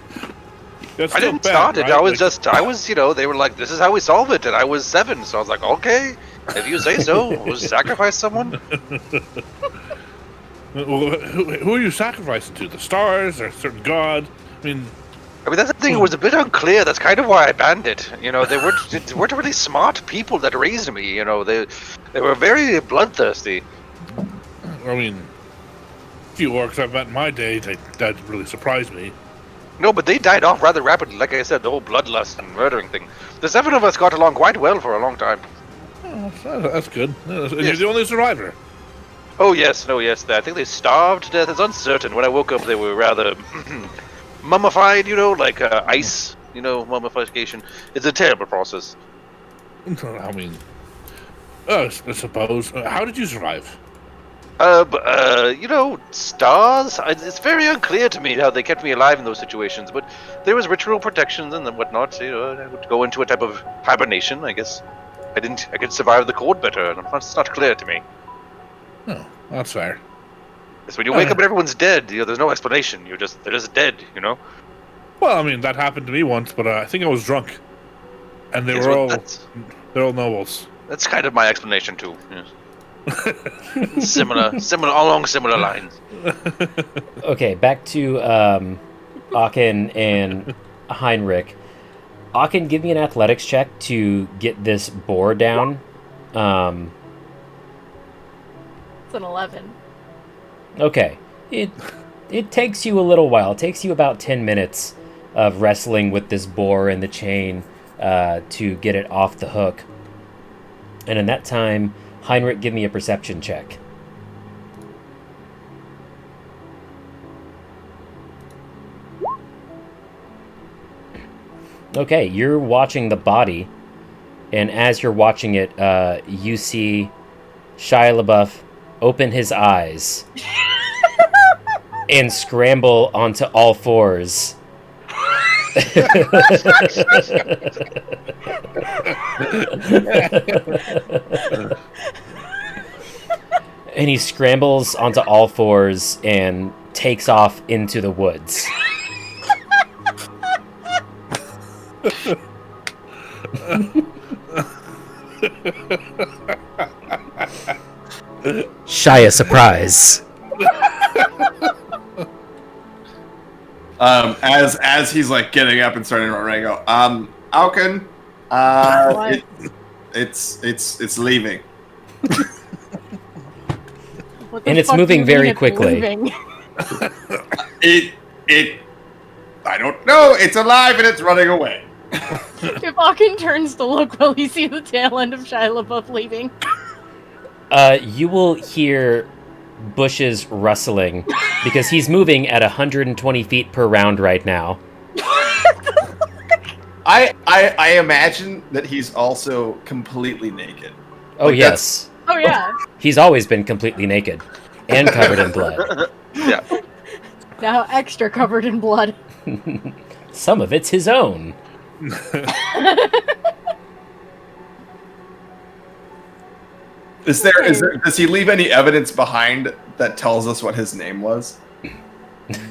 S1: That's
S4: I
S1: still
S4: didn't
S1: bad,
S4: start it.
S1: right?
S4: I was, you know, they were like, this is how we solve it, and I was 7, so I was like, okay, if you say so, we'll sacrifice someone.
S1: Well, who are you sacrificing to? The stars or a certain god? I mean,
S4: That's the thing, it was a bit unclear, that's kind of why I banned it. You know, they weren't really smart people that raised me, you know, they were very bloodthirsty.
S1: I mean, few orcs I've met in my day, that really surprised me.
S4: No, but they died off rather rapidly, like I said, the whole bloodlust and murdering thing. The 7 of us got along quite well for a long time.
S1: Oh, that's good. And
S4: Yes.
S1: you're the only survivor.
S4: Oh yes, no, yes, I think they starved to death. It's uncertain. When I woke up, they were rather mummified, like ice, mummification. It's a terrible process.
S1: I mean, I suppose. How did you survive?
S4: Stars? It's very unclear to me how they kept me alive in those situations, but there was ritual protections and whatnot, I would go into a type of hibernation, I guess. I could survive the cold better, and it's not clear to me.
S1: Oh, that's fair.
S4: Because when you wake up and everyone's dead, there's no explanation. They're just dead,
S1: Well, I mean, that happened to me once, but I think I was drunk. And they're all nobles.
S4: That's kind of my explanation, too, yes. similar along similar lines.
S5: Okay, back to Aachen and Heinrich. Aachen, give me an athletics check to get this boar down.
S2: It's an 11.
S5: Okay. It takes you a little while. It takes you about 10 minutes of wrestling with this boar and the chain to get it off the hook. And in that time, Heinrich, give me a perception check. Okay, you're watching the body, and as you're watching it, you see Shia LaBeouf open his eyes and scramble onto all fours. And he scrambles onto all fours and takes off into the woods. Shia surprise.
S3: As he's like getting up and starting to run, I go, Alkin, it's leaving.
S5: And it's moving very quickly.
S3: I don't know. It's alive and it's running away.
S2: If Aachen turns to look, will he see the tail end of Shia LaBeouf leaving?
S5: You will hear bushes rustling because he's moving at 120 feet per round right now.
S3: I imagine that he's also completely naked.
S5: Oh, like yes.
S2: Oh, yeah.
S5: He's always been completely naked and covered in blood.
S4: Yeah.
S2: Now extra covered in blood.
S5: Some of it's his own.
S3: Does he leave any evidence behind that tells us what his name was?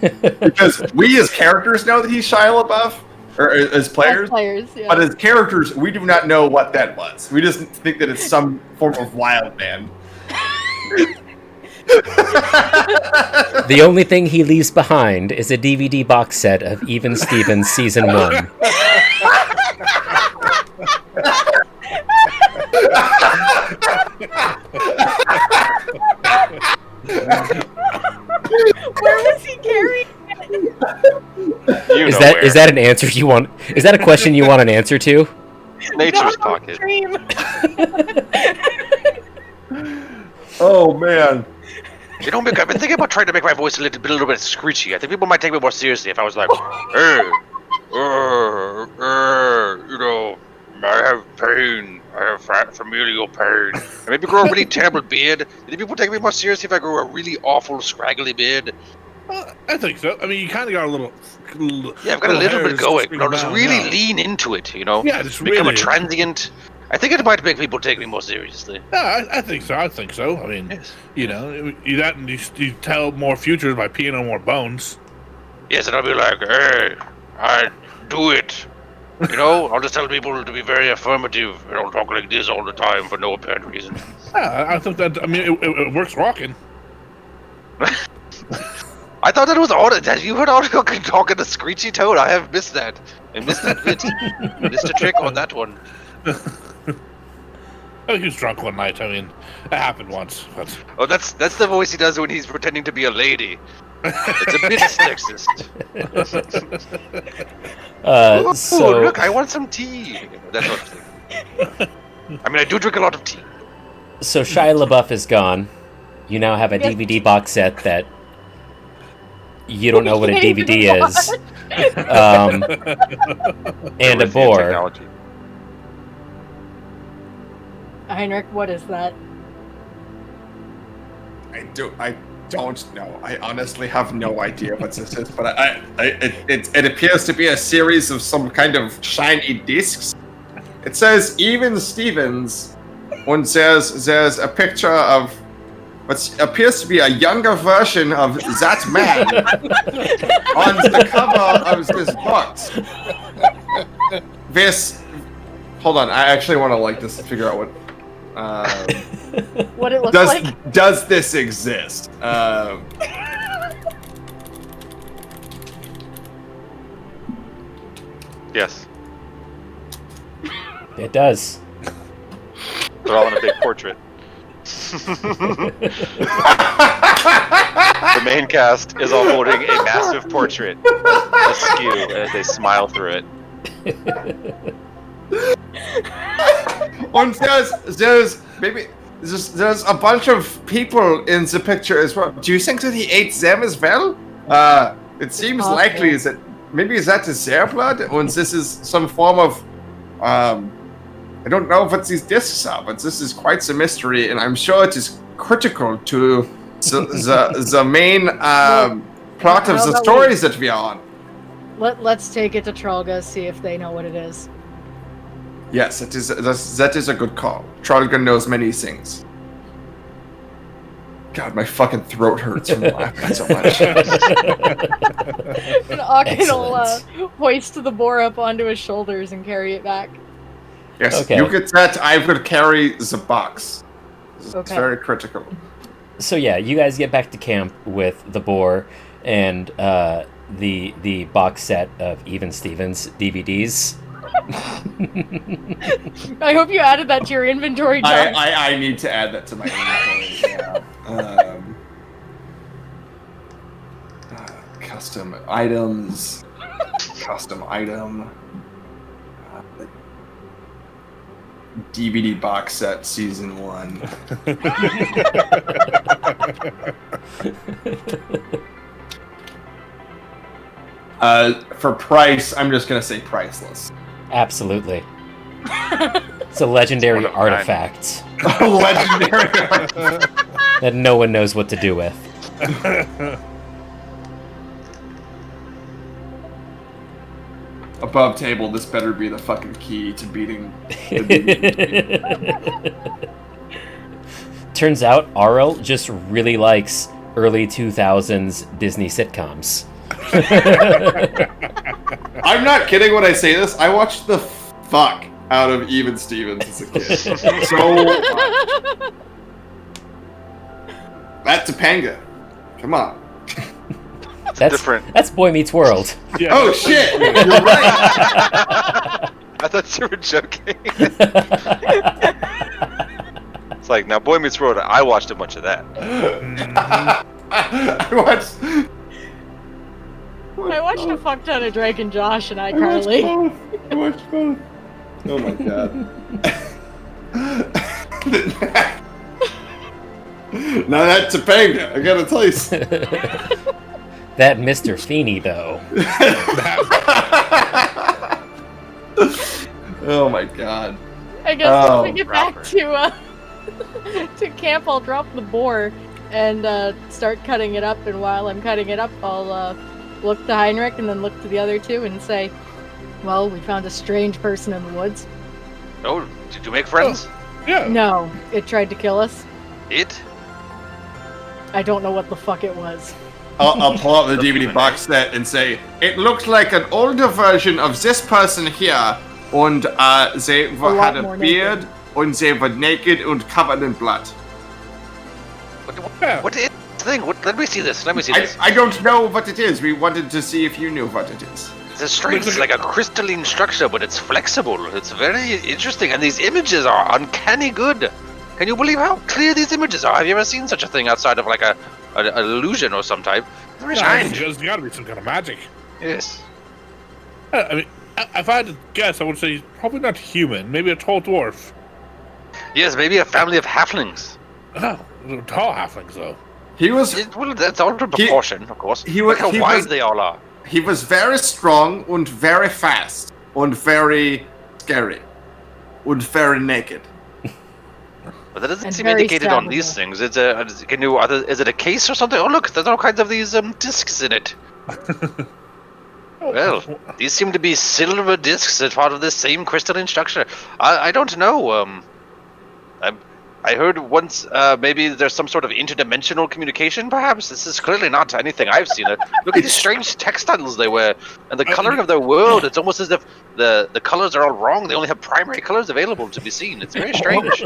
S3: Because we as characters know that he's Shia LaBeouf, or as players,
S2: Yeah.
S3: But as characters, we do not know what that was. We just think that it's some form of wild man.
S5: The only thing he leaves behind is a DVD box set of Even Stevens Season 1.
S2: Where was he carrying it?
S5: Is that an answer you want? Is that a question you want an answer to?
S4: Nature's pocket.
S3: Oh man.
S4: Mick, I've been thinking about trying to make my voice a little bit screechy. I think people might take me more seriously if I was like, hey, I have pain. I have familial pain. And maybe grow a really terrible beard. Do people take me more seriously if I grow a really awful, scraggly beard?
S1: I think so. I mean, you kind of got a little.
S4: Yeah, I've got a little bit going. But I'll just really lean into it,
S1: Yeah, just
S4: become
S1: really
S4: a transient. I think it might make people take me more seriously.
S1: Yeah, I think so. I mean, yes. You tell more futures by peeing on more bones.
S4: Yes, and I'll be like, hey, I do it. I'll just tell people to be very affirmative. I don't talk like this all the time for no apparent reason.
S1: Yeah, I think that. I mean, it works rocking.
S4: I thought that was Otto. Have you heard Otto talk in a screechy tone? I have missed that. I missed that bit. Missed a trick on that one.
S1: I think he was drunk one night. I mean, it happened once. But...
S4: Oh, that's the voice he does when he's pretending to be a lady. It's a bit sexist.
S5: So
S4: look, I want some tea. That's what I'm saying. I mean, I do drink a lot of tea.
S5: So Shia LaBeouf is gone. You now have a DVD box set that you don't know what a DVD is. and a
S4: With the
S5: boar.
S4: technology.
S2: Heinrich, what is that?
S3: I don't know. I honestly have no idea what this is, but it appears to be a series of some kind of shiny discs. It says Even Stevens, and there's a picture of what appears to be a younger version of that man on the cover of this box. Hold on, I actually want to like this to figure out what.
S2: What it looks like?
S3: Does this exist?
S4: Yes.
S5: It does.
S4: They're all in a big portrait. The main cast is all holding a massive portrait askew as they smile through it.
S3: And there's a bunch of people in the picture as well. Do you think that he ate them as well? It seems
S2: Possible.
S3: likely that maybe that is their blood, and this is some form of I don't know what these discs are, but this is quite the mystery, and I'm sure it is critical to the main plot of
S2: how
S3: the
S2: about
S3: stories that we are on.
S2: Let's take it to Trolga, see if they know what it is.
S3: Yes, that is a good call. Trollgun knows many things. God, my fucking throat hurts from laughing so much.
S2: And Aachen will
S5: Excellent.
S2: hoist the boar up onto his shoulders and carry it back.
S3: Yes,
S5: Okay.
S3: you get that. I will carry the box. It's
S2: Okay.
S3: very critical.
S5: So yeah, you guys get back to camp with the boar and the box set of Even Stevens DVDs.
S2: I hope you added that to your inventory, John.
S3: I need to add that to my inventory. Yeah. Custom items. Custom item. DVD box set season 1. For price, I'm just gonna say priceless.
S5: Absolutely. It's a legendary
S4: It's one of a kind.
S5: artifact
S3: Legendary.
S5: that no one knows what to do with.
S3: Above table, this better be the fucking key to beating the
S5: Turns out Arl just really likes early 2000s Disney sitcoms.
S3: I'm not kidding when I say this. I watched the fuck out of Even Stevens as a kid. So much. That's Topanga. Come on.
S4: Different.
S5: That's Boy Meets World.
S1: Yeah.
S3: Oh shit! You're right.
S4: I thought you were joking. It's like, now Boy Meets World, I watched a bunch of that.
S3: I watched.
S2: I watched a fuck ton of Drake and Josh and iCarly.
S3: I watched both. Oh my god. Now that's Topanga. I gotta tell you.
S5: That Mr. Feeney, though.
S3: Oh my god.
S2: I guess
S3: Oh,
S2: when we get back to camp, I'll drop the boar and start cutting it up. And while I'm cutting it up, I'll look to Heinrich and then look to the other two and say, "Well, we found a strange person in the woods.
S4: Oh, did you make friends?
S1: Yeah.
S2: No, it tried to kill us.
S4: It?
S2: I don't know what the fuck it was."
S3: I'll pull out the DVD box set and say, it looks like an older version of this person here, and they
S2: lot
S3: had a
S2: more
S3: beard,
S2: naked.
S3: and they were naked and covered in blood.
S4: What is this thing? Let me see this. Let me see this.
S3: I don't know what it is. We wanted to see if you knew what it is.
S4: It's strange. It's like a crystalline structure, but it's flexible. It's very interesting, and these images are uncanny good. Can you believe how clear these images are? Have you ever seen such a thing outside of like an illusion or some type? Very strange.
S1: There's got to be some kind of magic.
S4: Yes.
S1: I mean, if I had to guess, I would say he's probably not human. Maybe a tall dwarf.
S4: Yes, maybe a family of halflings.
S1: Oh, tall halflings though.
S3: He was
S4: Well, that's all to proportion, of course.
S3: he was-
S4: Look how
S3: he
S4: wide
S3: was-
S4: they all are.
S3: He was very strong and very fast and very scary and very naked.
S4: But that doesn't
S2: And
S4: seem
S2: very
S4: indicated on these
S2: stabbable.
S4: things. Is it a case or something? Oh look, there's all kinds of these discs in it. Well, these seem to be silver discs as part of this same crystalline structure. I don't know. I heard once maybe there's some sort of interdimensional communication. Perhaps this is clearly not anything I've seen. Look at these strange textiles they wear, and the coloring of their world. It's almost as if the colors are all wrong. They only have primary colors available to be seen. It's very strange.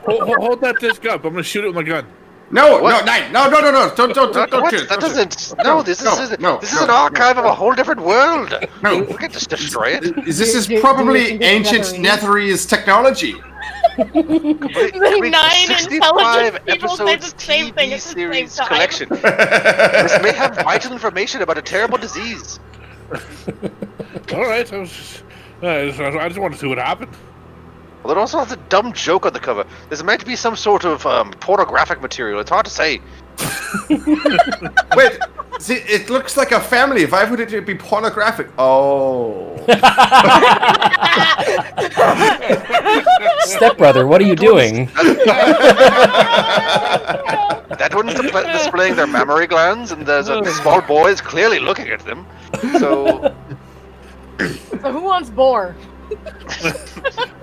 S1: Hold that disc up. I'm gonna shoot it with my gun.
S3: No,
S4: What?
S3: no, don't
S4: What?
S3: shoot it.
S4: That
S3: don't shoot it.
S4: doesn't. No, this is an archive of a whole different world.
S3: No.
S4: We can't just destroy it.
S3: This is
S2: Do you
S3: probably
S2: think it's
S3: ancient Netherese technology.
S2: The 9 intelligent people say the
S4: episodes
S2: same thing
S4: TV
S2: at the same
S4: series
S2: time.
S4: collection. This may have vital information about a terrible disease.
S1: All right. I just want to see what happened.
S4: Well, it also has a dumb joke on the cover. There's meant to be some sort of pornographic material. It's hard to say.
S3: Wait, see, it looks like a family. Why would it be pornographic? Oh.
S5: Stepbrother, what are you doing?
S4: That one's displaying their mammary glands, and there's a small boy is clearly looking at them. So,
S2: So who wants boar?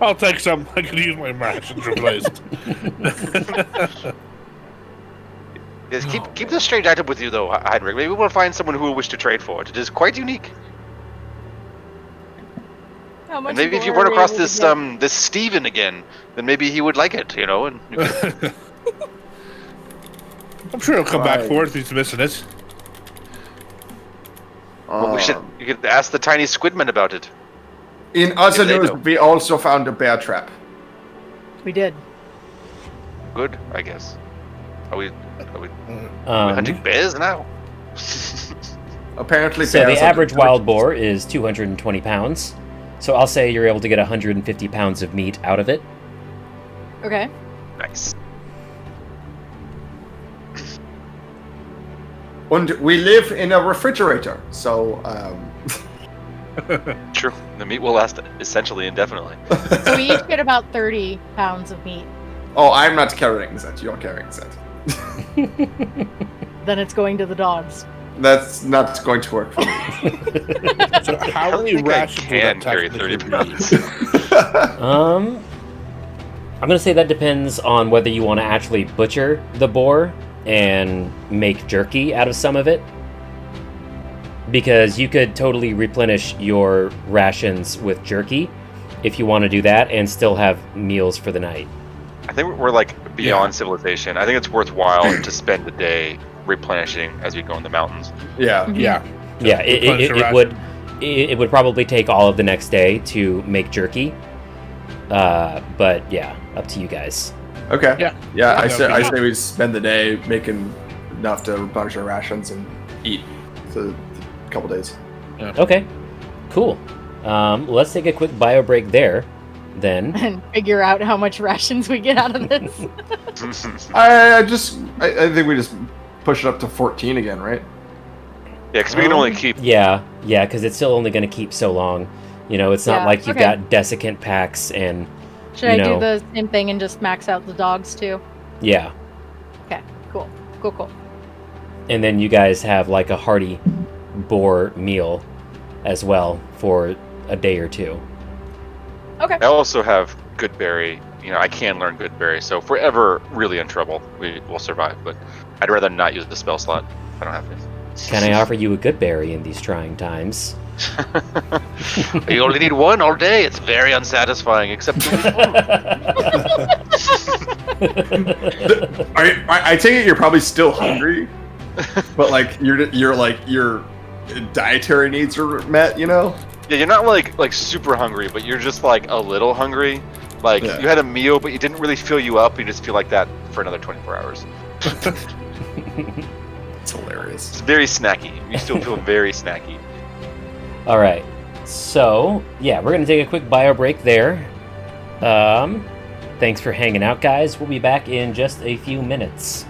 S1: I'll take some. I could use my rations replaced.
S4: yes, keep this strange item with you, though, Heinrich. Maybe we'll find someone who will wish to trade for it. It is quite unique.
S2: How much
S4: And maybe if you
S2: boar
S4: run
S2: are we
S4: across
S2: able to get?
S4: this Steven again, then maybe he would like it, you know. And
S1: I'm sure he'll come back
S3: Right.
S1: for it if he's missing it.
S4: well, you could ask the tiny squidman about it.
S3: In other
S4: If they
S3: news,
S4: know.
S3: we also found a bear trap.
S2: We did.
S4: Good, I guess. Are we hunting bears now?
S3: Apparently,
S5: So the
S3: bears are
S5: average
S3: good.
S5: wild boar is 220 pounds. So I'll say you're able to get 150 pounds of meat out of it.
S2: Okay.
S4: Nice.
S3: And we live in a refrigerator, so
S4: True. The meat will last essentially indefinitely.
S2: So we each get about 30 pounds of meat.
S3: Oh, I'm not carrying that. You're carrying that.
S2: Then it's going to the dogs.
S3: That's not going to work for me.
S1: So how
S4: don't
S1: many
S4: think I
S1: rations would
S4: can
S1: that
S4: carry
S1: technically
S4: 30
S1: be?
S5: I'm gonna say that depends on whether you want to actually butcher the boar and make jerky out of some of it. Because you could totally replenish your rations with jerky if you want to do that and still have meals for the night.
S4: I think we're like beyond civilization. I think it's worthwhile to spend the day replenishing as we go in the mountains.
S3: Yeah.
S1: Yeah.
S5: Yeah,
S1: Replenish your
S5: it would probably take all of the next day to make jerky. But yeah, up to you guys.
S3: Okay.
S1: Yeah.
S3: Yeah. I
S1: Yeah,
S3: say we spend the day making enough to replenish our rations and eat for a couple days.
S5: Okay, cool. Let's take a quick bio break there, then.
S2: And figure out how much rations we get out of this.
S3: I think we just push it up to 14 again, right?
S4: Yeah, because we can only keep.
S5: Yeah, because it's still only going to keep so long. You know, it's not
S2: Yeah,
S5: like you've
S2: okay.
S5: got desiccant packs and,
S2: Should I
S5: you know,
S2: do the same thing and just max out the dogs too?
S5: yeah.
S2: Okay, cool.
S5: And then you guys have like a hearty boar meal as well for a day or two.
S2: Okay.
S4: I also have good berry. You know, I can learn good berry. So if we're ever really in trouble, we will survive. But I'd rather not use the spell slot if I don't have to.
S5: Can I offer you a good berry in these trying times?
S4: You only need one all day. It's very unsatisfying, except
S3: I take it you're probably still hungry, but like your dietary needs are met, you know?
S4: yeah, you're not like super hungry, but you're just like a little hungry. Like
S3: Yeah.
S4: you had a meal, but you didn't really fill you up. You just feel like that for another 24 hours.
S3: It's hilarious.
S4: It's very snacky. You still feel very snacky.
S5: All right. So, yeah, we're going to take a quick bio break there. Thanks for hanging out, guys. We'll be back in just a few minutes.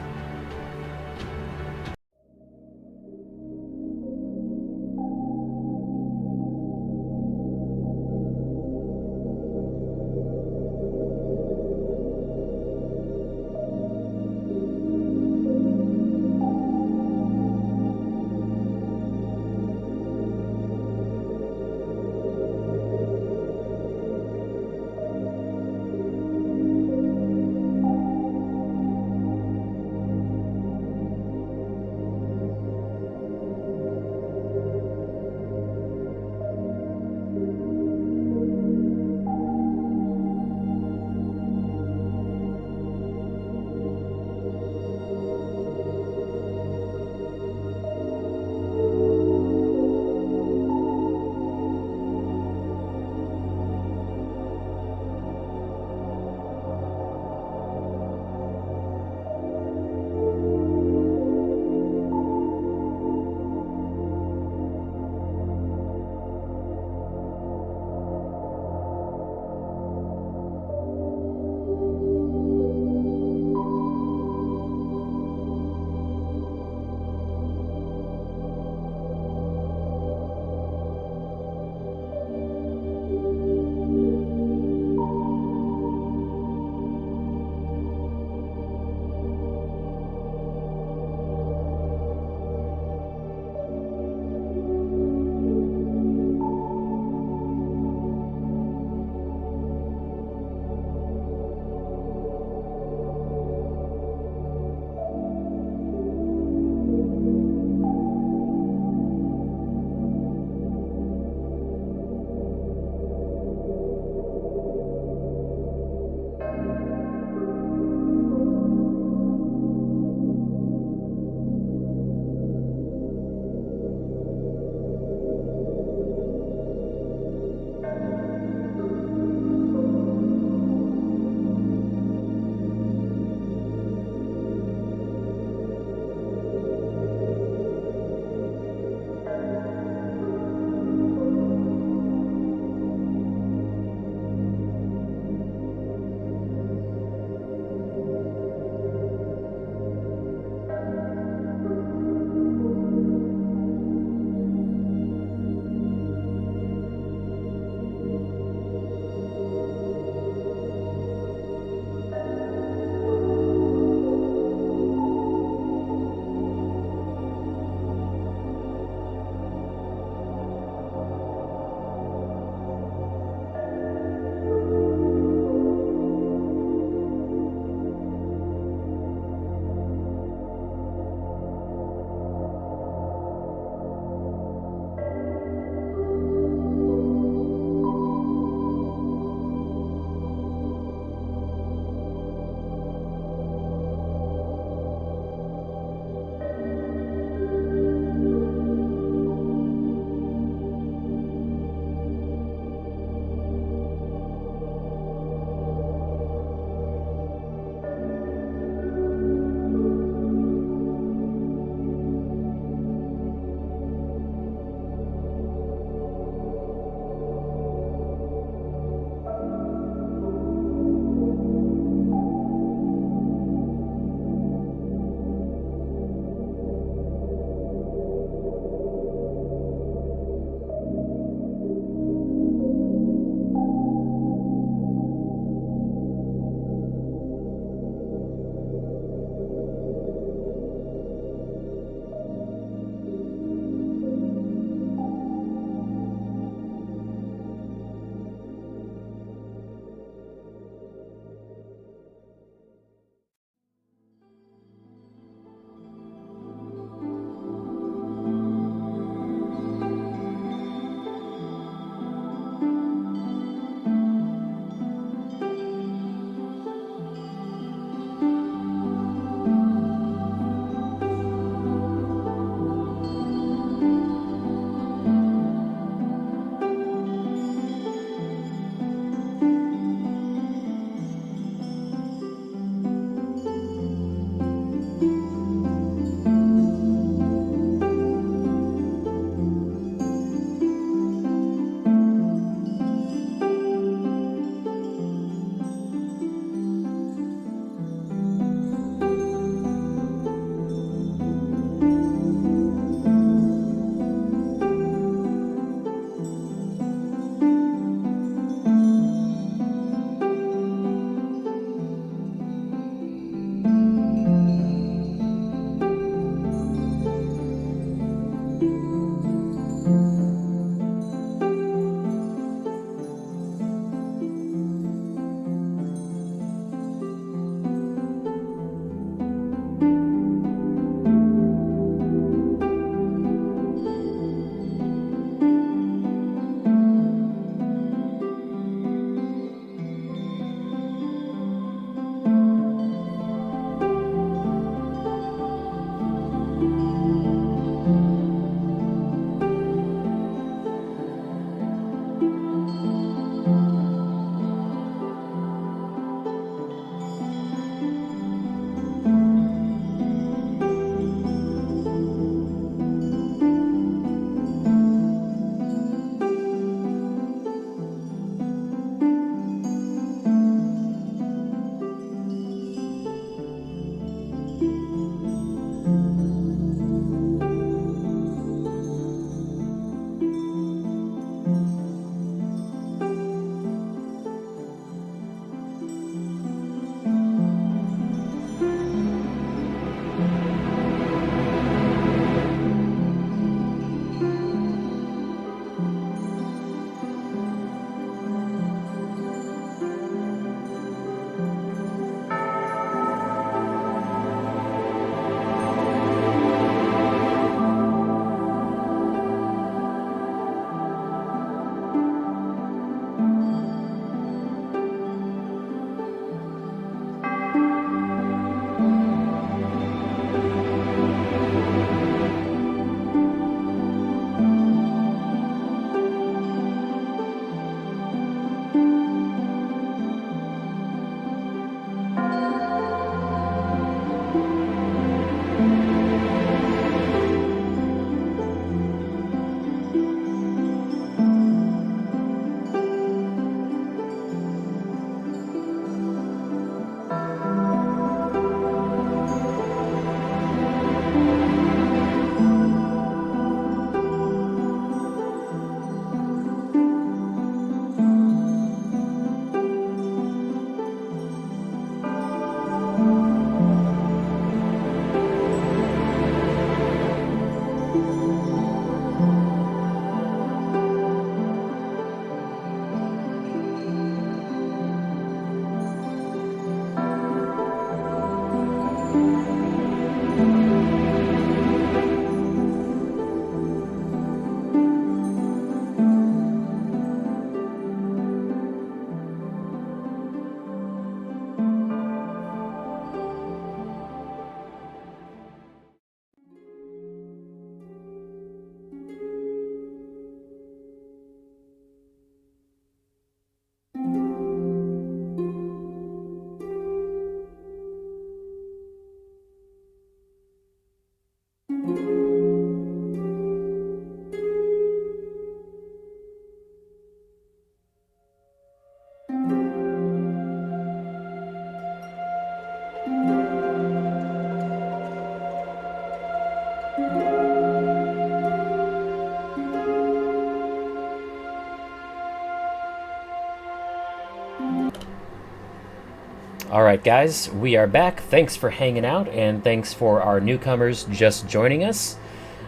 S5: Alright guys, we are back. Thanks for hanging out, and thanks for our newcomers just joining us.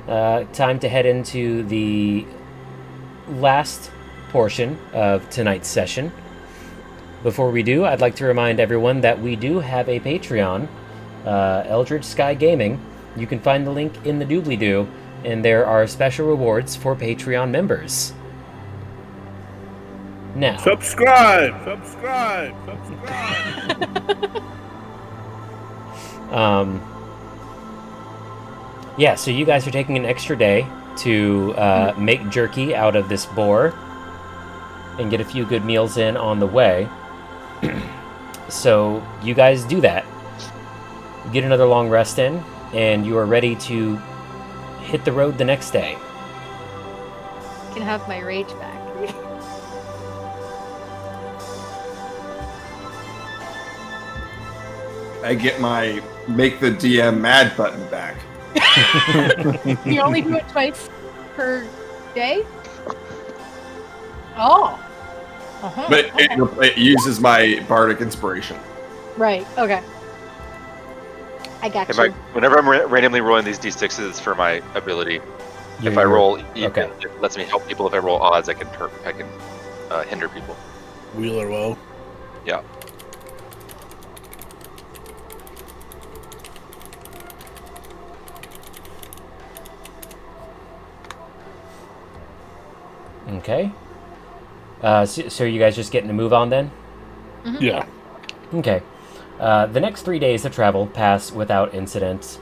S5: Time to head into the last portion of tonight's session. Before we do, I'd like to remind everyone that we do have a Patreon, Eldritch Sky Gaming. You can find the link in the doobly-doo, and there are special rewards for Patreon members. Now,
S1: Subscribe.
S5: yeah, so you guys are taking an extra day to make jerky out of this boar and get a few good meals in on the way. So you guys do that. Get another long rest in, and you are ready to hit the road the next day.
S2: Can have my rage back.
S3: I get my make the DM mad button back.
S2: You only do it twice per day? Oh. Uh-huh.
S3: But it uses my bardic inspiration.
S2: Right, okay. I got you.
S4: Whenever I'm randomly rolling these d6s, it's for my ability. If I roll even,
S5: okay.
S4: It lets me help people. If I roll odds, I can hinder people.
S1: Wheeler woe.
S4: Yeah.
S5: Okay. So you guys just getting to move on then?
S2: Mm-hmm.
S1: Yeah.
S5: Okay. The next 3 days of travel pass without incident.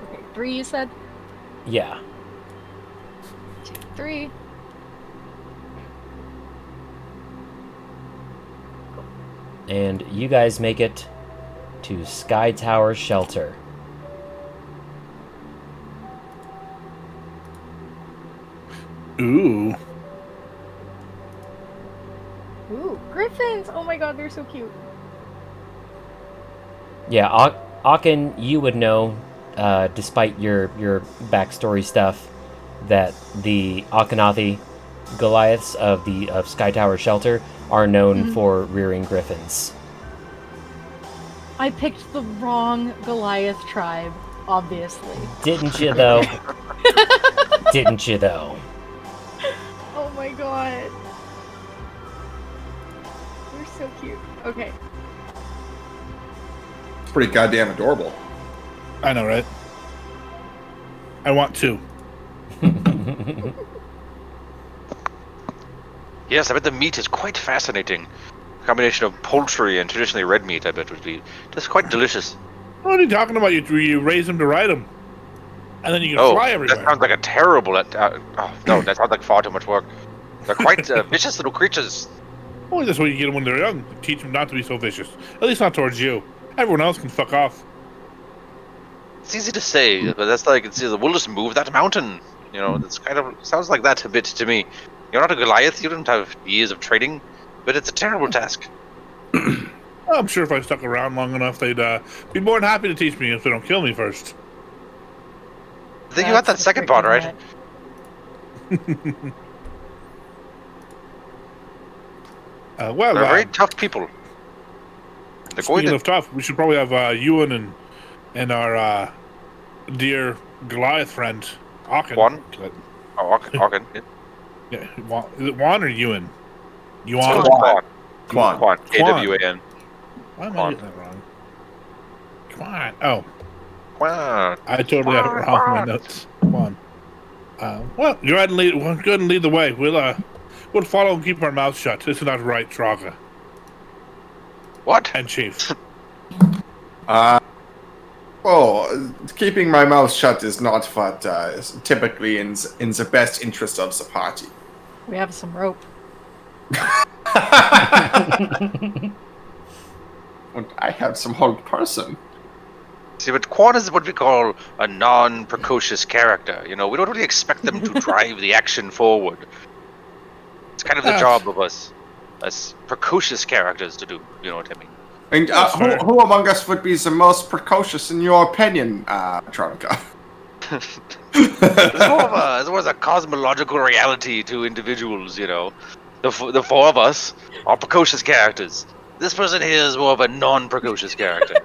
S2: Okay, 3 you said?
S5: Yeah.
S2: 2, 3.
S5: And you guys make it to Sky Tower Shelter.
S1: Ooh.
S2: Ooh, griffins! Oh my god, they're so cute.
S5: Yeah, Aachen, you would know, despite your backstory stuff, that the Akhenathi Goliaths of Sky Tower Shelter are known for rearing griffins.
S2: I picked the wrong Goliath tribe, obviously.
S5: Didn't you though? Didn't you though?
S2: Oh my god. They're so cute. Okay.
S3: It's pretty goddamn adorable.
S1: I know, right? I want to.
S4: Yes, I bet the meat is quite fascinating. A combination of poultry and traditionally red meat, I bet, would be just quite delicious.
S1: What are you talking about? You raise them to ride them, and then you can fly everywhere.
S4: That sounds like a terrible... no, that sounds like far too much work. They're quite vicious little creatures.
S1: Well, that's why you get them when they're young. Teach them not to be so vicious. At least not towards you. Everyone else can fuck off.
S4: It's easy to say, but that's like, we'll just move that mountain. You know, it's kind of sounds like that a bit to me. You're not a Goliath, you don't have years of training, but it's a terrible task.
S1: I'm sure if I stuck around long enough, they'd be more than happy to teach me if they don't kill me first.
S4: I think you got that second part, right?
S1: Well,
S4: They're very tough people. They're
S1: speaking
S4: going
S1: of tough, we should probably have Ewan and our dear Goliath friend, Aachen.
S4: Juan? Aachen.
S1: Yeah, is it Juan or Ewan?
S4: Juan.
S3: Quan.
S4: K-W-A-N.
S1: Why am I getting that wrong? Come on. Oh,
S4: Juan.
S1: I totally had it wrong in my notes. Come on. Well, go ahead and lead the way. We'll follow and keep our mouths shut. This is not right, Traga.
S4: What?
S1: And Chief.
S3: Keeping my mouth shut is not what typically in the best interest of the party.
S2: We have some rope.
S3: And I have some whole person.
S4: See, but Quan is what we call a non-precocious character. You know, we don't really expect them to drive the action forward. It's kind of the job of us precocious characters to do. You know what I mean?
S3: And who among us would be the most precocious in your opinion, Tronica?
S4: There's more of a cosmological reality to individuals, you know. The four of us are precocious characters. This person here is more of a non-precocious character.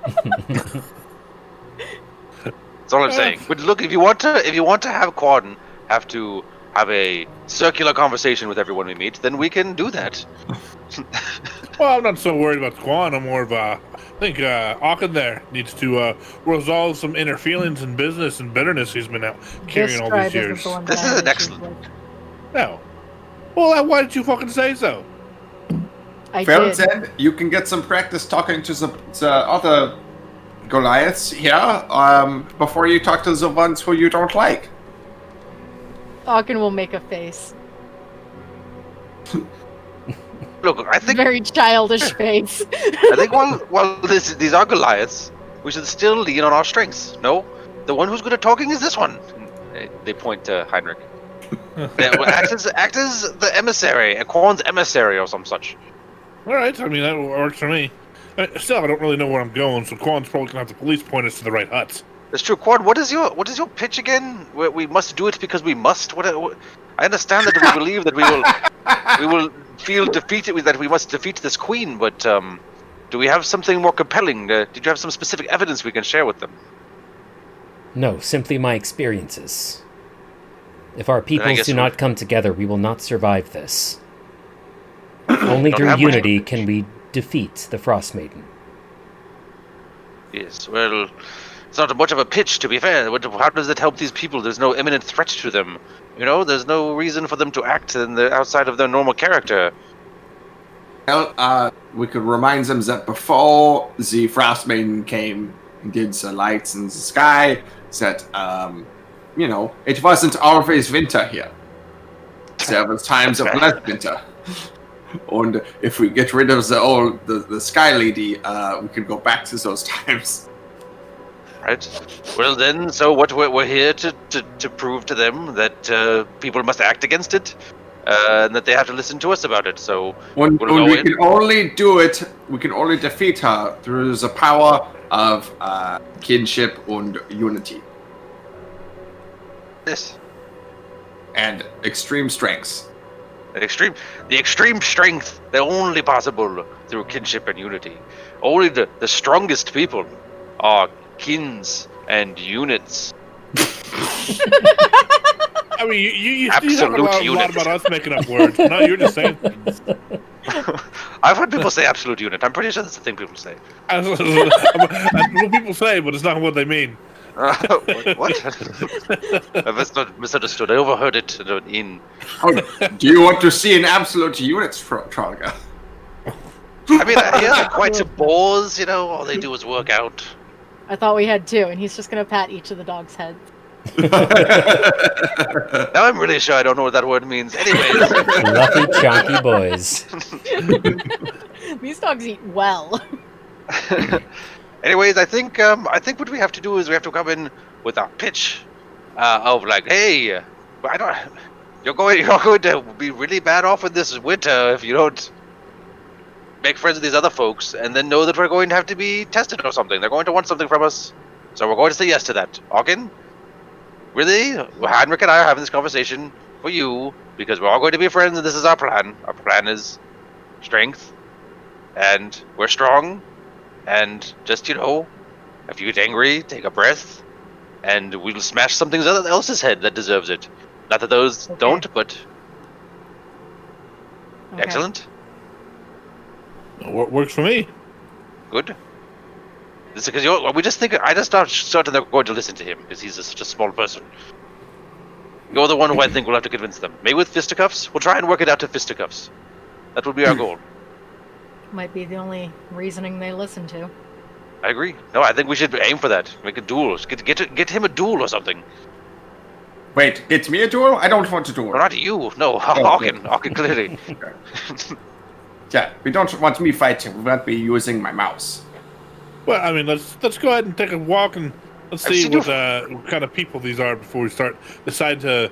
S4: That's all I'm saying. But look, if you want to have Quaden have to have a circular conversation with everyone we meet, then we can do that.
S1: Well, I'm not so worried about Quan. I'm more of I think Aachen there needs to resolve some inner feelings and business and bitterness he's been out carrying all these years.
S4: This is an excellent.
S1: No. Well, why did you fucking say so?
S2: I
S3: Well
S2: did.
S3: then, you can get some practice talking to the other Goliaths here before you talk to the ones who you don't like.
S2: Aachen will make a face.
S4: Look, I think
S2: Very childish face.
S4: I think while these are Goliaths, we should still lean on our strengths. No, the one who's good at talking is this one. They point to Heinrich. Act as the emissary, a Quan's emissary or some such.
S1: All right, I mean, that works for me. Still, I don't really know where I'm going, so Quan's probably gonna have the police point us to the right huts.
S4: That's true. Quan, what is your pitch again? We must do it because we must. What I understand that we believe that we will feel defeated, that we must defeat this queen. But do we have something more compelling? Did you have some specific evidence we can share with them?
S5: No, simply my experiences. If our peoples do not come together, we will not survive this. Only through unity can we defeat the Frostmaiden.
S4: Yes, well, it's not much of a pitch, to be fair. How does it help these people? There's no imminent threat to them. You know, there's no reason for them to act outside of their normal character.
S3: Well, we could remind them that before the Frostmaiden came and did the lights in the sky, that, you know, it wasn't always winter here. There was times of less winter. And if we get rid of the Sky Lady, we can go back to those times.
S4: Right. Well then, so what we're here to prove to them that people must act against it, and that they have to listen to us about it. So
S3: When we can only do it, we can only defeat her through the power of kinship and unity.
S4: Yes.
S3: And extreme strengths.
S4: The extreme strength, they're only possible through kinship and unity. Only the strongest people are kins and units.
S1: I mean, you
S4: Absolute
S1: talk a lot about us making up words. No, you're just saying things.
S4: I've heard people say absolute unit. I'm pretty sure that's the thing people say.
S1: That's what people say, but it's not what they mean.
S4: What? I've misunderstood. I overheard it in...
S3: Oh, do you want to see an absolute unit, Trolga?
S4: I mean, I hear they're quite some bores, you know. All they do is work out.
S2: I thought we had two, and he's just gonna pat each of the dogs' heads.
S4: Now I'm really sure I don't know what that word means. Anyways.
S5: Fluffy, chunky boys.
S2: These dogs eat well.
S4: Anyways, I think what we have to do is we have to come in with our pitch of like, hey, you're going to be really bad off in this winter if you don't make friends with these other folks, and then know that we're going to have to be tested or something. They're going to want something from us, so we're going to say yes to that. Aachen, really, Heinrich and I are having this conversation for you because we're all going to be friends, and this is our plan. Our plan is strength, and we're strong. And just, you know, if you get angry, take a breath, and we'll smash something else's head that deserves it. Not that those don't, but...
S2: Okay.
S4: Excellent.
S1: Works for me.
S4: Good. This is because I just not certain they're going to listen to him, because he's such a small person. You're the one who I think will have to convince them. Maybe with fisticuffs? We'll try and work it out to fisticuffs. That will be our goal.
S2: Might be the only reasoning they listen to.
S4: I agree. No, I think we should aim for that. Make a duel. Get him a duel or something.
S3: Wait, it's me a duel? I don't want a duel.
S4: No, not you. No, Aachen clearly.
S3: Yeah, we don't want me fighting. We want me using my mouse.
S1: Well, I mean, let's go ahead and take a walk and let's see what kind of people these are before we decide to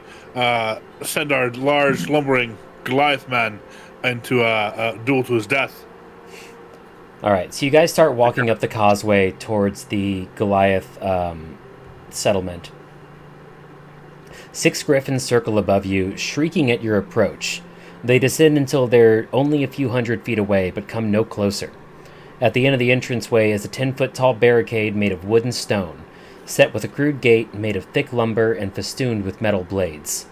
S1: send our large lumbering Goliath man into a duel to his death.
S5: All right, so you guys start walking up the causeway towards the Goliath settlement. 6 griffins circle above you, shrieking at your approach. They descend until they're only a few hundred feet away, but come no closer. At the end of the entranceway is a 10-foot-tall barricade made of wood and stone, set with a crude gate made of thick lumber and festooned with metal blades.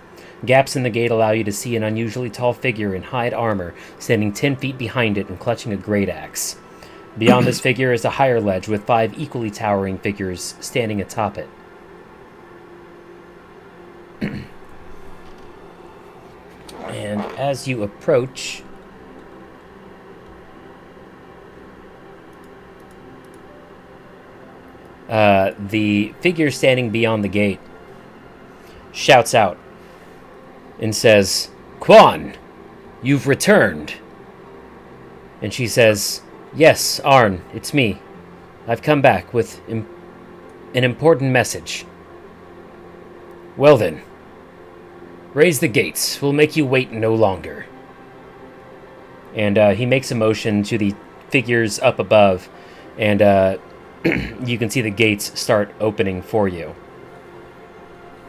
S5: Gaps in the gate allow you to see an unusually tall figure in hide armor standing 10 feet behind it and clutching a great axe. Beyond this figure is a higher ledge with 5 equally towering figures standing atop it. And as you approach, the figure standing beyond the gate shouts out and says, "Quan, you've returned." And she says, "Yes, Arn, it's me. I've come back with an important message." "Well then, raise the gates. We'll make you wait no longer." And he makes a motion to the figures up above, and you can see the gates start opening for you.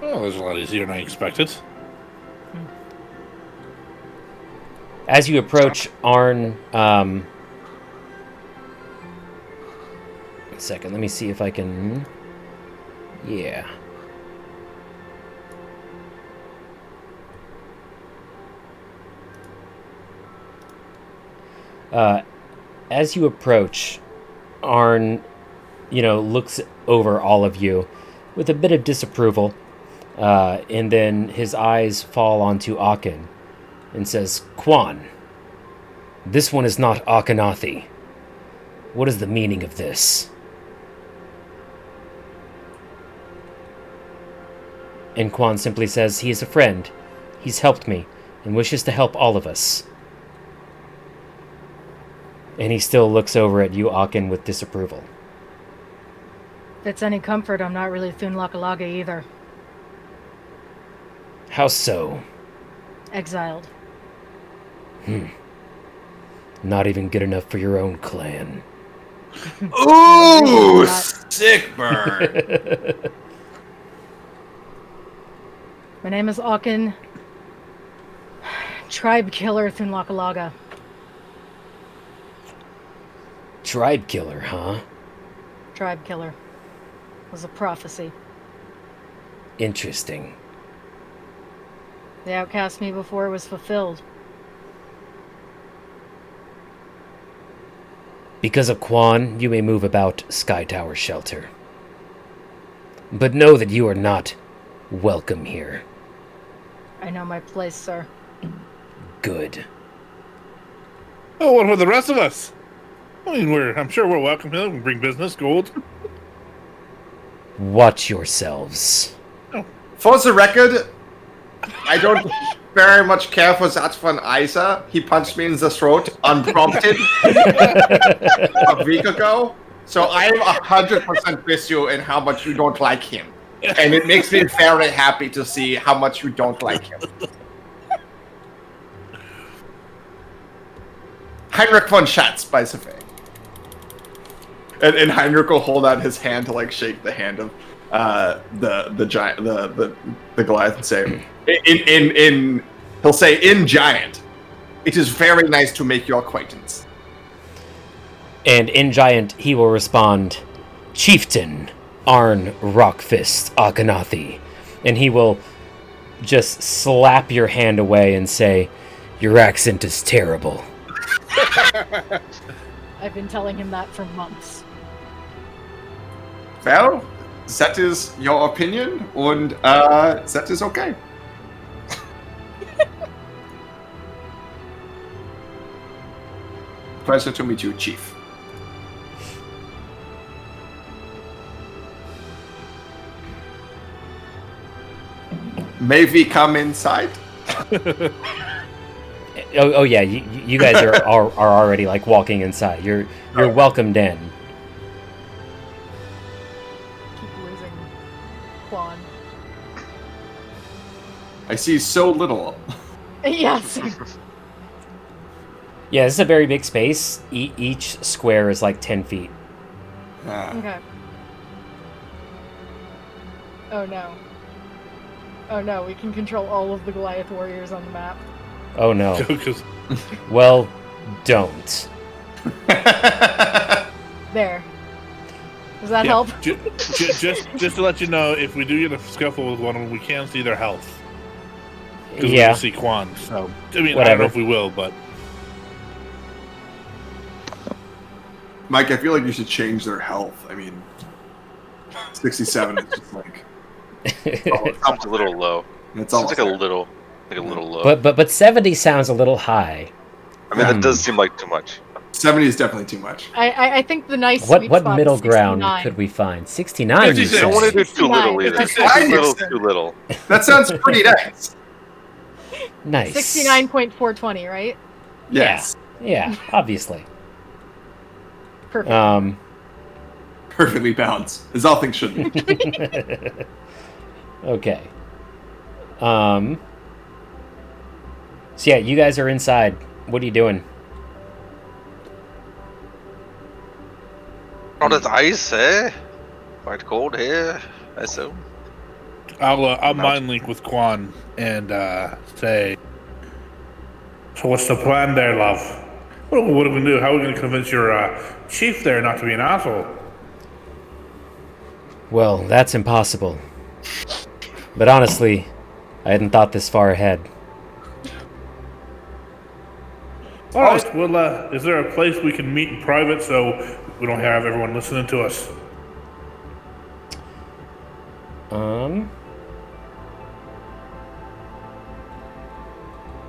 S1: Well, that was a lot easier than I expected.
S5: As you approach, Arn... one second, let me see if I can... Yeah. As you approach, Arn, looks over all of you with a bit of disapproval, and then his eyes fall onto Aachen and says, "Quan, this one is not Akhenathi. What is the meaning of this?" And Quan simply says, "He is a friend. He's helped me and wishes to help all of us." And he still looks over at you, Aachen, with disapproval.
S2: If it's any comfort, I'm not really Thun Lakalaga either.
S5: How so?
S2: Exiled.
S5: Not even good enough for your own clan.
S3: Ooh, sick burn.
S2: My name is Aachen. Tribe killer Thun Lakalaga.
S5: Tribe killer, huh?
S2: Tribe killer. Was a prophecy.
S5: Interesting.
S2: They outcast me before it was fulfilled.
S5: Because of Quan, you may move about Sky Tower Shelter. But know that you are not welcome here.
S2: I know my place, sir.
S5: Good.
S1: Oh, what about the rest of us? I mean, I'm sure we're welcome here. We can bring business, gold.
S5: Watch yourselves.
S3: For the record, I don't very much care for that one either. He punched me in the throat unprompted a week ago. So I'm 100% with you in how much you don't like him. And it makes me very happy to see how much you don't like him. Heinrich von Schatz, by the way. And Heinrich will hold out his hand to shake the hand of the giant, the Goliath, and say, he'll say in giant, "It is very nice to make your acquaintance."
S5: And in giant, he will respond, "Chieftain Arn Rockfist Akhenathi," and he will just slap your hand away and say, "Your accent is terrible."
S2: I've been telling him that for months.
S3: Well, that is your opinion, and that is okay. Pleasure to meet you, Chief. May we come inside?
S5: Oh yeah, you guys are already walking inside. You're welcomed in.
S3: I see so little.
S2: Yes.
S5: Yeah, this is a very big space. Each square is like 10 feet.
S2: Okay. Oh no. Oh no, we can control all of the Goliath warriors on the map.
S5: Oh no.
S1: 'Cause-
S5: Well, don't.
S2: There. Does that
S1: yeah,
S2: help?
S1: just to let you know, if we do get a scuffle with one of them, we can see their health. Because we
S5: Yeah.
S1: can see Quan. So I mean, I don't
S5: Whatever.
S1: know if we will, but
S3: Mike, I feel like you should change their health. I mean, 67 is just like
S4: It sounds a little low.
S3: it's
S4: Sounds
S3: almost
S4: like a
S3: there.
S4: little low.
S5: But 70 sounds a little high.
S4: I mean, that does seem like too much.
S3: 70 is definitely too much.
S2: I think the nice
S5: What
S2: sweet spot
S5: middle
S2: is
S5: ground
S2: 69.
S5: could we find? 69. You
S1: 56.
S4: I don't want to do too
S2: 69.
S4: little either.
S1: 56.
S4: Too little, too little.
S3: That sounds pretty nice.
S5: Nice.
S2: 69.420, right?
S3: Yes.
S5: Yeah, obviously.
S2: Perfect.
S3: Perfectly balanced, as all things should be.
S5: Okay. So yeah, you guys are inside. What are you doing?
S4: Oh, it's ice, eh? Quite cold here, I assume.
S1: I'll mind link with Quan and say. So what's the plan there, love? What are we gonna do? How are we gonna convince your chief there not to be an asshole?
S5: Well, that's impossible. But honestly, I hadn't thought this far ahead.
S1: All right. Well, is there a place we can meet in private so we don't have everyone listening to us?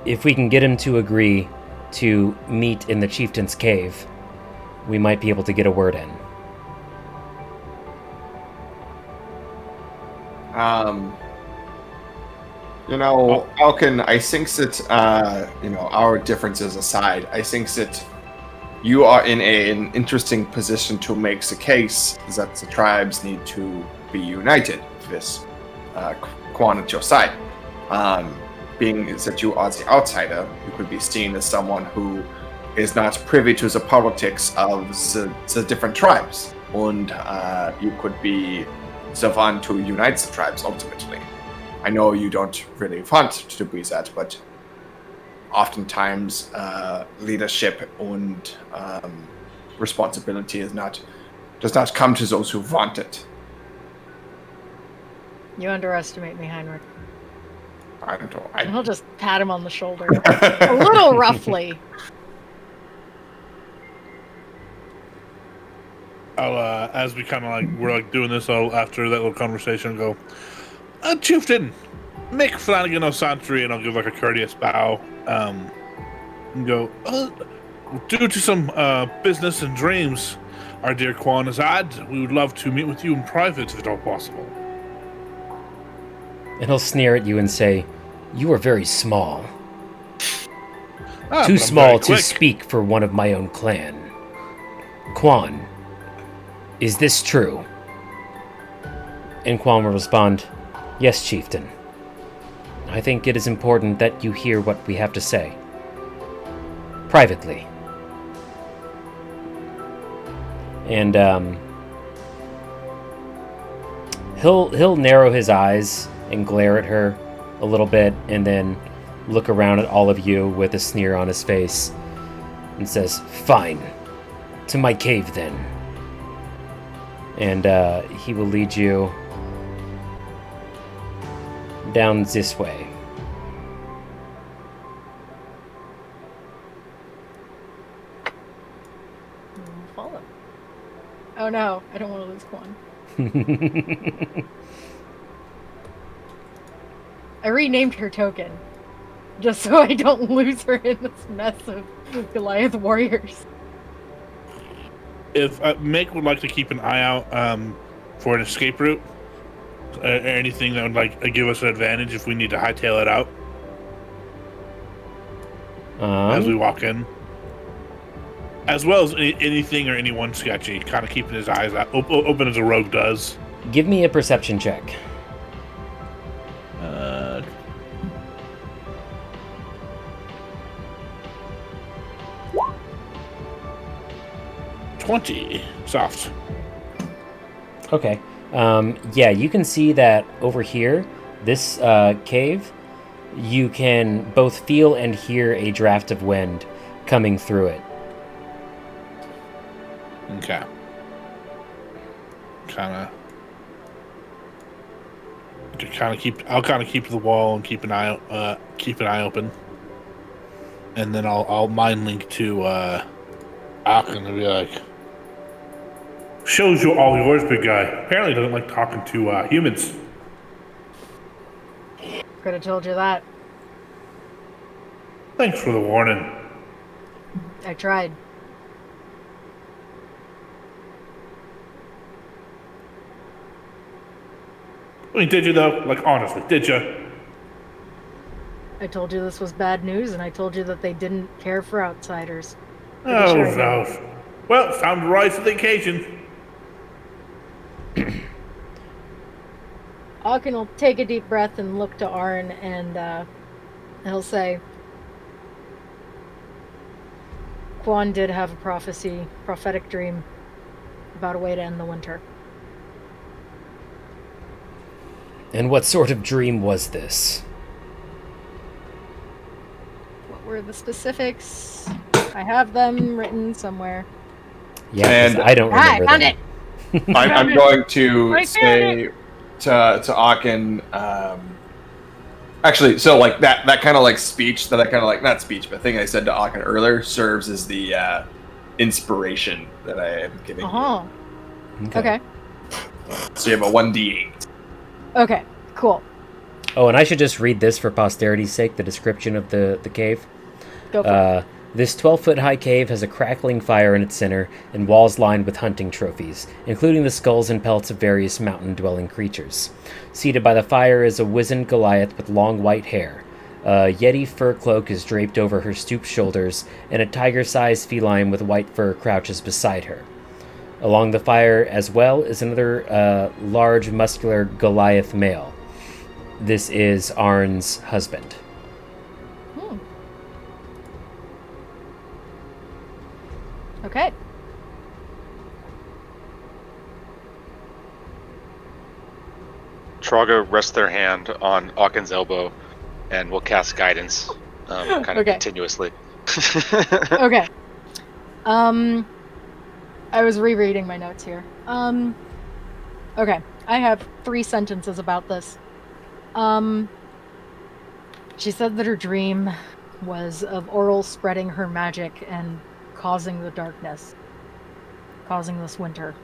S5: If we can get him to agree to meet in the chieftain's cave, we might be able to get a word in.
S3: Alkin, I think that, our differences aside, I think that you are in an interesting position to make the case that the tribes need to be united with Quan at your side. Being that you are the outsider, you could be seen as someone who is not privy to the politics of the different tribes, and you could be the one to unite the tribes ultimately. I know you don't really want to be that, but oftentimes leadership and responsibility does not come to those who want it.
S2: You underestimate me, Heinrich.
S3: I don't know.
S2: And he'll just pat him on the shoulder. A little roughly.
S1: I'll, as we kind of we're doing this all after that little conversation, go, Chieftain, make Flanagan O'Santry, and I'll give a courteous bow. And go, due to some business and dreams our dear Quan has had, we would love to meet with you in private if at all possible.
S5: And he'll sneer at you and say, "You are very small. Too small to speak for one of my own clan. Quan, is this true?" And Quan will respond, "Yes, chieftain. I think it is important that you hear what we have to say. Privately." And he'll narrow his eyes and glare at her a little bit, and then look around at all of you with a sneer on his face and says, "Fine, to my cave then." And he will lead you down this way.
S2: Follow. Oh no, I don't want to lose Quan. I renamed her token, just so I don't lose her in this mess of Goliath warriors.
S1: If Mick would like to keep an eye out for an escape route, anything that would give us an advantage if we need to hightail it out as we walk in, as well as anything or anyone sketchy, kind of keeping his eyes out, open as a rogue does.
S5: Give me a perception check.
S1: 20. Soft.
S5: Okay. Yeah, you can see that over here, this cave, you can both feel and hear a draft of wind coming through it.
S1: Okay. I'll kind of keep the wall and keep an eye open, and then I'll mind link to Aachen and be like, "Shows you all yours, big guy. Apparently doesn't like talking to humans."
S2: Could have told you that.
S1: Thanks for the warning.
S2: I tried.
S1: I mean, did you though? Like, honestly, did you?
S2: I told you this was bad news, and I told you that they didn't care for outsiders.
S1: Oh,
S2: sure I did.
S1: no. Well, time to rise to the occasion.
S2: Aachen will take a deep breath and look to Arn, and he'll say, Quan did have a prophetic dream about a way to end the winter.
S5: And what sort of dream was this?
S2: What were the specifics? I have them written somewhere.
S5: Yeah,
S3: And-
S5: I don't remember
S2: I found
S5: them.
S2: it!
S3: I'm going to
S2: I found
S3: say to Aachen, actually, so like that kind of like speech that I kind of like, not speech, but thing I said to Aachen earlier serves as the inspiration that I am giving.
S2: Uh-huh. Okay.
S3: So you have a 1d8.
S2: Okay, cool.
S5: Oh, and I should just read this for posterity's sake, the description of the cave.
S2: Go for it.
S5: This 12-foot-high cave has a crackling fire in its center and walls lined with hunting trophies, including the skulls and pelts of various mountain-dwelling creatures. Seated by the fire is a wizened Goliath with long white hair. A Yeti fur cloak is draped over her stooped shoulders, and a tiger-sized feline with white fur crouches beside her. Along the fire as well is another large, muscular Goliath male. This is Arn's husband.
S2: Okay.
S4: Traga rests their hand on Aaken's elbow and will cast guidance kind of
S2: Okay.
S4: continuously.
S2: Okay. I was rereading my notes here. Okay. I have 3 sentences about this. She said that her dream was of Oral spreading her magic and causing the darkness. Causing this winter.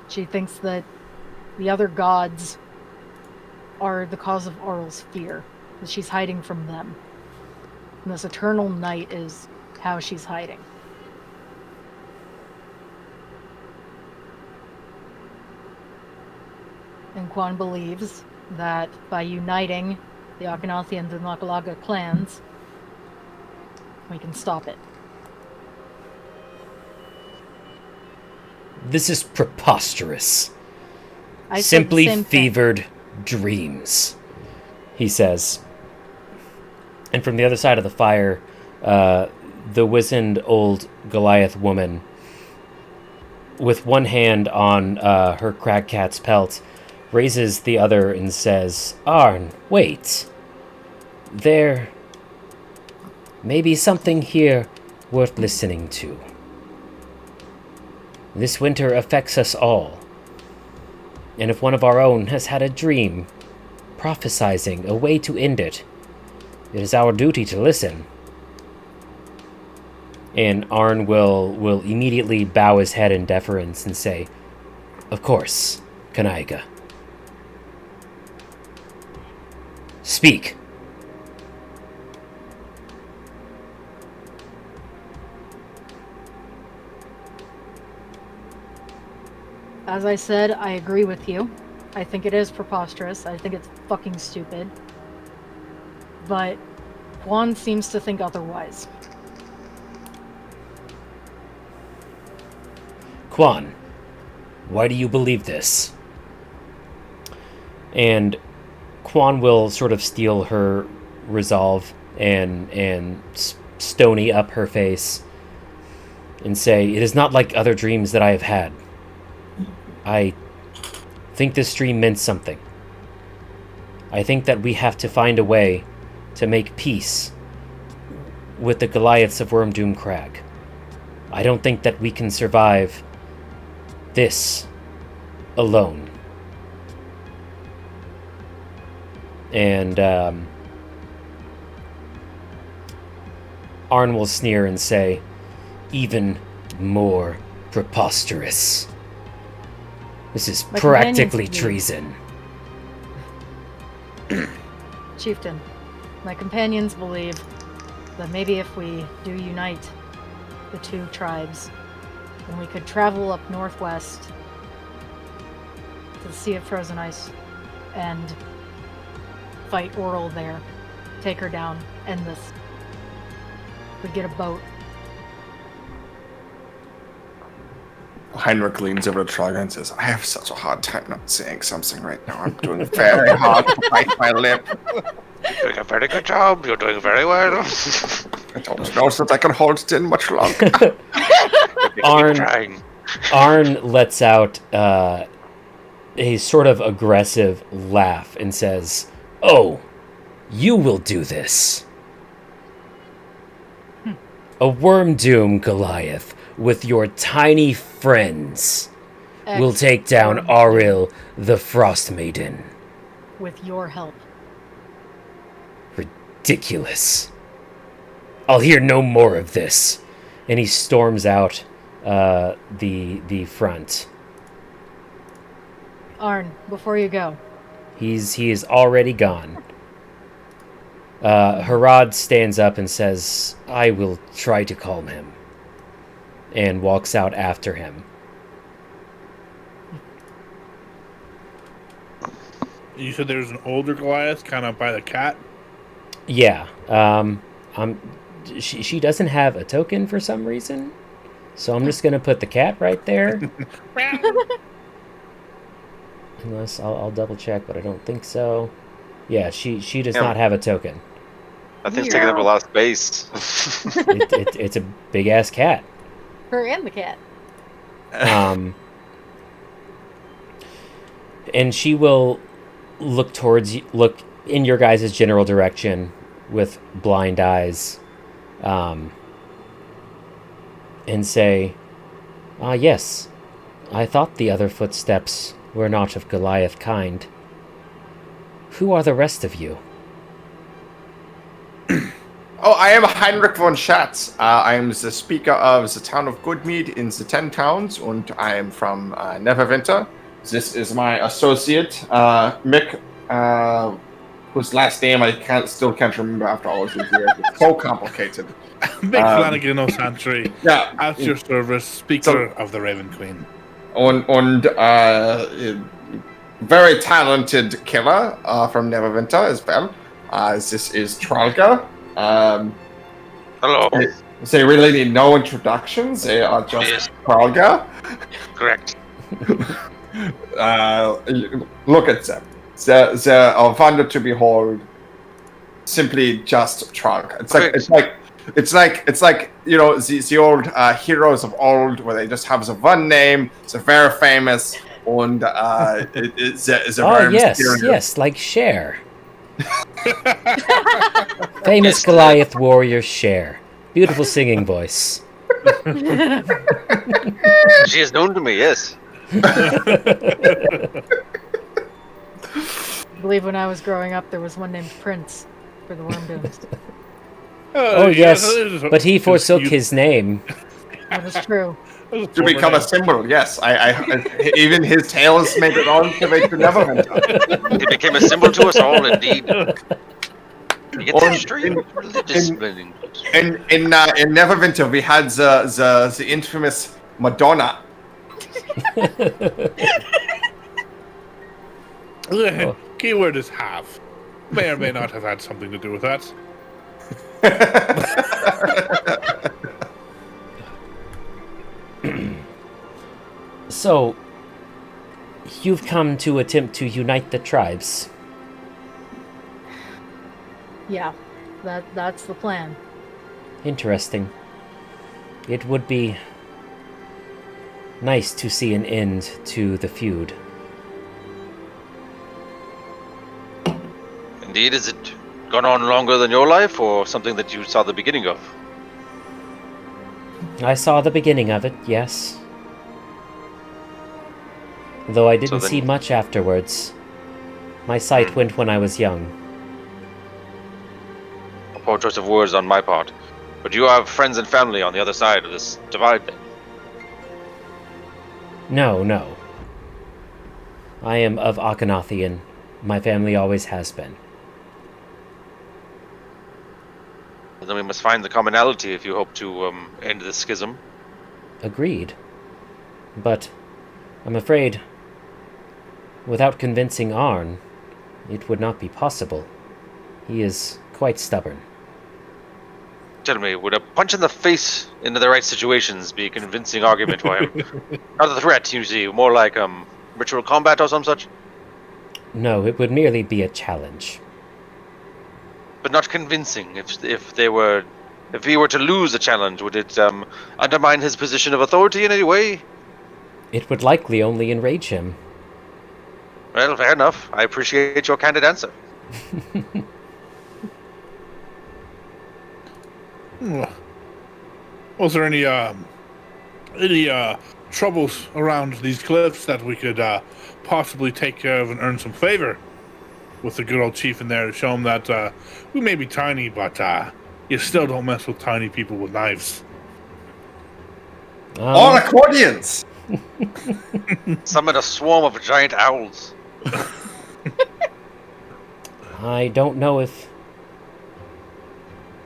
S2: She thinks that the other gods are the cause of Oral's fear. That she's hiding from them. And this eternal night is how she's hiding. And Quan believes that by uniting the Akhenathans and Nakalaga clans, we can stop it.
S5: This is preposterous.
S2: I said the
S5: Simply
S2: same thing.
S5: fevered dreams, he says. And from the other side of the fire, the wizened old Goliath woman, with one hand on her crag cat's pelt, raises the other and says, Arn, wait. There may be something here worth listening to. This winter affects us all. And if one of our own has had a dream, prophesizing a way to end it, it is our duty to listen. And Arn will immediately bow his head in deference and say, Of course, Kanaiga. Speak.
S2: As I said, I agree with you. I think it is preposterous. I think it's fucking stupid. But Juan seems to think otherwise.
S5: Quan, why do you believe this? And Quan will sort of steal her resolve and stony up her face. and say, "It is not like other dreams that I have had. I think this dream meant something. I think that we have to find a way to make peace with the Goliaths of Wormdoom Crag. I don't think that we can survive this alone." And Arn will sneer and say, "Even more preposterous. This is
S2: My
S5: practically
S2: companions-
S5: treason."
S2: Chieftain, my companions believe that maybe if we do unite the two tribes, then we could travel up northwest to the Sea of Frozen Ice and fight Oral there, take her down, end this. We'd get a boat.
S3: Heinrich leans over to Traga and says, "I have such a hard time not saying something right now. I'm doing very hard to bite my lip.
S4: You're doing a very good job. You're doing very well.
S3: I don't know that I can hold it in much longer."
S4: Keep
S5: Arn-
S4: trying.
S5: Arn lets out a sort of aggressive laugh and says, "Oh, you will do this. A Wormdoom Goliath with your tiny friends will take down Auril the Frostmaiden.
S2: With your help.
S5: Ridiculous. I'll hear no more of this." And he storms out the front.
S2: Arn, before you go,
S5: He is already gone. Harad stands up and says, "I will try to calm him," and walks out after him.
S1: You said there's an older Goliath kind of by the cat?
S5: Yeah. She doesn't have a token for some reason, so I'm just gonna put the cat right there. Unless I'll double check, but I don't think so. Yeah, she does
S4: Yeah.
S5: not have a token.
S4: That thing's taking up a lot of space.
S5: It's a big ass cat.
S2: her and the cat.
S5: And she will look in your guys' general direction with blind eyes, and say, "Ah, yes, I thought the other footsteps were not of Goliath kind. Who are the rest of you?"
S3: "Oh, I am Heinrich von Schatz. I am the speaker of the town of Goodmead in the 10 Towns, and I am from Neverwinter. This is my associate, Mick, whose last name I still can't remember after all these years. It's so complicated.
S1: Big Flanagan O'Santry.
S3: Yeah.
S1: At your service, Speaker of the Raven Queen.
S3: And very talented killer from Neverwinter as well. This is Tralga.
S4: Hello.
S3: They really need no introductions. They are just
S4: Yes.
S3: Tralga.
S4: Correct.
S3: Look at them. They are wonder to behold. Simply just Tralga. It's like you know the old heroes of old where they just have the one name. They're very famous and it's a
S5: Oh,
S3: very
S5: yes,
S3: mysterious.
S5: yes, like Cher. Famous Goliath warrior Cher. Beautiful singing voice.
S4: She is known to me, yes.
S2: I believe when I was growing up, there was one named Prince for the Wormdooms.
S5: Oh, yes, but he forsook his name.
S2: That is true.
S3: To become a symbol, yes. I even his tails made it on to make the Neverwinter.
S4: He became a symbol to us all, indeed. You get
S3: Or
S4: that straight? Religious spending.
S3: In Neverwinter, we had the infamous Madonna.
S1: The keyword is have. May or may not have had something to do with that.
S5: So, you've come to attempt to unite the tribes.
S2: Yeah, that's the plan.
S5: Interesting. It would be nice to see an end to the feud.
S4: Indeed, is it gone on longer than your life, or something that you saw the beginning of?
S5: I saw the beginning of it, yes. Though I didn't see much afterwards. My sight went when I was young.
S4: A poor choice of words on my part. But you have friends and family on the other side of this divide, then?
S5: No. I am of Akhenathi, and my family always has been.
S4: Then we must find the commonality if you hope to end this schism.
S5: Agreed. But I'm afraid, without convincing Arn, it would not be possible. He is quite stubborn.
S4: Tell me, would a punch in the face into the right situations be a convincing argument for him? Not a threat, you see, more like ritual combat or some such?
S5: No, it would merely be a challenge.
S4: But not convincing. If he were to lose the challenge, would it undermine his position of authority in any way?
S5: It would likely only enrage him.
S4: Well, fair enough. I appreciate your candid answer.
S1: Was there any troubles around these cliffs that we could possibly take care of and earn some favor with the good old chief in there to show him that we may be tiny, but you still don't mess with tiny people with knives?
S3: All accordions!
S4: Summon a swarm of giant owls.
S5: I don't know if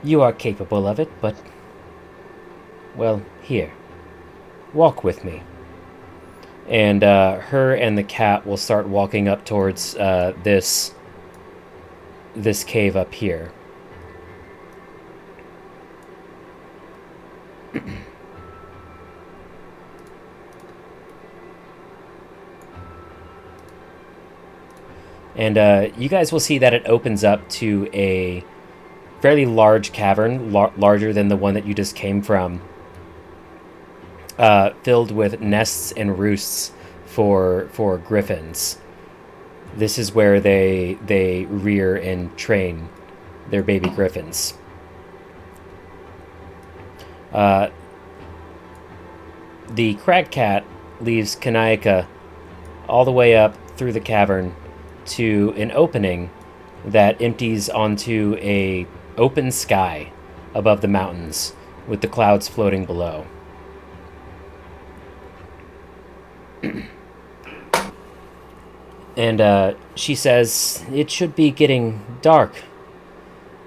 S5: you are capable of it, but... well, here. Walk with me. And her and the cat will start walking up towards this cave up here. And you guys will see that it opens up to a fairly large cavern, larger than the one that you just came from, filled with nests and roosts for griffins. This is where they rear and train their baby griffins. The crag cat leaves Kanaika all the way up through the cavern to an opening that empties onto a open sky above the mountains with the clouds floating below. And she says, it should be getting dark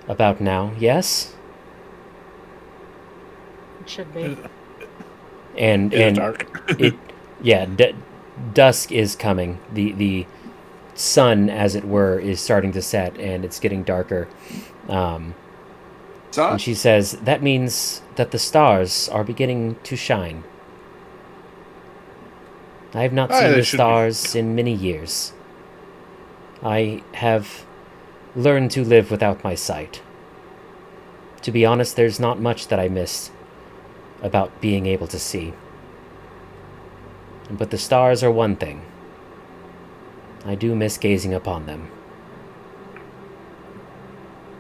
S5: about now, yes?
S2: It should be.
S5: And
S1: Dark.
S5: Dusk is coming. The sun, as it were, is starting to set, and it's getting darker. And she says, that means that the stars are beginning to shine. I have not seen the stars in many years. I have learned to live without my sight. To be honest, there's not much that I miss about being able to see. But the stars are one thing. I do miss gazing upon them.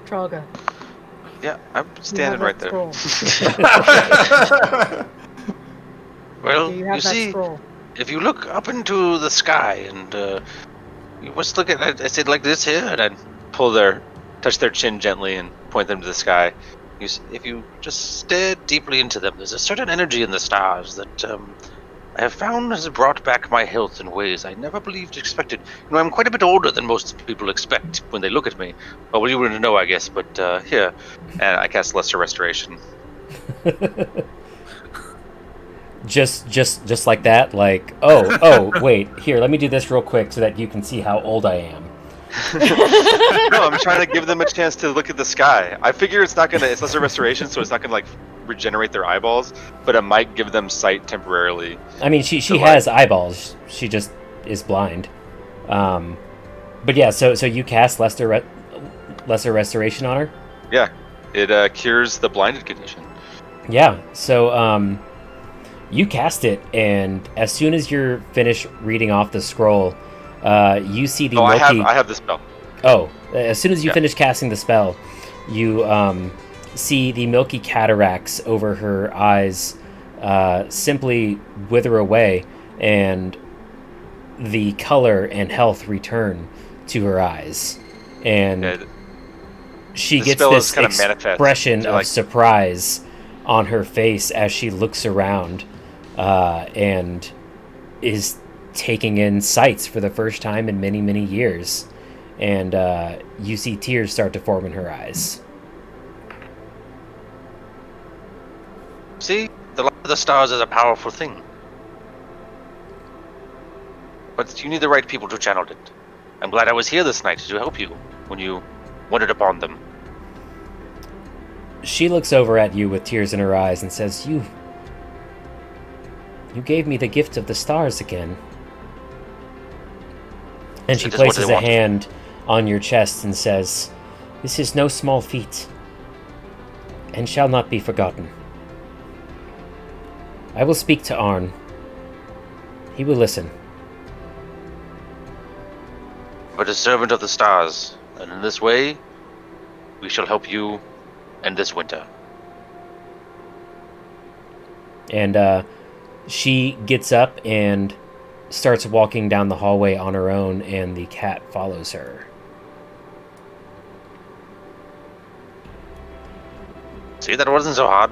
S2: Trolga.
S4: Yeah, I'm standing right there. Well, you see, if you look up into the sky and you must look at, I said like this here, and I'd touch their chin gently and point them to the sky. If you just stare deeply into them, there's a certain energy in the stars that I have found has brought back my health in ways I never believed expected. You know, I'm quite a bit older than most people expect when they look at me. Well, you wouldn't know, I guess, but here. And I cast Lesser Restoration.
S5: Just like that? Like, oh, wait, here, let me do this real quick so that you can see how old I am.
S4: No, I'm trying to give them a chance to look at the sky. I figure it's Lesser Restoration, so it's not gonna like regenerate their eyeballs, but it might give them sight temporarily.
S5: I mean, she has eyeballs. She just is blind. But yeah, so you cast Lesser Restoration on her?
S4: Yeah, it cures the blinded condition.
S5: Yeah, so you cast it, and as soon as you're finished reading off the scroll, you see the milky...
S4: I have the spell.
S5: Oh, as soon as you
S4: Yeah.
S5: finish casting the spell, you see the milky cataracts over her eyes simply wither away, and the color and health return to her eyes. And
S4: Yeah,
S5: she
S4: the
S5: gets
S4: spell
S5: this
S4: is kind of manifest.
S5: expression
S4: They're
S5: of
S4: like-
S5: surprise on her face as she looks around and is taking in sights for the first time in many, many years. And you see tears start to form in her eyes.
S4: See, the light of the stars is a powerful thing. But you need the right people to channel it. I'm glad I was here this night to help you when you wanted upon them.
S5: She looks over at you with tears in her eyes and says, You gave me the gift of the stars again. And she
S4: It is what
S5: places
S4: they
S5: a
S4: wanted.
S5: hand on your chest and says, This is no small feat, and shall not be forgotten. I will speak to Arn. He will listen.
S4: But a servant of the stars, and in this way, we shall help you end this winter.
S5: And she gets up and starts walking down the hallway on her own, and the cat follows her.
S4: See, that wasn't so hard.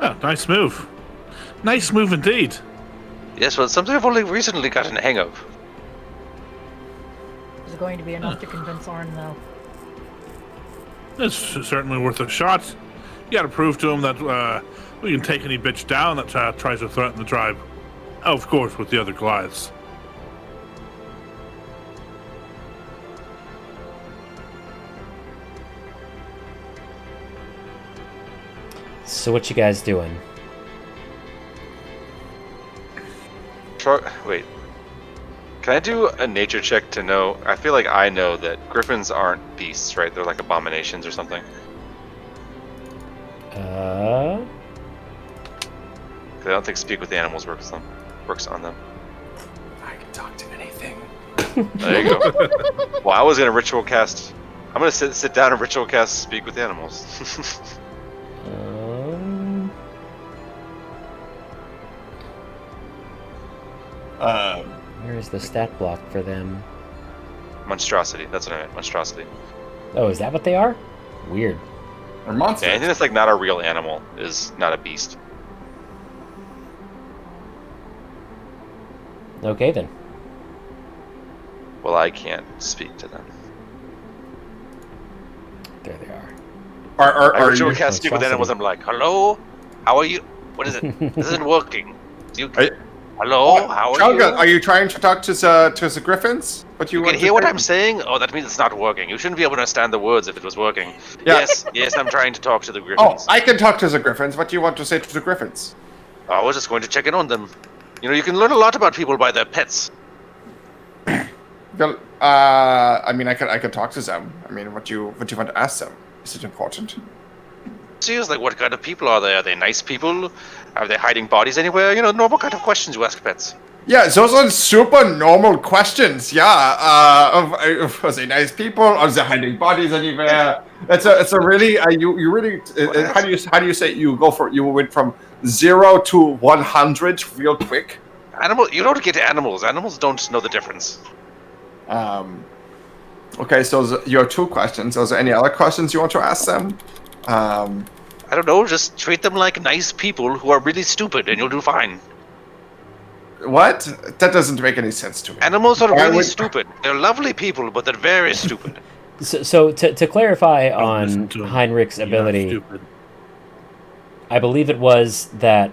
S1: Oh, nice move. Nice move indeed.
S4: Yes, well, it's something I've only recently gotten a hang of.
S2: Is going to be enough to convince Arn, though.
S1: It's certainly worth a shot. You gotta prove to him that we can take any bitch down that tries to threaten the tribe. Oh, of course, with the other Goliaths.
S5: So what you guys doing?
S4: Wait. Can I do a nature check to know? I feel like I know that griffins aren't beasts, right? They're like abominations or something. 'Cause I don't think speak with the animals works on them.
S3: I can talk to anything.
S4: There you go. Well, I was gonna ritual cast. I'm gonna sit down and ritual cast speak with animals.
S5: Where is the stat block for them?
S4: Monstrosity. That's what I meant. Monstrosity.
S5: Oh, is that what they are? Weird.
S3: Or monsters.
S4: Yeah, anything that's like not a real animal is not a beast.
S5: Okay then.
S4: Well, I can't speak to them.
S5: There they are.
S4: I
S3: Are
S4: ritual
S3: you,
S4: cast speak with animals. I'm like, hello, how are you? What is it? This isn't working. Hello, how are
S3: Chalga,
S4: you?
S3: are you trying to talk to the griffins? But
S4: You can hear what I'm saying? Oh, that means it's not working. You shouldn't be able to understand the words if it was working.
S3: Yeah.
S4: Yes, I'm trying to talk to the
S3: Oh,
S4: griffins.
S3: I can talk to the griffins. What do you want to say to the griffins?
S4: I was just going to check in on them. You know, you can learn a lot about people by their pets.
S3: Well, I mean, I could talk to them. I mean, what do you want to ask them? Is it important?
S4: Seriously, like, what kind of people are they? Are they nice people? Are they hiding bodies anywhere? You know, normal kind of questions you ask pets.
S3: Yeah, those are super normal questions. Yeah, are they nice people? Are they hiding bodies anywhere? It's a really you really how do you say you went from 0 to 100 real quick?
S4: You don't get animals. Animals don't know the difference.
S3: Okay, so you have 2 questions. Are there any other questions you want to ask them?
S4: I don't know. Just treat them like nice people who are really stupid, and you'll do fine.
S3: What? That doesn't make any sense to me.
S4: Animals are
S3: Why
S4: really
S3: would-
S4: stupid. They're lovely people, but they're very stupid.
S5: So to clarify on
S1: listen to 'em.
S5: Heinrich's
S1: You're
S5: ability,
S1: stupid.
S5: I believe it was that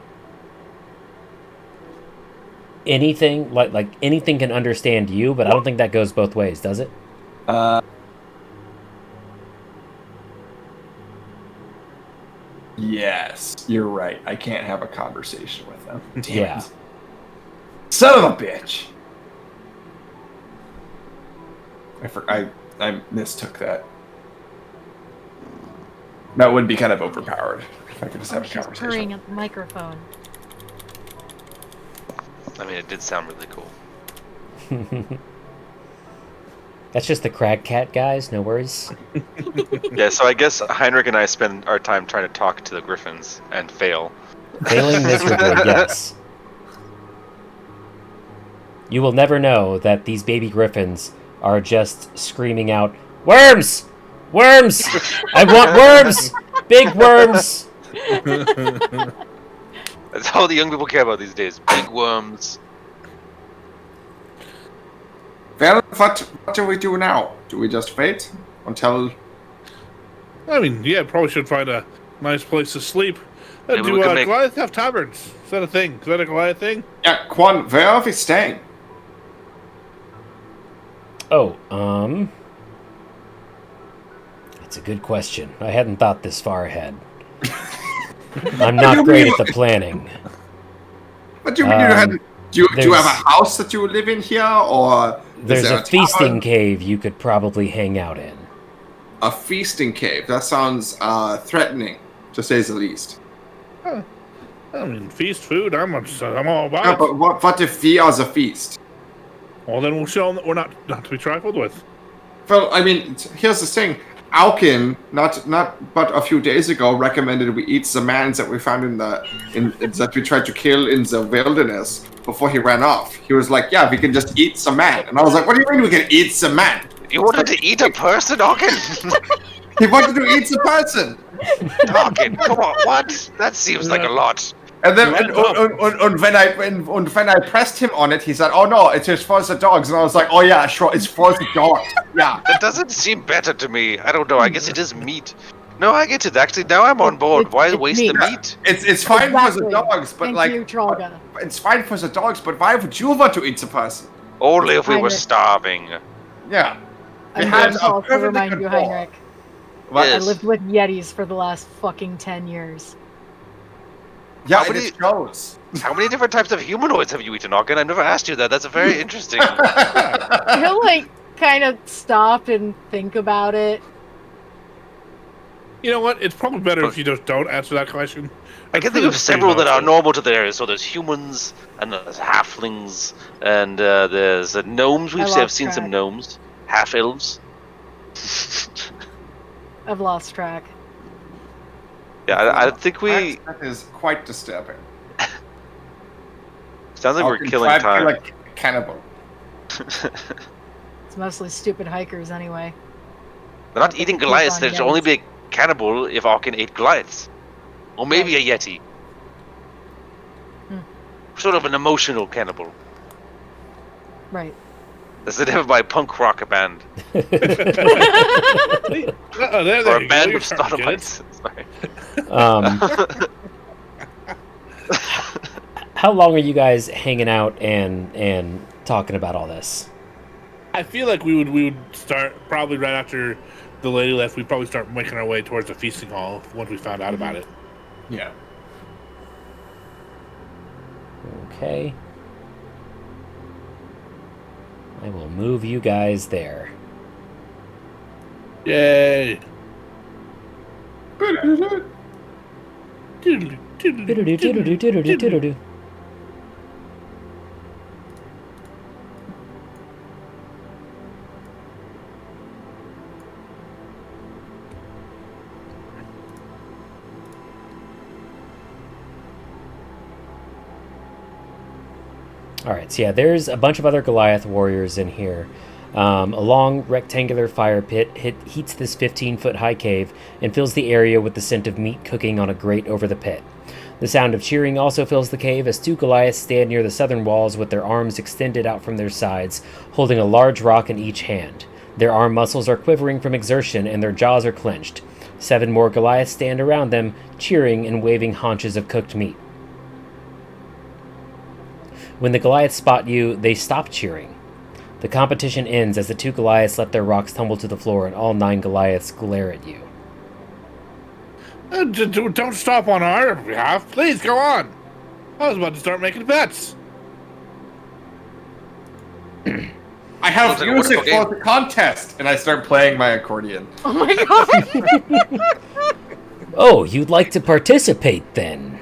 S5: anything like anything can understand you, but I don't think that goes both ways, does it?
S3: Yes, you're right. I can't have a conversation with them. Damn
S5: Yeah.
S3: it. Son of a bitch! I mistook that. That would be kind of overpowered. If I could just have a
S2: She's
S3: conversation.
S2: purring at the microphone.
S4: I mean, it did sound really cool.
S5: That's just the crag cat, guys. No worries.
S4: Yeah, so I guess Heinrich and I spend our time trying to talk to the griffins and fail.
S5: Failing miserably, yes. You will never know that these baby griffins are just screaming out, "Worms! Worms! I want worms! Big worms!"
S4: That's all the young people care about these days. Big worms.
S3: Well, what do we do now? Do we just wait until...
S1: I mean, yeah, probably should find a nice place to sleep.
S4: Maybe
S1: Do
S4: we can make-
S1: Goliath have taverns? Is that a thing? Is that a Goliath thing?
S3: Yeah, Quan, where are we staying?
S5: Oh, that's a good question. I hadn't thought this far ahead. I'm not great at the planning.
S3: What do you mean you hadn't... Do you
S5: there's-
S3: have a house that you live in here, or...
S5: There's
S3: is there
S5: a feasting
S3: tavern?
S5: cave you could probably hang out in.
S3: A feasting cave. That sounds threatening, to say the least.
S1: I mean, feast food. I'm all about
S3: Yeah,
S1: it.
S3: but what if we are the feast?
S1: Well, then we'll show them that we're not to be trifled with.
S3: Well, I mean, here's the thing. Alkin, not but a few days ago, recommended we eat the mans that we found that we tried to kill in the wilderness before he ran off. He was like, "Yeah, we can just eat some man," and I was like, "What do you mean we can eat some man?"
S4: You wanted to eat a person, Hawken?
S3: He wanted to eat the person.
S4: Hawken, come on, what? That seems like a lot.
S3: And then
S1: Right
S3: when I pressed him on it, he said, "Oh no, it's just for the dogs." And I was like, "Oh yeah, sure, it's for the dogs." Yeah.
S4: That doesn't seem better to me. I don't know. I guess it is meat. No, I get it. Actually, now I'm on board. Why
S2: It's
S4: waste
S2: meat.
S4: the meat?
S3: It's fine for the
S2: Exactly.
S3: dogs, but
S2: Thank
S3: like
S2: you, Trolga.
S3: it's fine for the dogs, but why would you want to eat the person?
S4: Only if we were
S2: Heinrich.
S4: starving.
S3: Yeah. We
S2: I'm
S3: had
S2: going to
S3: a
S2: also
S3: perfectly
S2: remind
S3: good
S2: you,
S3: ball.
S2: Heinrich.
S3: What?
S2: I
S4: Yes.
S2: lived with Yetis for the last fucking 10 years.
S3: Yeah,
S4: How
S3: and
S4: many-
S3: it shows.
S4: How many different types of humanoids have you eaten, Hawken? I've never asked you that. That's very interesting.
S2: He'll like kind of stop and think about it.
S1: You know what? It's probably better if you just don't answer that question.
S4: I can think of several that are normal to the area. So there's humans, and there's halflings, and there's gnomes.
S2: I
S4: I've
S2: lost
S4: seen some
S2: track.
S4: gnomes. Half-elves.
S2: I've lost track.
S4: Yeah, I think we...
S3: That is quite disturbing.
S4: Sounds like we're
S3: Alkin
S4: killing
S3: tried to
S4: time.
S3: kill a cannibal.
S2: It's mostly stupid hikers anyway.
S4: They're not eating Goliaths.
S2: on
S4: There'd only
S2: Yetis.
S4: be a cannibal if Hawken ate Goliaths. Or maybe a Yeti.
S2: Hmm.
S4: Sort of an emotional cannibal.
S2: Right.
S4: That's the name of my punk rock band.
S1: There
S4: Or a
S1: you go.
S4: band
S1: You're
S4: with
S1: starting to get it.
S4: sodomites. Sorry.
S5: How long are you guys hanging out and talking about all this?
S1: I feel like we would start probably right after the lady left. We'd probably start making our way towards the feasting hall once we found out about it.
S3: Yeah.
S5: Okay. I will move you guys there.
S1: Yay!
S5: Doodle-doo. Alright, so yeah, there's a bunch of other Goliath warriors in here. A long rectangular fire pit heats this 15-foot high cave and fills the area with the scent of meat cooking on a grate over the pit. The sound of cheering also fills the cave as two Goliaths stand near the southern walls with their arms extended out from their sides, holding a large rock in each hand. Their arm muscles are quivering from exertion and their jaws are clenched. 7 more Goliaths stand around them, cheering and waving haunches of cooked meat. When the Goliaths spot you, they stop cheering. The competition ends as the 2 Goliaths let their rocks tumble to the floor and all 9 Goliaths glare at you.
S1: Don't stop on our behalf. Please, go on. I was about to start making bets.
S3: I have
S4: Sounds like a
S3: music
S4: wonderful
S3: for the contest, and I start playing my accordion.
S2: Oh my god!
S5: Oh, you'd like to participate then?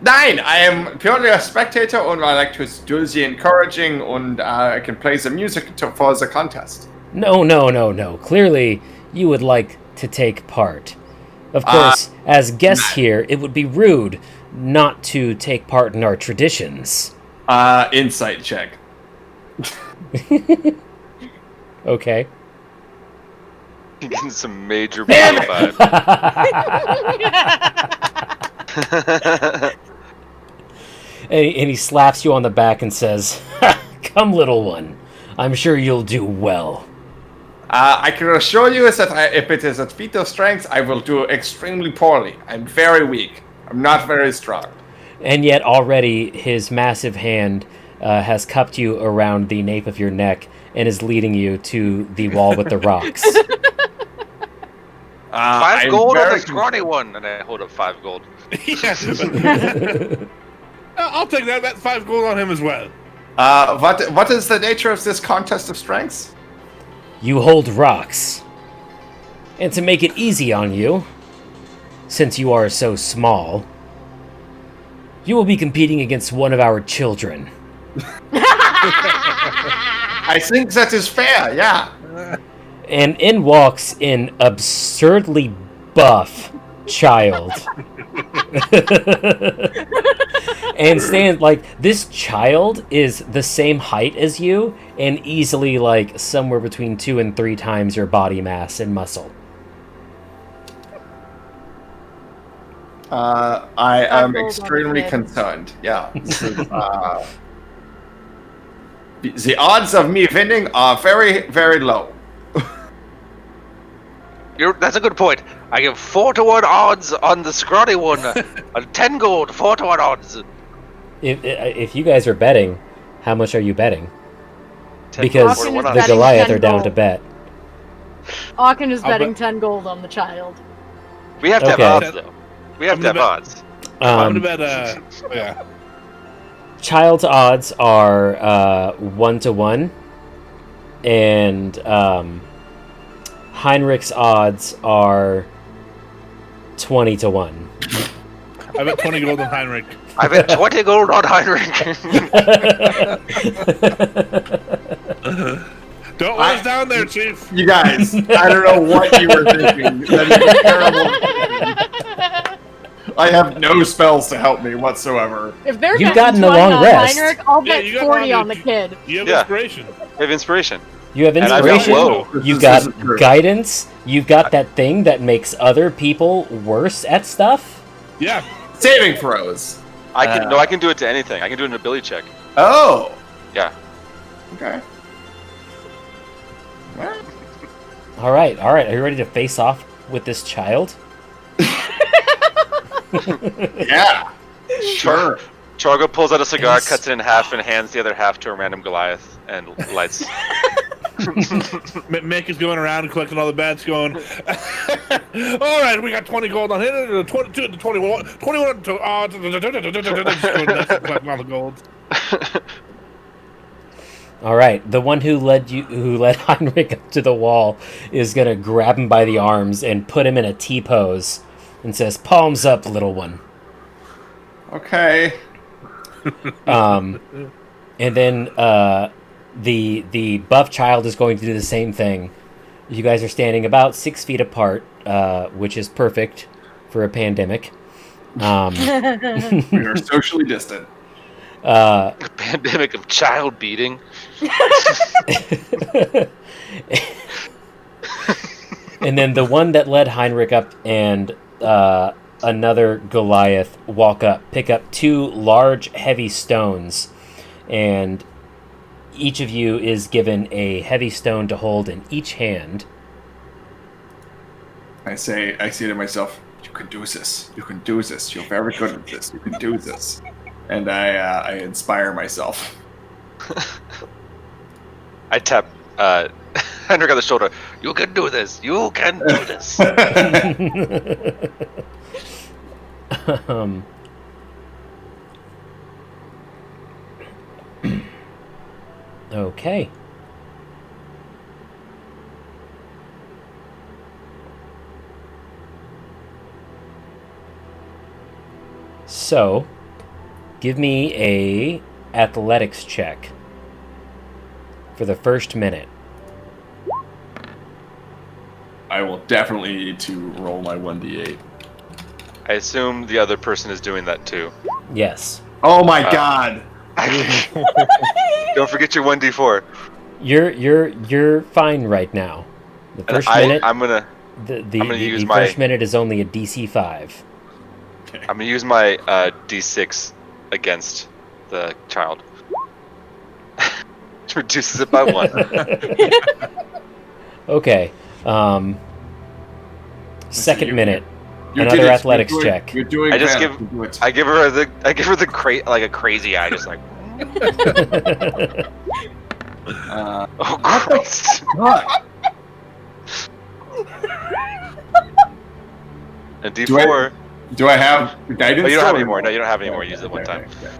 S3: Nein, I am purely a spectator and I like to do the encouraging and I can play the music for the contest.
S5: No. Clearly, you would like to take part. Of course, as guests here, it would be rude not to take part in our traditions.
S3: Insight check.
S5: Okay.
S4: You're getting some major battle vibe.
S5: And he slaps you on the back and says, "Come, little one. I'm sure you'll do well."
S3: I can assure you that if it is at feat of strength, I will do extremely poorly. I'm very weak. I'm not very strong.
S5: And yet already his massive hand has cupped you around the nape of your neck and is leading you to the wall with the rocks.
S4: 5 gold on the scrawny one, and I hold up 5 gold.
S1: Yes. I'll take that. That's 5 gold on him as well.
S3: What is the nature of this contest of strengths?
S5: You hold rocks. And to make it easy on you, since you are so small, you will be competing against one of our children.
S3: I think that is fair, yeah.
S5: And in walks an absurdly buff child. And stand like this child is the same height as you and easily like somewhere between 2 and 3 times your body mass and muscle.
S3: I am extremely concerned. Yeah. The odds of me winning are very, very low.
S4: That's a good point. I give 4-1 odds on the scrawny one. 10 gold, 4-1 odds.
S5: If you guys are betting, how much are you betting?
S4: 10
S5: Because
S4: gold,
S2: Austin is
S5: the
S2: betting
S5: Goliath
S2: 10
S5: are down
S2: gold.
S5: to bet.
S2: Aachen is
S1: I'll
S2: betting
S1: bet-
S2: 10 gold on the child.
S4: We have to
S5: Okay.
S4: have odds, though. We have
S1: I'm
S4: to have
S1: gonna
S4: odds.
S1: I'm gonna bet. Yeah.
S5: Child's odds are 1-1, and Heinrich's odds are 20-1.
S1: I bet 20 gold on Heinrich.
S4: I bet 20 gold on Heinrich.
S1: Don't let us down there, Chief.
S3: You guys, I don't know what you were thinking. That is a terrible decision. I have no spells to help me whatsoever.
S2: If they're
S5: You've
S2: betting
S5: gotten a
S2: 20
S5: long
S2: on
S5: rest.
S2: Heinrich, I'll
S1: Yeah,
S2: bet
S1: you got
S2: 40
S1: around
S2: on the kid.
S1: You have
S4: Yeah.
S1: inspiration.
S4: I have inspiration.
S5: You have
S4: And I've got
S5: inspiration,
S4: low.
S5: you've
S3: This
S5: got
S3: isn't true.
S5: guidance, you've got that thing that makes other people worse at stuff.
S1: Yeah.
S3: Saving throws.
S4: I can do it to anything. I can do an ability check.
S3: Oh.
S4: Yeah.
S3: Okay. Well,
S5: All right. Are you ready to face off with this child?
S3: yeah. Sure.
S4: Chargo pulls out a cigar,
S5: Yes.
S4: cuts it in half, and hands the other half to a random Goliath and lights.
S1: Mick is going around and collecting all the bets, going, all right, we got 20 gold on him, 22 to 21, 21 to odds, collecting all the gold.
S5: All right. The one who led Heinrich up to the wall is gonna grab him by the arms and put him in a T pose, and says, "Palms up, little one."
S3: Okay.
S5: And then the buff child is going to do the same thing. You guys are standing about 6 feet apart, which is perfect for a pandemic.
S3: We are socially distant.
S4: A pandemic of child beating.
S5: And then the one that led Heinrich up and another Goliath walk up, pick up 2 large, heavy stones, and each of you is given a heavy stone to hold in each hand.
S3: I say to myself, you can do this. You can do this. You're very good at this. You can do this. And I inspire myself.
S4: I tap Hendrik on the shoulder. You can do this. You can do this.
S5: Okay. So, give me a athletics check for the first minute.
S3: I will definitely need to roll my 1d8.
S4: I assume the other person is doing that too.
S5: Yes.
S3: Oh my god!
S4: Don't forget your 1d4.
S5: You're fine right now. The
S4: And
S5: first minute.
S4: I'm gonna use my
S5: first minute is only a DC 5.
S3: Okay.
S4: I'm gonna use my d6 against the child. Which reduces it by 1.
S5: Okay. Second minute.
S3: You
S5: Another
S3: did it.
S5: athletics
S3: You're doing-
S5: check.
S3: You're doing
S4: I just
S3: better.
S4: give-
S3: You do it.
S4: I give her a crazy eye, just like, oh Christ.
S3: Fuck.
S4: And D4.
S3: Do I have guidance?
S4: Oh, you don't have
S3: or-
S4: any more. No, you don't have any more. Use it one time.
S3: Okay.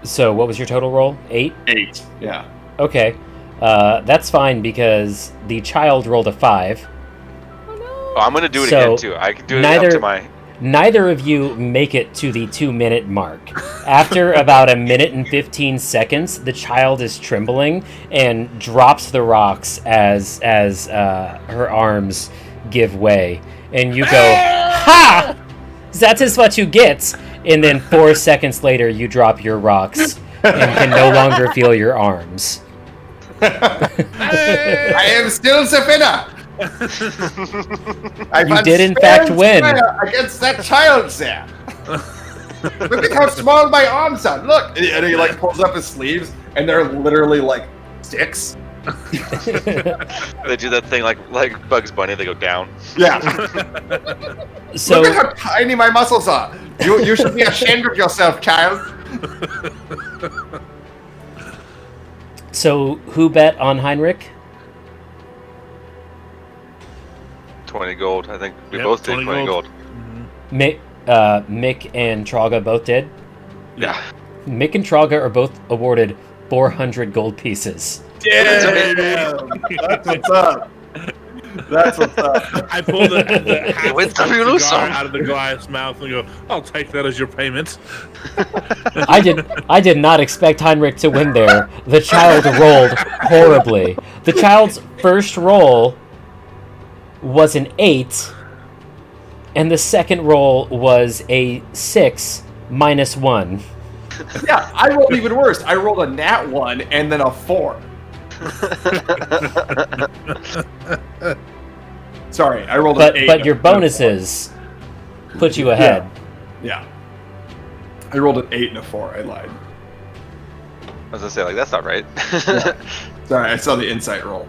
S5: So what was your total roll? 8?
S3: 8. Yeah.
S5: Okay. That's fine because the child rolled a 5.
S4: Oh, I'm gonna do it
S5: So,
S4: again too. I can do it
S5: neither-
S4: up to my.
S5: Neither of you make it to the 2-minute mark. After about a minute and 15 seconds, the child is trembling and drops the rocks as her arms give way. And you go, ha! That is what you get! And then 4 seconds later, you drop your rocks and can no longer feel your arms.
S3: I am still the winner.
S5: You did in fact win.
S3: Against that child there. Look at how small my arms are. Look, and he like pulls up his sleeves, and they're literally like sticks.
S4: They do that thing like Bugs Bunny. They go down.
S3: Yeah.
S5: So
S3: Look at how tiny my muscles are. You should be ashamed of yourself, child.
S5: So who bet on Heinrich?
S4: 20 gold. I think we
S1: Yep,
S4: both did
S1: 20
S4: 20
S1: gold.
S4: gold.
S5: Mick and Traga both did.
S4: Yeah.
S5: Mick and Traga are both awarded 400 gold pieces.
S3: Damn. That's what's up. That's what's up.
S1: I pulled the half
S4: win some, you lose
S1: cigar
S4: some.
S1: out of the Goliath's mouth and go, I'll take that as your payment.
S5: I did not expect Heinrich to win there. The child rolled horribly. The child's first roll was an 8, and the second roll was a 6 minus 1.
S3: Yeah, I rolled even worse. I rolled a nat 1 and then a 4. Sorry, I rolled an 8.
S5: But your bonuses put you ahead.
S3: Yeah. I rolled an 8 and a 4. I lied.
S4: I was gonna say like that's not right.
S3: Sorry, I saw the insight roll.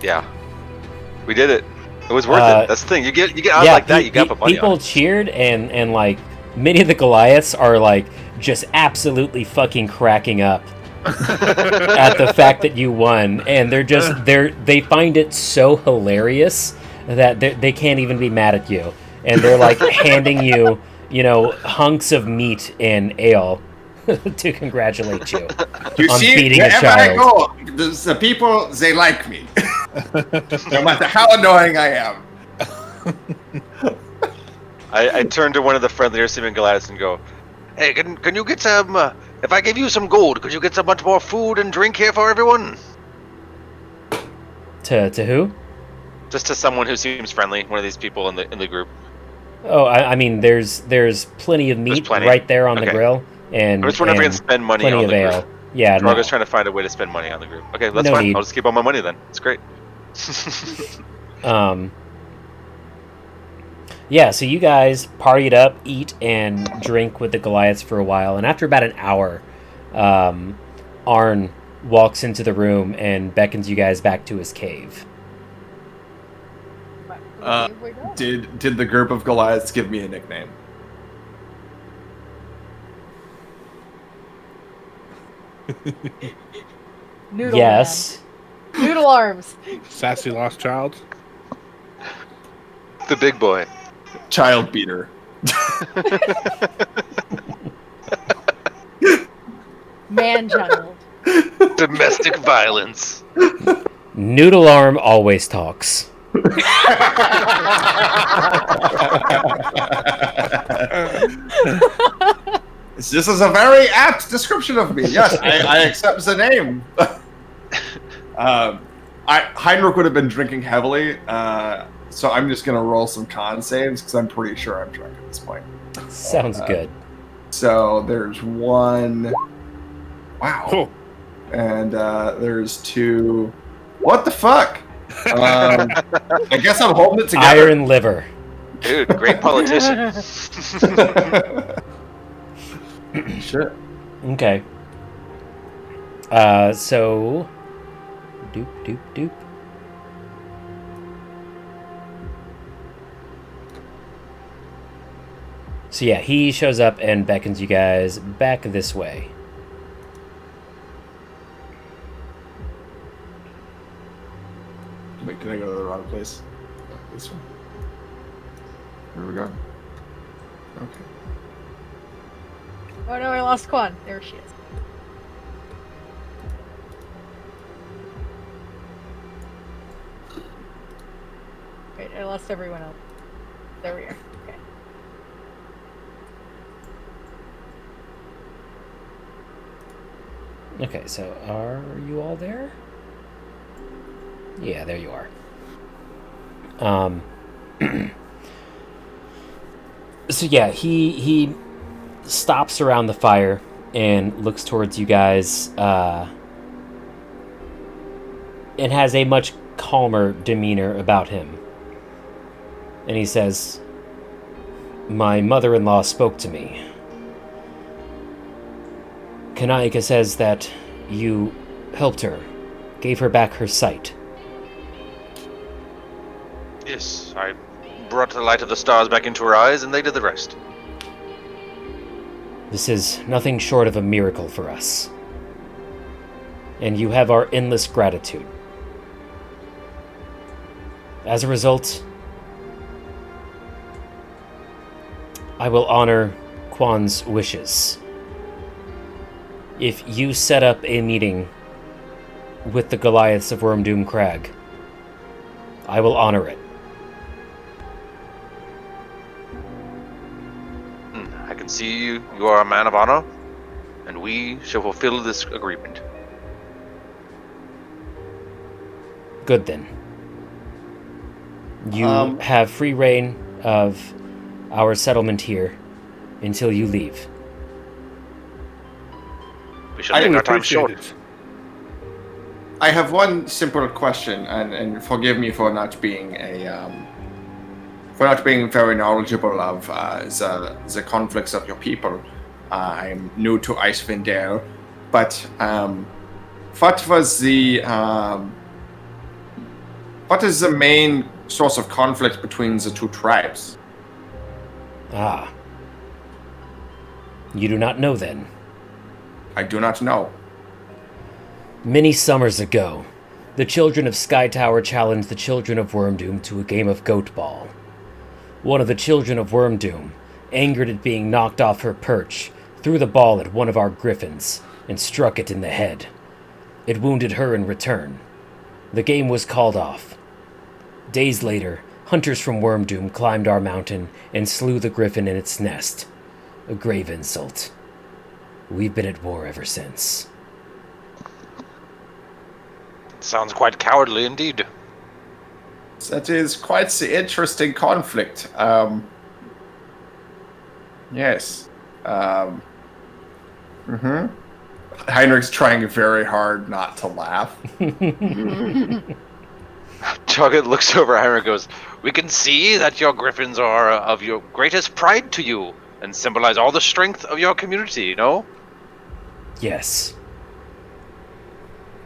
S4: Yeah. We did it. It was worth it. That's the thing. You get out like that, you got the money
S5: people
S4: on it.
S5: cheered, and like many of the Goliaths are like just absolutely fucking cracking up at the fact that you won, and they find it so hilarious that they can't even be mad at you, and they're like handing you hunks of meat and ale to congratulate you
S3: You
S5: on
S3: see,
S5: feeding a
S3: wherever I
S5: child.
S3: go, the people, they like me. No matter how annoying I am.
S4: I turn to one of the friendlier seeming Goliaths and go, "Hey, can you get some? If I give you some gold, could you get some much more food and drink here for everyone?"
S5: To who?
S4: Just to someone who seems friendly, one of these people in the group.
S5: Oh, I mean, there's plenty of meat
S4: plenty.
S5: right there on the
S4: Okay.
S5: grill, and
S4: I'm just wondering if I can
S5: and
S4: spend money
S5: plenty
S4: on
S5: of
S4: the
S5: ale.
S4: group.
S5: Yeah, no.
S4: Drogo's trying to find a way to spend money on the group. Okay, that's
S5: No
S4: fine.
S5: need.
S4: I'll just keep all my money then. It's great.
S5: Yeah, so you guys partied up, eat, and drink with the Goliaths for a while, and after about an hour, Arn walks into the room and beckons you guys back to his cave.
S3: Did the group of Goliaths give me a nickname?
S2: Noodle
S5: Yes.
S2: Man. Noodle arms.
S1: Sassy lost child.
S4: The big boy.
S3: Child beater.
S2: Man child.
S4: Domestic violence.
S5: Noodle Arm always talks.
S3: This is a very apt description of me. Yes, I accept the name. Heinrich would have been drinking heavily, so I'm just going to roll some con saves because I'm pretty sure I'm drunk at this point.
S5: Sounds good.
S3: So there's 1. Wow.
S1: Cool.
S3: And there's 2. What the fuck? I guess I'm holding it together.
S5: Iron liver.
S4: Dude, great politician.
S3: Shit.
S5: Okay. So... Doop, doop, doop. So yeah, he shows up and beckons you guys back this way.
S3: Wait, can I go to the wrong place? This one. Where are we going? Okay.
S2: Oh no, I lost Quan. There she is. Wait, I lost everyone else. There we are. Okay.
S5: Okay, so are you all there? Yeah, there you are. So yeah, he stops around the fire and looks towards you guys, and has a much calmer demeanor about him. And he says, "My mother-in-law spoke to me. Kanaika says that you helped her, gave her back her sight."
S4: Yes, I brought the light of the stars back into her eyes, and they did the rest.
S5: This is nothing short of a miracle for us. And you have our endless gratitude. As a result, I will honor Quan's wishes. If you set up a meeting with the Goliaths of Wormdoom Crag, I will honor it.
S4: I can see you are a man of honor, and we shall fulfill this agreement.
S5: Good then. You have free reign of our settlement here until you leave.
S4: We shall make our time short.
S1: it.
S3: I have one simple question, and forgive me for not being very knowledgeable of the conflicts of your people. I'm new to Icewind Dale, but what is the main source of conflict between the two tribes?
S5: Ah. You do not know then?
S3: I do not know.
S5: Many summers ago, the children of Sky Tower challenged the children of Wormdoom to a game of goat ball. One of the children of Wormdoom, angered at being knocked off her perch, threw the ball at one of our griffins and struck it in the head. It wounded her in return. The game was called off. Days later, hunters from Wormdoom climbed our mountain and slew the griffin in its nest. A grave insult. We've been at war ever since.
S4: Sounds quite cowardly indeed.
S3: That is quite the interesting conflict. Yes. Heinrich's trying very hard not to laugh.
S4: Choggett looks over at Heinrich and goes, "We can see that your griffins are of your greatest pride to you and symbolize all the strength of your community, you know?"
S5: Yes.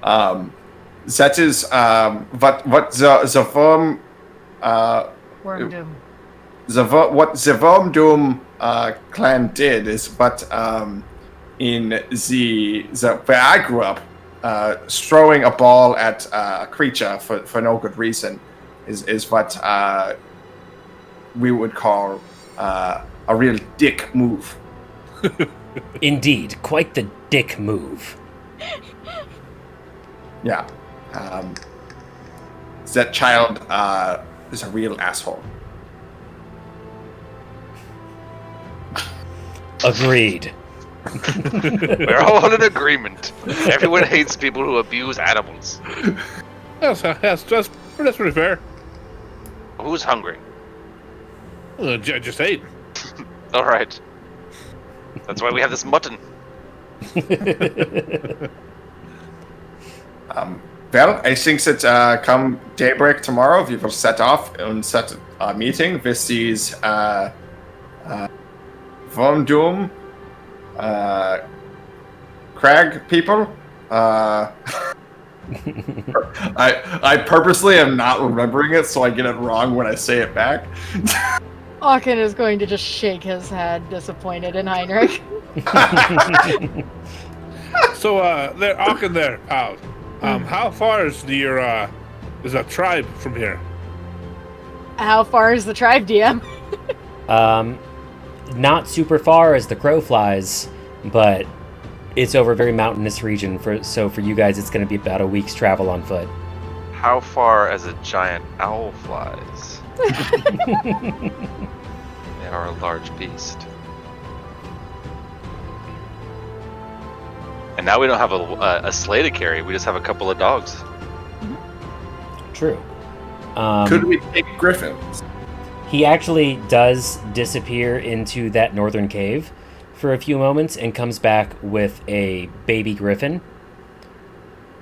S3: That is what the worm
S2: Wormdoom.
S3: what the Wormdoom clan did is, but in the where I grew up, throwing a ball at a creature for no good reason is what we would call a real dick move.
S5: Indeed, quite the dick move.
S3: Yeah. that child is a real asshole.
S5: Agreed.
S4: We're all in agreement. Everyone hates people who abuse animals.
S1: That's pretty fair.
S4: Who's hungry?
S1: Just ate.
S4: All right. That's why we have this mutton.
S3: Well, I think that come daybreak tomorrow, we will set off and set a meeting with these Von Doom Crag people. I purposely am not remembering it, so I get it wrong when I say it back.
S2: Aachen is going to just shake his head, disappointed in Heinrich.
S1: So, there, Aachen there, pal. How far is is a tribe from here?
S2: How far is the tribe, DM?
S5: Not super far as the crow flies, but it's over a very mountainous region. So for you guys, it's going to be about a week's travel on foot.
S4: How far as a giant owl flies? They are a large beast. And now we don't have a sleigh to carry. We just have a couple of dogs.
S5: True.
S3: Could we take griffins?
S5: He actually does disappear into that northern cave for a few moments and comes back with a baby griffin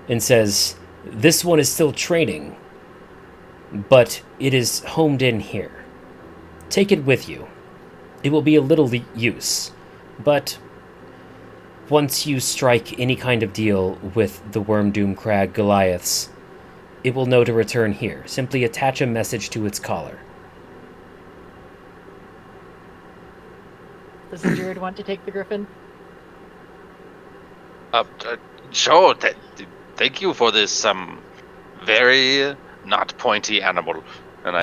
S5: and says, "This one is still training, but it is homed in here. Take it with you. It will be a little use, but once you strike any kind of deal with the Wormdoom Crag Goliaths, it will know to return here. Simply attach a message to its collar."
S2: Does the druid want to take the griffin?
S4: Sure. Thank you for this very not pointy animal. And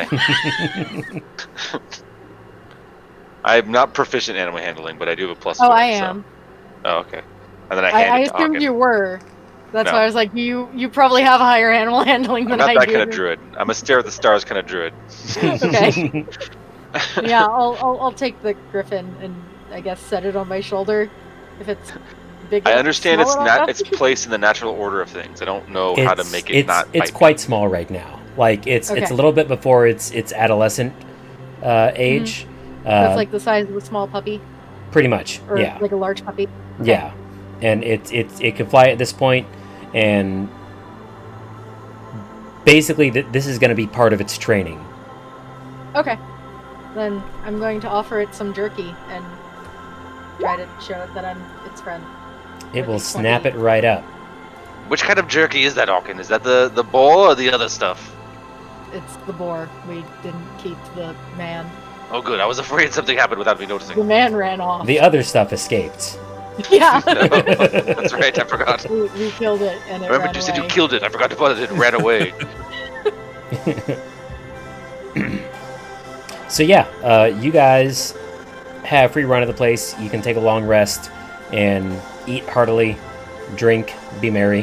S4: I'm not proficient in animal handling, but I do have a +2.
S2: Oh, I am.
S4: Oh, okay. And then I hand
S2: I
S4: it to
S2: assumed
S4: Aachen.
S2: you were. That's
S4: No.
S2: why I was like, you probably have higher animal handling
S4: I'm
S2: than
S4: not
S2: I
S4: that
S2: do.
S4: kind of druid. I'm a stare at the stars kind of druid.
S2: Okay. Yeah, I'll take the griffin and I guess set it on my shoulder if it's big.
S4: I
S2: enough,
S4: understand
S2: small enough.
S4: it's placed in the natural order of things. I don't know how to make it not.
S5: It's
S4: bite
S5: quite small right now. Like it's
S2: Okay.
S5: a little bit before its adolescent age.
S2: That's like the size of a small puppy,
S5: Pretty much.
S2: or
S5: Yeah.
S2: like a large puppy.
S5: Yeah. And it can fly at this point, and basically this is going to be part of its training.
S2: Okay. Then I'm going to offer it some jerky and try to show it that I'm its friend.
S5: It
S2: Or
S5: will
S2: the
S5: snap
S2: 20.
S5: it right up.
S4: Which kind of jerky is that, Aachen? Is that the boar or the other stuff?
S2: It's the boar. We didn't keep the man.
S4: Oh, good. I was afraid something happened without me
S2: The
S4: noticing.
S2: man ran off.
S5: The other stuff escaped.
S2: Yeah.
S4: That's right. I forgot.
S2: we killed it and it
S4: Remember,
S2: ran
S4: you
S2: away.
S4: said you killed it. I forgot to put it. It ran away.
S5: So yeah, you guys have free run of the place. You can take a long rest and eat heartily, drink, be merry.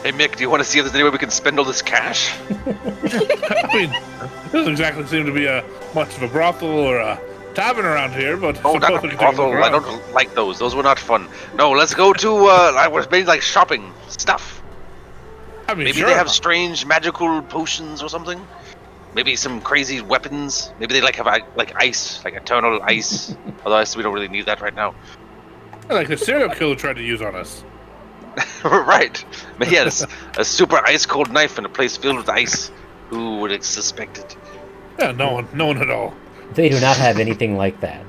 S4: Hey, Mick, do you want to see if there's any way we can spend all this cash?
S1: I mean, it doesn't exactly seem to be much of a brothel or a tavern around here, but
S4: Oh,
S1: suppose
S4: not
S1: we
S4: a
S1: can take a look
S4: brothel. I
S1: around.
S4: don't like those. Those were not fun. No, let's go to, I was maybe like shopping stuff.
S1: I mean,
S4: Maybe
S1: sure.
S4: they have strange magical potions or something. Maybe some crazy weapons. Maybe they have like ice, like eternal ice. Otherwise, we don't really need that right now.
S1: Like the serial killer tried to use on us.
S4: Right. But yes, a super ice cold knife in a place filled with ice. Who would have suspected?
S1: Yeah, no one at all.
S5: They do not have anything like that.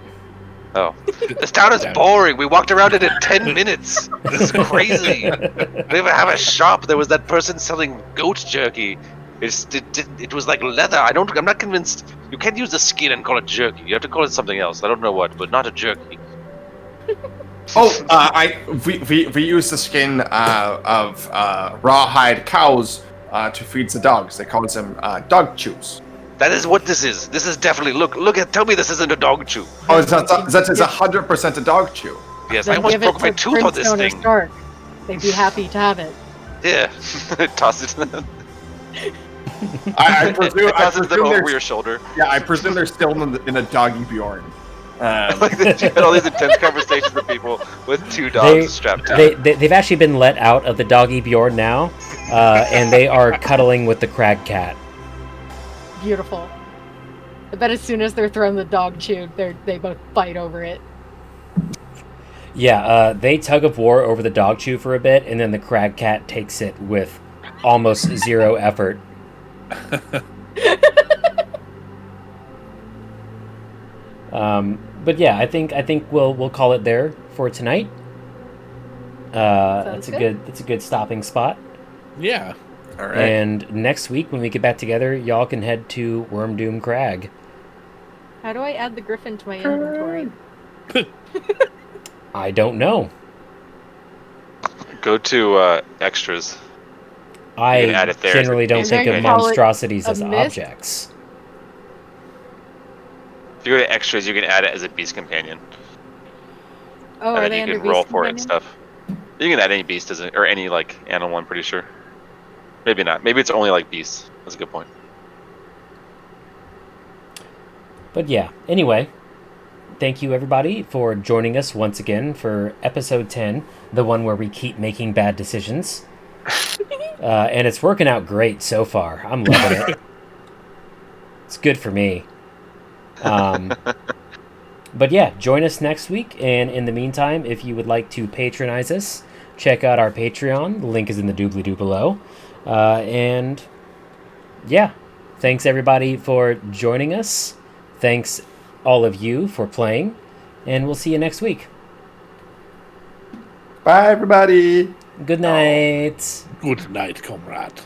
S4: Oh, this town is boring. We walked around it in 10 minutes. This is crazy. We even have a shop. There was that person selling goat jerky. It was like leather. I'm not convinced. You can't use the skin and call it jerky. You have to call it something else. I don't know what, but not a jerky.
S3: We use the skin of rawhide cows to feed the dogs. They call them dog chews.
S4: That is what this is. This is definitely tell me this isn't a dog chew.
S3: Oh, that is 100% a dog chew.
S4: Yes,
S2: Then
S4: I almost
S2: give it
S4: broke my
S2: to
S4: tooth on this
S2: Brimstone or
S4: thing.
S2: Stark. They'd be happy to have it.
S4: Yeah, toss it.
S3: I presume.
S4: It tosses them over your shoulder.
S3: Yeah, I presume they're still in a doggy Bjorn.
S4: Like you had all these intense conversations with people with 2 dogs strapped to
S5: They've actually been let out of the doggy Bjorn now, and they are cuddling with the crag cat.
S2: Beautiful. I bet as soon as they're thrown the dog chew, they both fight over it.
S5: Yeah, they tug of war over the dog chew for a bit, and then the crag cat takes it with almost zero effort. But yeah, I think we'll call it there for tonight. That's a good stopping spot.
S1: Yeah.
S3: All right.
S5: And next week when we get back together, y'all can head to Wormdoom Crag.
S2: How do I add the griffin to my inventory?
S5: I don't know.
S4: Go to extras.
S5: I
S4: add it there
S5: generally don't
S2: as a-
S5: think of
S2: You're gonna call it
S5: monstrosities
S2: a
S5: as
S2: mist?
S5: objects.
S4: If you go to extras, you can add it as a beast companion,
S2: Oh, are
S4: and
S2: they
S4: then you
S2: under
S4: can roll
S2: beast
S4: for it and
S2: companion?
S4: stuff. You can add any beast as or any like animal. I'm pretty sure. Maybe not. Maybe it's only like beasts. That's a good point.
S5: But yeah, anyway, thank you everybody for joining us once again for episode 10, the one where we keep making bad decisions. And it's working out great so far. I'm loving it. It's good for me. But yeah, join us next week. And in the meantime, if you would like to patronize us, check out our Patreon. The link is in the doobly-doo below. And yeah, thanks everybody for joining us. Thanks all of you for playing. And we'll see you next week.
S3: Bye, everybody.
S5: Good night.
S1: Good night, comrade.